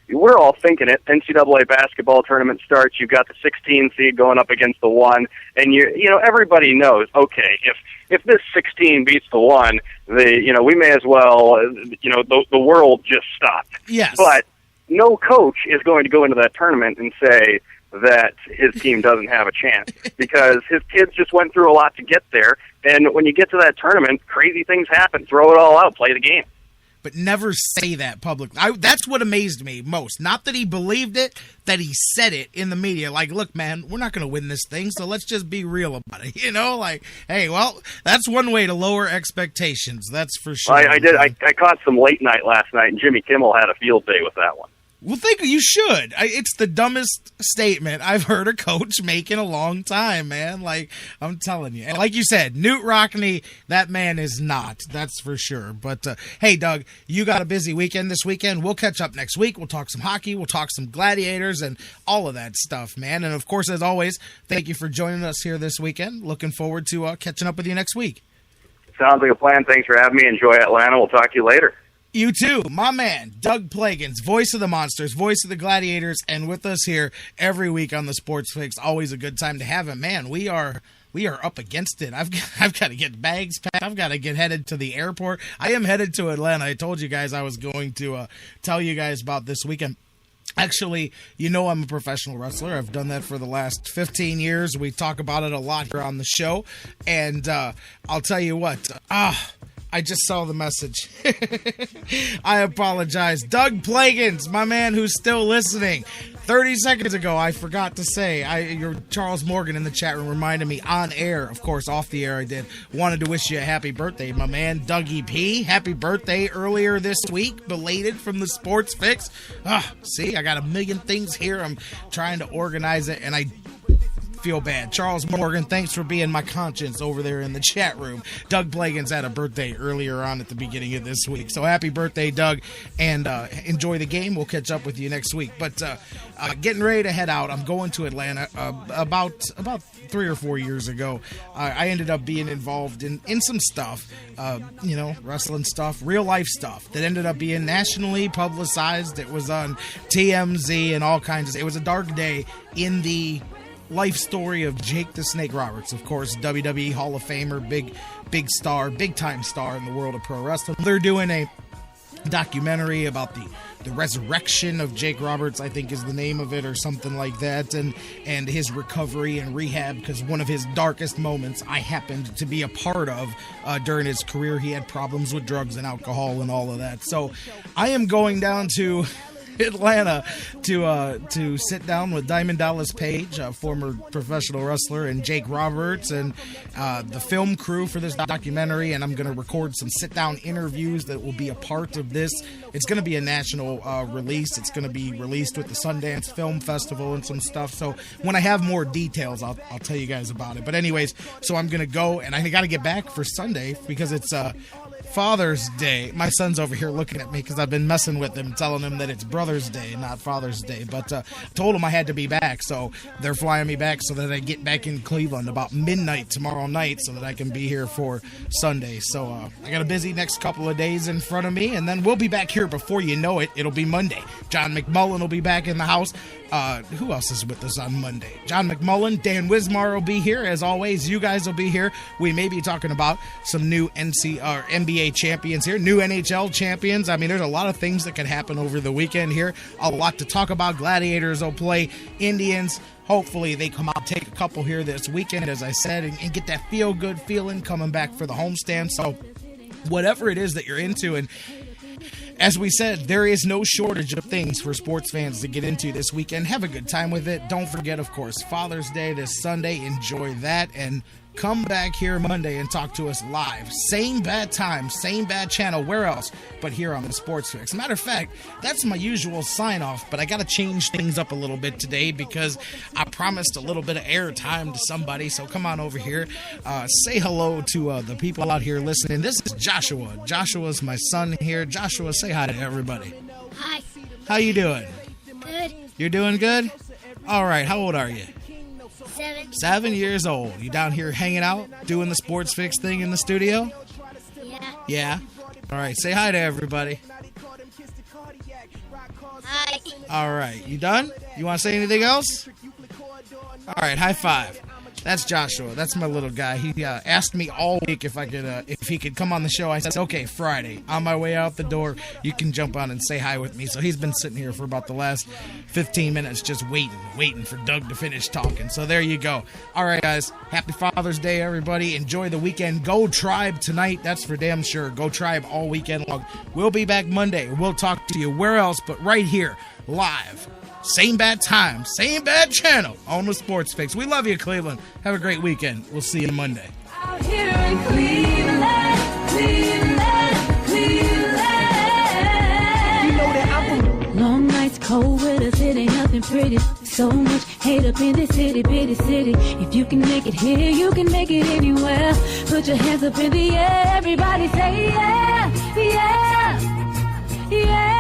we're all thinking it. NCAA basketball tournament starts. You've got the 16 seed going up against the 1, and everybody knows. Okay, if this 16 beats the 1, we may as well. The world just stopped. Yes, but no coach is going to go into that tournament and say that his team doesn't have a chance because his kids just went through a lot to get there. And when you get to that tournament, crazy things happen. Throw it all out. Play the game. But never say that publicly. That's what amazed me most. Not that he believed it, that he said it in the media. Like, look, man, we're not going to win this thing, so let's just be real about it. Hey, well, that's one way to lower expectations. That's for sure. I did. I caught some late night last night, and Jimmy Kimmel had a field day with that one. Well, you should. It's the dumbest statement I've heard a coach make in a long time, man. Like, I'm telling you. And like you said, J-Rocc, that man is not. That's for sure. But, hey, Doug, you got a busy weekend this weekend. We'll catch up next week. We'll talk some hockey. We'll talk some Gladiators and all of that stuff, man. And, of course, as always, thank you for joining us here this weekend. Looking forward to catching up with you next week. Sounds like a plan. Thanks for having me. Enjoy Atlanta. We'll talk to you later. You too, my man, Doug Plagens, voice of the Monsters, voice of the Gladiators, and with us here every week on the Sports Fix. Always a good time to have him. Man, we are up against it. I've got to get bags packed. I've got to get headed to the airport. I am headed to Atlanta. I told you guys I was going to tell you guys about this weekend. Actually, I'm a professional wrestler. I've done that for the last 15 years. We talk about it a lot here on the show. And I'll tell you what, I just saw the message. I apologize. Doug Plagens, my man who's still listening. 30 seconds ago, I forgot to say, your Charles Morgan in the chat room reminded me on air, of course, off the air I did, wanted to wish you a happy birthday, my man, Dougie P. Happy birthday earlier this week, belated from the Sports Fix. See, I got a million things here. I'm trying to organize it, and I feel bad. Charles Morgan, thanks for being my conscience over there in the chat room. Doug Plagens had a birthday earlier on at the beginning of this week. So happy birthday, Doug, and enjoy the game. We'll catch up with you next week. But getting ready to head out. I'm going to Atlanta about 3 or 4 years ago. I ended up being involved in some stuff, wrestling stuff, real life stuff that ended up being nationally publicized. It was on TMZ and all kinds of. It was a dark day in the life story of Jake the Snake Roberts, of course, WWE Hall of Famer, big star, big time star in the world of pro wrestling. They're doing a documentary about the resurrection of Jake Roberts, I think is the name of it, or something like that, and his recovery and rehab, because one of his darkest moments I happened to be a part of during his career. He had problems with drugs and alcohol and all of that. So I am going down to Atlanta to sit down with Diamond Dallas Page, a former professional wrestler, and Jake Roberts, and the film crew for this documentary, and I'm going to record some sit-down interviews that will be a part of this. It's going to be a national release. It's going to be released with the Sundance Film Festival and some stuff, so when I have more details, I'll tell you guys about it. But anyways, so I'm going to go, and I got to get back for Sunday because it's Father's Day. My son's over here looking at me because I've been messing with him, telling him that it's Brother's Day, not Father's Day. But told him I had to be back, so they're flying me back so that I get back in Cleveland about midnight tomorrow night so that I can be here for Sunday. So I got a busy next couple of days in front of me, and then we'll be back here before you know it. It'll be Monday. John McMullen will be back in the house. Who else is with us on Monday? John McMullen, Dan Wismar will be here. As always, you guys will be here. We may be talking about some new NBA champions here, new NHL champions. I mean, there's a lot of things that could happen over the weekend here. A lot to talk about. Gladiators will play Indians. Hopefully they come out, take a couple here this weekend, as I said, and get that feel-good feeling coming back for the homestand. So whatever it is that you're into, and as we said, there is no shortage of things for sports fans to get into this weekend. Have a good time with it. Don't forget, of course, Father's Day this Sunday. Enjoy that, and come back here Monday and talk to us live. Same bad time, same bad channel. Where else but here on the Sports Fix? Matter of fact, that's my usual sign-off, but I got to change things up a little bit today because I promised a little bit of airtime to somebody, so come on over here. Say hello to the people out here listening. This is Joshua. Joshua's my son here. Joshua, say hi to everybody. Hi. How you doing? Good. You're doing good? All right, how old are you? 7. 7 years old. You down here hanging out, doing the Sports Fix thing in the studio? Yeah. Yeah? All right, say hi to everybody. Hi. All right, you done? You want to say anything else? All right, high five. That's Joshua. That's my little guy. He asked me all week if he could come on the show. I said, okay, Friday. On my way out the door, you can jump on and say hi with me. So he's been sitting here for about the last 15 minutes just waiting for Doug to finish talking. So there you go. All right, guys. Happy Father's Day, everybody. Enjoy the weekend. Go Tribe tonight. That's for damn sure. Go Tribe all weekend long. We'll be back Monday. We'll talk to you where else but right here, live. Same bad time, same bad channel on the Sports Fix. We love you, Cleveland. Have a great weekend. We'll see you Monday. Out here in Cleveland, Cleveland, Cleveland. You know that I'm from Long nights, cold weather, it ain't nothing pretty. So much hate up in this itty bitty city. If you can make it here, you can make it anywhere. Put your hands up in the air, everybody say yeah, yeah, yeah.